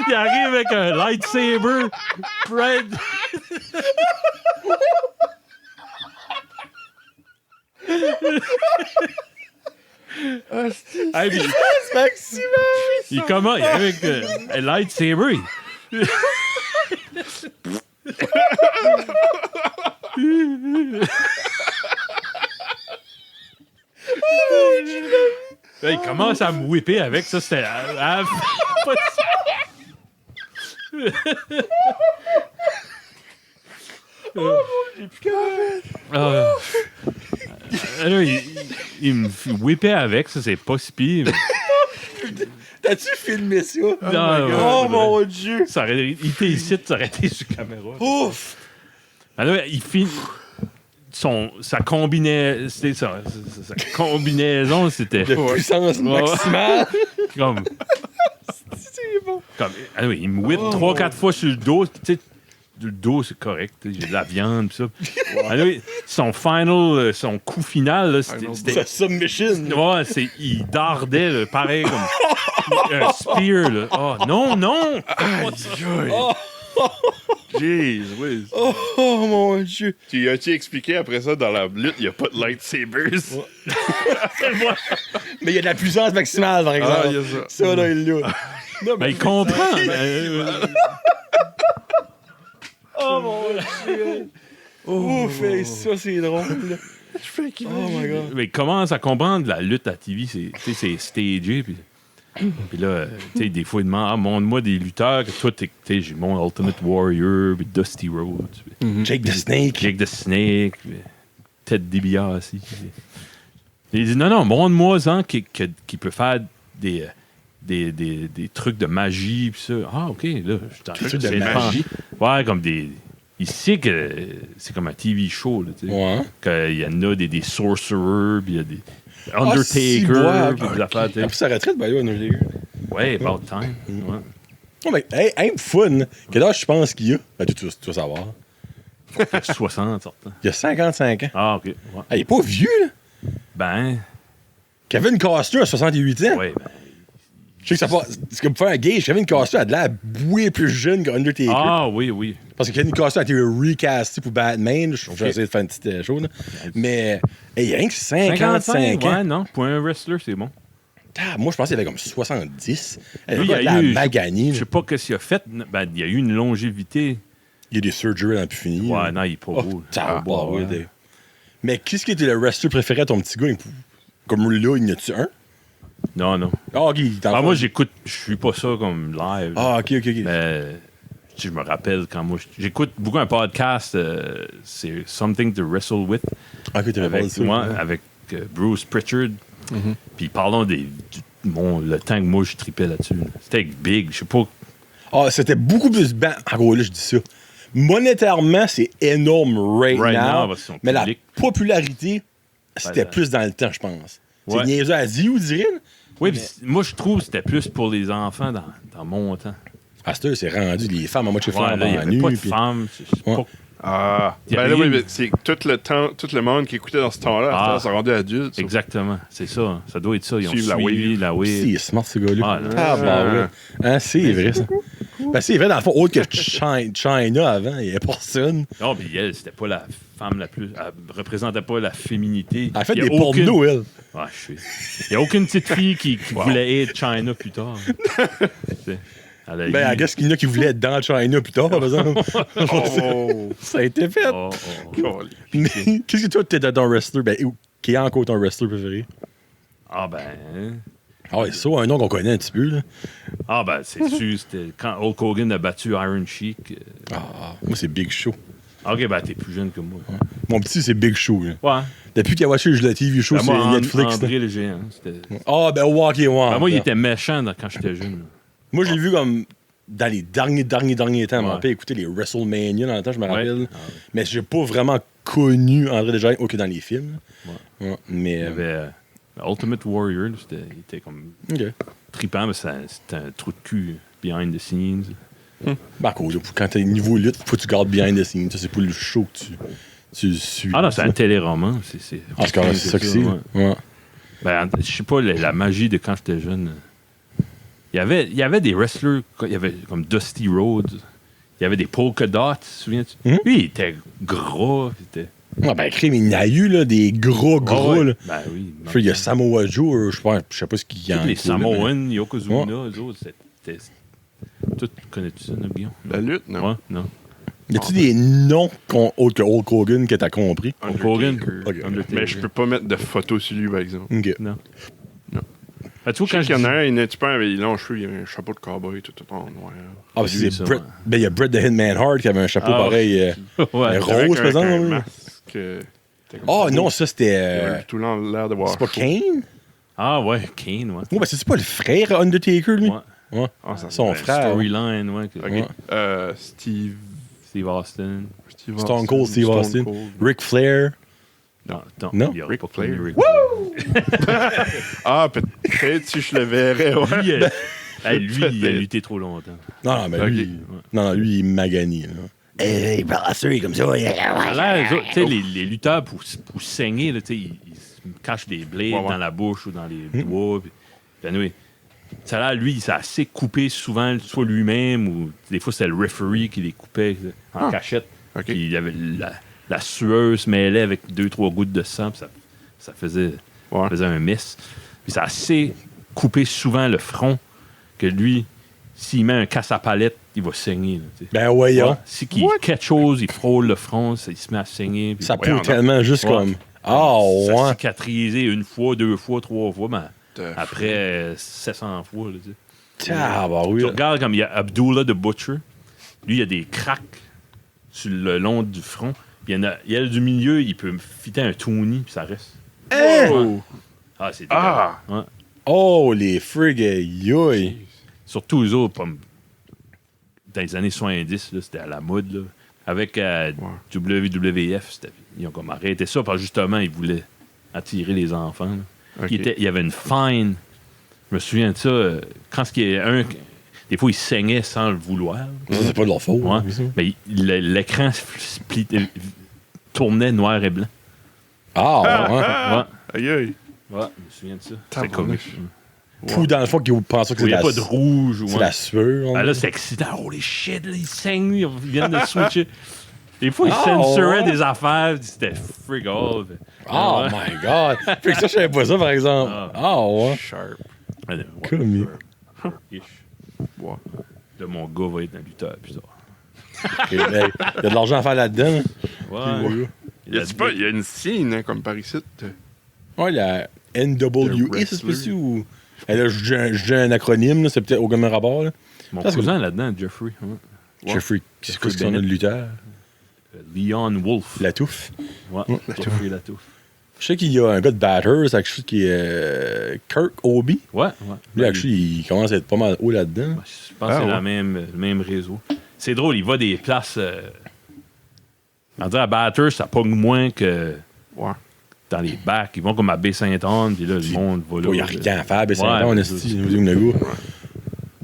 Il arrive avec un lightsaber. Fred. Hey, puis, il commence, il arrive avec un lightsaber. Là, il commence à me whipper avec ça. C'était. Pas là, il me whippait avec, ça, c'est pas si pire. mais- T'as-tu filmé ça? Non, Oh ouais, mon Dieu! ça aurait, il était ici, ça aurait été sur caméra. Ouf! Alors, il finit. Sa combinaison, c'était De puissance maximale. comme. C'est bon. Comme, ah oui, il me whip 3-4 fois sur le dos. Tu sais, le dos, c'est correct. J'ai de la viande, pis ça. Ah oui, son coup final, là, c'était. Sa submission. Ouais, il dardait, là, pareil, comme un spear. Là. Oh, non! Jeez, oui. Oh mon Dieu! Tu as-tu expliqué après ça dans la lutte, il n'y a pas de lightsabers? Mais il y a de la puissance maximale, par exemple. Ah, il y a ça. Ça, là, il l'a. Non, Ben, il comprend. Oh mon Dieu! Ouf, hey, ça, c'est drôle. là. Oh my God. Mais il commence à comprendre la lutte à TV, c'est stagé. Puis là, tu sais, des fois, il demande montre-moi des lutteurs que toi, tu sais, j'ai mon Ultimate Warrior, puis Dusty Rhodes, puis Jake the Snake. Jake the Snake, puis Ted DiBiase. Il dit non, montre-moi-en qui peut faire des des trucs de magie, puis ça. Ah, OK, là, je Des trucs de magie? Ouais, comme des... Il sait que c'est comme un TV show, là, tu sais. Ouais. Qu'il y en a des sorcerers, puis il y a des Ah, Undertaker, puis des affaires, tu sais. Après sa retraite, ben, Undertaker. Ouais, about time. Ouais. Non, mais, hey, fun. Quel âge tu penses qu'il a? Ben, tu vas savoir. Il y a 60, sortant. Il a 55 ans. Ah, OK. Ouais. Ah, il est pas vieux, là. Ben, Kevin Costner a 68 ans. ouais, ben... Je sais que ça pas. C'est comme faire un gage. Kevin Costner a de l'air boué plus jeune qu'Undertaker. Ah, oui. Parce que Kevin Costner a été recasté pour Batman. Je vais essayer de faire une petite chose. Là. Mais, hey, rien que 55 ans. Ouais, non. Pour un wrestler, c'est bon. Ah, moi, je pensais qu'il avait comme 70. Lui, Il a Magani. Je sais pas qu'est-ce qu'il a fait. Ben, il y a eu une longévité. Il y a des surgeries dans le plus fini. Ouais, non, il est pas beau. Ouais. Mais qu'est-ce qui était le wrestler préféré à ton petit gars? Comme là, il y en a-tu un? Non. Ah, OK. Moi, je suis pas ça comme live. Ah, OK. Mais je me rappelle quand moi... J'écoute beaucoup un podcast, c'est Something to Wrestle With. OK, tu Avec ça. moi, avec Bruce Pritchard. Puis parlons le temps que moi, je tripais là-dessus. C'était avec Big, je sais pas... Ah, c'était beaucoup plus... En gros, là, je dis ça. Monétairement, c'est énorme right now, parce qu'ils sont mais la publics. popularité, c'était Ben, plus dans le temps, je pense. Ouais. C'est niaiseux à dire, ou dirait. Oui, moi, je trouve que c'était plus pour les enfants dans mon temps. À cette heure, c'est rendu les femmes en moitié Ouais, flambant là, il n'y avait nu. pas de puis- femmes. C'est Ouais. pas- Ah, Il y ben avait là, oui, une- mais c'est tout le monde qui écoutait dans ce temps-là, Ah. ça rendu adulte. ça. Exactement, c'est ça. Ça doit être ça. Ils ont Suivre la suivi la wave. C'est smart, ce gars-là. Ah, non. bah ouais. Hein, c'est vrai, ça. Ben, c'est vrai, dans le fond, autre que China avant, il n'y avait personne. Non, puis elle, c'était pas la femme la plus... Elle représentait pas la féminité. Elle a fait Il y a des pornos, elle. Ouais, je sais. Il n'y a aucune petite fille qui voulait être China plus tard. C'est- elle a Ben, eu- I guess qu'il y en a qui voulaient être dans China plus tard, par exemple. Oh, Ça a été fait. Oh, oh. Mais qu'est-ce que toi, t'es dans ton wrestler? Ben, qui est encore ton wrestler préféré? Ah ben... Ah ouais, c'est ça, un nom qu'on connaît un petit peu, là. Ah ben, c'est sûr, c'était quand Hulk Hogan a battu Iron Sheik. Ah, moi, c'est Big Show. OK, ben, t'es plus jeune que moi. Mon petit, c'est Big Show, là. Ouais. Depuis qu'il a watché le TV show, Ben, c'est moi, Netflix. André le géant. C'était... Ah, ben, ouais, ok, ouais. Ben, moi, il Ben, était méchant quand j'étais jeune. là. Moi, je l'ai vu comme dans les derniers temps. Mon Ouais. père écoutait les WrestleMania dans le temps, je me Ouais. rappelle. Ah, ouais. Mais j'ai pas vraiment connu André Desjardins, aucun dans les films. Ouais. Ouais, mais. Il y avait Ultimate Warrior. Là, il était comme Ok. trippant, mais c'était un trou de cul behind the scenes. Ben, à cause, quand t'es niveau lutte, faut que tu gardes behind the scenes. Ça, c'est pas le show que tu suis. Ah non, c'est un téléroman. Ah, c'est correct, c'est ça que c'est. ouais. Ouais. Ben, je sais pas, la magie de quand j'étais jeune. Il y avait des wrestlers, il y avait comme Dusty Rhodes. Il y avait des polka dots, souviens-tu? Lui, il était gras. Il était... Ah, ben, crime, il y en a eu, là, des gros, Ah ouais. là. Ben oui. Puis il y a Samoa Joe, je sais pas ce qu'il y a. Tous les inclus, là, Samoans, Yokozuna, eux autres, c'était... Tout, connais-tu ça, Guillaume? la lutte, non? Ouais, non. mais- Y a-tu des noms autres que Hulk Hogan que t'as compris? Hulk Hogan. Ok. Undertaker. Mais je peux pas mettre de photos sur lui, par exemple. Ok. Non. Non. Ben, tu vois, Je quand sais je qu'il y en a dis... un, il est un petit peu avec les longs cheveux, il avait un chapeau de cowboy tout en noir. Ah, Lui, c'est ça, Bret. ouais. Ben, il y a Bret the Hitman Hart qui avait un chapeau Ah, pareil. Ouais. Rose, Avec par exemple, un oui. masque. Oh non, ça Il c'était. avait tout l'air de voir. C'est pas chaud. Kane? Ah ouais, Kane, ouais. Oh, ben c'est pas le frère Undertaker, lui? Ouais. Ouais. Ah, ça Son Ben, frère. Storyline, ouais. Ok. Ouais. Steve Steve Austin. Stone Cold, Steve Austin. Cold. Ric Flair. Non. Il y aurait Ric pas Flair. connu Ric Flair. Ah, peut-être si je le verrais, ouais. Lui, il a lutté trop longtemps. Non, mais lui. Non, lui, il est magani. Là. Hey, brasseur, comme ça. Là, eux autres, tu sais, les lutteurs, pour saigner, là, tu sais, ils se cachent des blades Ouais. dans la bouche ou dans les doigts. Puis, anyway, ça a l'air, lui, il s'est assez coupé souvent, soit lui-même ou des fois, c'était le referee qui les coupait en cachette. Ok. Puis il y avait la sueur se mêlait avec 2-3 gouttes de sang, puis ça faisait un miss. Puis ça a assez coupé souvent le front que lui, s'il met un casse à palette, il va saigner. Là, tu sais. Ben, voyons. Ouais. Si quelque chose, il frôle le front, il se met à saigner. Puis Ça Voyons peut tellement juste Ouais. comme. Ah, ça ouais. cicatrisé 1 fois, 2 fois, 3 fois, ben, De après 700 fois. Là, tu sais. Ah, bah oui. Tu regardes comme il y a Abdullah the Butcher. Lui, il y a des craques sur le long du front. Puis il y a du milieu, il peut fitter un Tony, puis ça reste. Hey! Oh. Ah, c'est Ah! dégueulasse. Ouais. Oh, les frigs, yoï. Surtout eux autres, dans les années 70, là, c'était à la mode. Là. Avec WWF, ils ont comme arrêté ça parce que justement, ils voulaient attirer les enfants. Là. Ok. Il y avait une fine. Je me souviens de ça. Quand des fois, ils saignaient sans le vouloir. Ça, c'est pas de leur faute. Ouais. ça. Mais l'écran tournait noir et blanc. Ah, ouais. Aïe, aïe. Ouais, je me souviens de ça. C'est Tabarnak. comique. Tout dans le fond qu'ils pensent que Il c'est n'y de a la, pas de rouge. c'est Ouais. la sueur. Ben là, c'est excitant. Holy shit, là, ils saignent, ils viennent de switcher. Des fois, ils Ah, censuraient ouais. des affaires. C'était frig all. Oh Ouais. my God. Fait que ça, je savais pas ça, par exemple. Ah, ouais. Sharp. Ouais, ouais, Comique. ish. Ouais. Là, mon gars va être un lutteur plus tard. Il y a de l'argent à faire là-dedans. Ouais. Il y a une scène, hein, comme par ici. Ouais, la NWA, wrestler. c'est pas ou. Et là, j'ai un acronyme, là, c'est peut-être aucun rapport. Là. Mon Parce que- cousin là-dedans, Jeffrey. Ouais. Jeffrey, c'est quoi Jeffrey ce qu'on a de Bennett. lutteur? Leon Wolf. La touffe. Ouais, Jeffrey Latouffe. Je sais qu'il y a un gars de batter, c'est quelque chose qui est Kirk Obi. Ouais, ouais. Lui, actually, il commence à être pas mal haut là-dedans. Je pense que c'est ouais. le même réseau. C'est drôle, il va des places. On dirait à Batters, ça pogne moins que Ouais. dans les bacs. Ils vont comme à Baie-Saint-Anne, puis là, le monde va là. Il n'y a rien à faire, mais c'est Ouais, on mais est ça, ici, nous,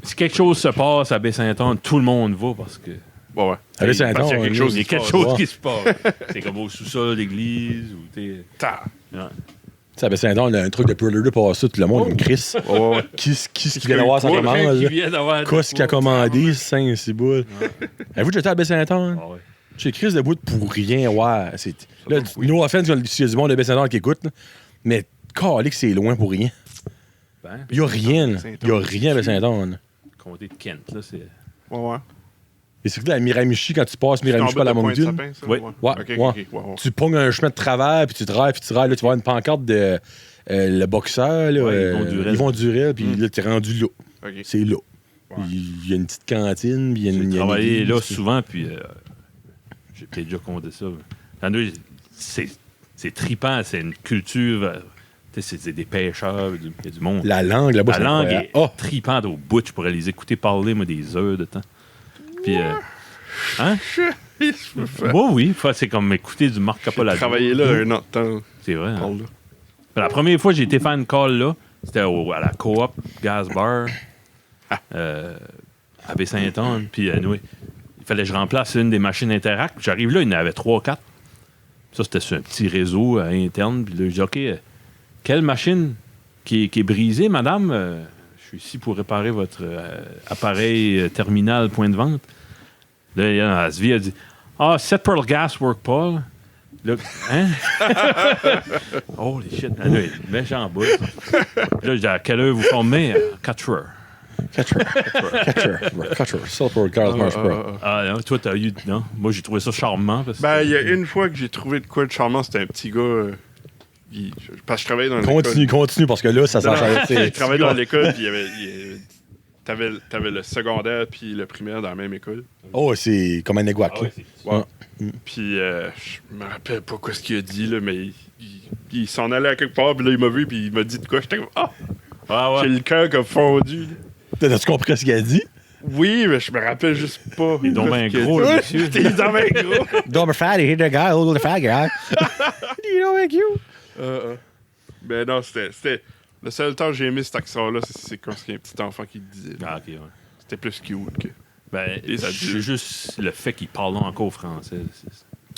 Si quelque chose se passe à Baie-Saint-Anne, tout le monde va parce que. Ouais, ouais. À Baie-Saint-Anne, Parce qu'il y a quelque chose Il y a qui quelque se chose ouais. qui se passe. C'est comme au sous-sol d'église ou t'es. Ta. Ouais. Tu sais, à Baie-Saint-Anne, on a un truc de Predator de passer, tout le monde, comme Chris. Ouais, ouais. Qui vient d'avoir sa Ouais, commande? Quelqu'un qui là? vient d'avoir. Qu'est-ce qu'il a commandé, 5-6 boules? Avez-vous déjà été à Baie-Saint-Anne? Ah ouais. Chez Chris de bout pour rien, ouais. Là, no offense, s'il y a du monde de Baie-Saint-Anne qui écoute, là, mais calé que c'est loin pour rien. Ben, Il n'y a rien, là. Il n'y a rien à Baie-Saint-Anne. comté de Kent, là, c'est. Ouais, ouais. Et c'est que là, à Miramichi, quand tu passes Miramichi par la Moncton, Oui. Ouais, Ok, ouais. ok, ouais. tu pognes un chemin de travers, puis tu drives, là, tu vas avoir une pancarte de le boxeur, là, Ouais, Yvon Durel. puis là, tu es rendu là. Ok. C'est là. Ouais. Il y a une petite cantine, puis il y a J'ai une. il y a une travaillé église, là puis- souvent, puis j'ai peut-être déjà compté ça. C'est trippant, c'est une culture. Tu sais, c'est des pêcheurs, il y a du monde. La langue, là-bas, La c'est langue incroyable. est Oh! trippante au bout. Je pourrais les écouter parler, moi, des heures de temps. Puis, hein? Moi, oui. C'est comme écouter du Marc J'ai Capolato. travaillé là un an de temps. C'est vrai. hein? Parle là. La première fois que j'ai été faire une call là, c'était à la Coop Gas Bar à Baie-Saint-Anne. Puis, anyway, il fallait que je remplace une des machines Interact. J'arrive là, il y en avait 3-4. Ça, c'était sur un petit réseau interne. Puis là, je dis, OK, quelle machine qui est brisée, madame? Je suis ici pour réparer votre appareil terminal point de vente. Là, il y a Asvi a dit, cette Pearl Gas work pas. Là. Là, hein? Holy shit. Ah, là, méchant bout. Là, je dis, à quelle heure vous formez? 4 heures. Catcher. Silver Cars Mars Pro. Ah non, toi, t'as eu... Non, moi, j'ai trouvé ça charmant. Parce que Ben, il y a une fois que j'ai trouvé de quoi de charmant, c'était un petit gars. Parce que je travaillais dans l'école. Continue, parce que là, ça Non, non, s'en je travaillais dans l'école, puis t'avais le secondaire puis le primaire dans la même école. Oh, c'est comme un éguac. Ah ouais, c'est- Ouais. Puis je me rappelle pas quoi ce qu'il a dit, là, mais il s'en allait à quelque part, puis là, il m'a vu, puis il m'a dit de quoi. J'étais comme, Ah ouais. j'ai le cœur qui a fondu. là. T'as-tu compris ce qu'il a dit? Oui, mais je me rappelle juste pas. Il est donc bien ce qu'il a gros, dit. le monsieur. Il est donc bien gros. Don't be fatty, hit the guy, look at the fat guy. You know, like you. Ben non, c'était. Le seul temps que j'ai aimé cet accent-là, c'est quand il y a un petit enfant qui le disait. Ah, OK, ouais. C'était plus cute que. Ben, Les adultes. c'est juste le fait qu'il parle encore français.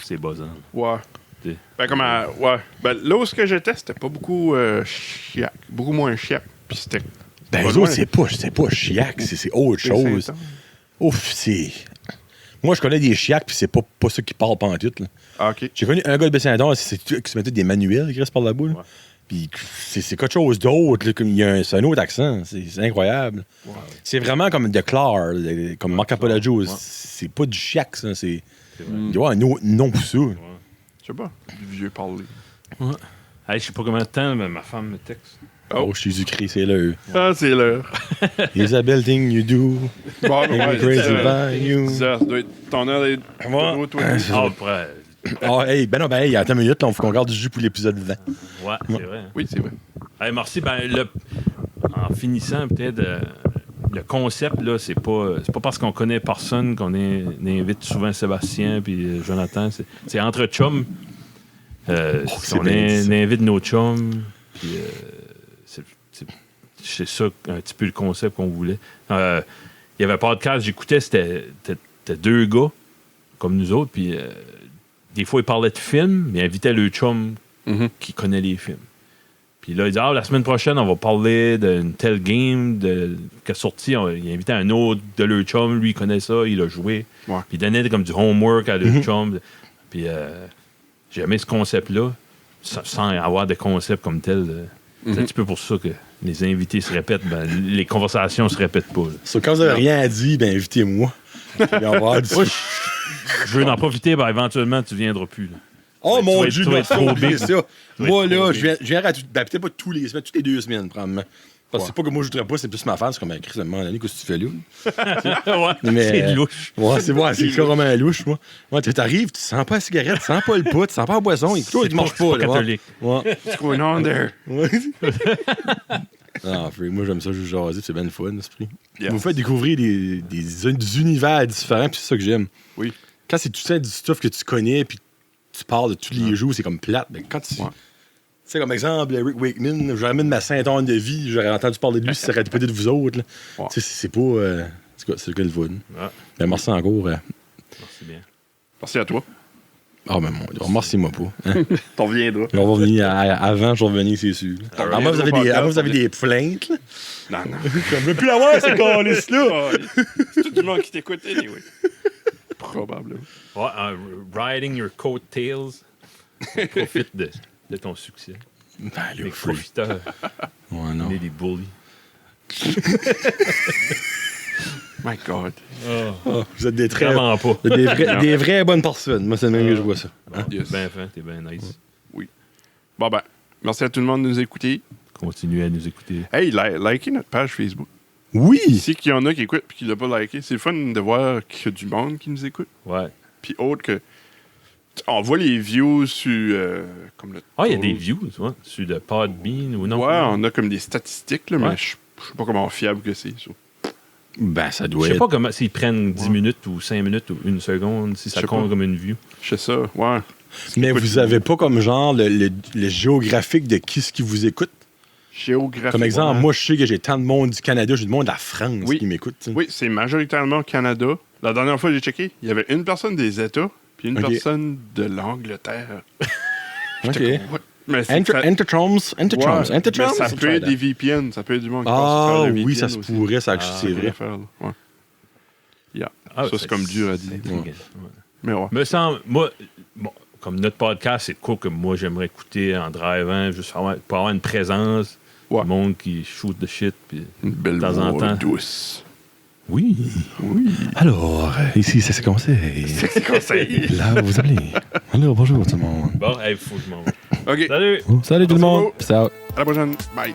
C'est buzzant. Ouais. T'sais. Ben, ouais. Ben, là où j'étais, c'était pas beaucoup chiac. Beaucoup moins chiac. Puis c'était. Ben, pas eux loin. autres, c'est pas chiac, c'est autre chose. Saint-Anne. Ouf, c'est. Moi, je connais des chiacs, puis c'est pas ça qui parle pantoute, là. Ah, ok. J'ai connu un gars de Baie-Saint-Anne, c'est qui se mettait des manuels qui restent par là-bas, là. Ouais. Puis c'est quelque chose d'autre, là, comme c'est un autre accent, c'est incroyable. Ouais. C'est vraiment comme de Clar, comme Marc Apologio. ouais. C'est pas du chiac, ça. C'est. C'est vrai. Il y a un autre nom pour ça. Je sais pas. Du vieux parler. Hey, je sais pas combien de temps, mais ma femme me texte. Oh, Jésus-Christ, c'est l'heure. Ah, c'est l'heure. Isabelle, thing you do. Bon, I'm crazy by you. Ça doit être ton heure d'être gros, toi. c'est Ah, ça. après. Ah, hey, hey, attends une minute, là, il faut qu'on garde du jus pour l'épisode 20. Ouais, c'est vrai. Oui, c'est vrai. Hey, merci. Ben, en finissant, peut-être, le concept, là, c'est pas parce qu'on connaît personne qu'on invite souvent Sébastien puis Jonathan. C'est entre chums. On invite nos chums. Puis, c'est ça un petit peu le concept qu'on voulait. Il y avait un podcast que j'écoutais, c'était 2 gars comme nous autres. Puis des fois, ils parlaient de films, mais ils invitaient le chum qui connaît les films. Puis là, il dit la semaine prochaine, on va parler d'une telle game qui est sortie. Il invitait un autre de leur chum. Lui, il connaît ça. Il a joué. Ouais. Puis il donnait comme du homework à leur chum. Puis j'ai aimé ce concept-là sans avoir de concept comme tel. C'est un petit peu pour ça que les invités se répètent. Les conversations se répètent pas. Quand vous n'avez rien à dire, invitez-moi. Puis on va avoir du... Je veux en profiter. Éventuellement, tu viendras plus. Là. Oh mon Dieu, Dieu, tu vas être trop big. ça. Moi, être trop là, big. je viens peut-être pas toutes les semaines, toutes les 2 semaines, probablement. Parce que c'est pas que moi, je voudrais pas, c'est plus ma femme. C'est comme, Chris, à un moment donné, qu'est-ce que tu fais là? Ouais, Mais, c'est louche. Ouais, c'est carrément louche, moi. Ouais, t'arrives, tu sens pas la cigarette, tu sens pas le pot, tu sens pas la boisson, et toi, il mange pas, là. Catholique. Ouais. What's going on there? Ouais. Non, moi, j'aime ça, juste jaser, c'est bien le fun, l'esprit. Yes. Vous faites découvrir des univers différents, puis c'est ça que j'aime. Oui. Quand c'est tout ça du stuff que tu connais, puis tu parles de tous les jours, c'est comme plate. Mais quand tu. Ouais. Tu sais, comme exemple, Rick Wakeman, j'aurais mis de ma Saint-Anne de vie, j'aurais entendu parler de lui si ça aurait été peut-être de vous autres. Là. Ouais. Tu sais, c'est pas. C'est le cas de fun. Ouais. Ben, merci encore. Merci bien. Merci à toi. Ah, ben, mon Dieu, remercie-moi pas. Hein. T'en reviendras. On va venir avant, je vais revenir, c'est sûr. reviendras Moi, vous avez au des plaintes, là. Non. Je veux plus l'avoir, ces calices-là. C'est tout le monde qui t'écoute, anyway. Probablement. Ouais, riding your coattails. Profite de ton succès. Ben, Les là, free. profiteurs. Ouais, non. On est des bullies. My God. Ah, vous êtes des très. Vraiment pas. Vous êtes des vraies bonnes personnes. Moi, c'est le même que je vois ça. Hein? Yes. T'es bien fin, t'es bien nice. Bon, merci à tout le monde de nous écouter. Continuez à nous écouter. Hey, likez notre page Facebook. Oui! Ici, qu'il y en a qui écoutent et qui ne l'ont pas liké. C'est le fun de voir qu'il y a du monde qui nous écoute. Ouais. Puis autre que. On voit les views sur. Comme le Ah, il y a des views, ouais, sur le Podbean ou non? Ouais, on a comme des statistiques, là, Ouais. mais je sais pas comment fiable que c'est. Ça. Ben, ça Je doit sais être. pas comment, s'ils prennent 10 minutes ou 5 minutes ou 1 seconde, si ça Je sais compte pas. comme une view. Je sais ça, ouais. Mais vous avez pas comme genre le géographique de qui ce qui vous écoute? Géographique. Comme exemple, ouais. moi, je sais que j'ai tant de monde du Canada, j'ai du monde de la France Oui. qui m'écoute. tu sais. Oui, c'est majoritairement au Canada. La dernière fois que j'ai checké, il y avait une personne des États puis une Ok. personne de l'Angleterre. OK. J'étais comme, what? Mais c'est Intertrums. Ouais, Intertrums. mais ça peut être des VPN, ça peut être du monde qui passe Ah à travers le oui, VPN ça se aussi. pourrait, ça, Ah, c'est vrai. Faire, là. Ouais. Yeah. Ah, Ça, c'est comme dur à dire. intriguant. Ouais. Mais ouais. Me semble, moi, bon, comme notre podcast, c'est de quoi que moi j'aimerais écouter en drivant, juste pour avoir une présence, Ouais. du monde qui shoot de shit. Puis... Une belle de temps en voix temps. douce. Oui. Oui. Alors, ici, ça s'est commencé. C'est conseil. Là, vous allez. Alors, bonjour tout le monde. Bon, il faut que je m'en vais. OK. Salut! Salut tout le Merci monde. beaucoup. Peace out. À la prochaine. Bye.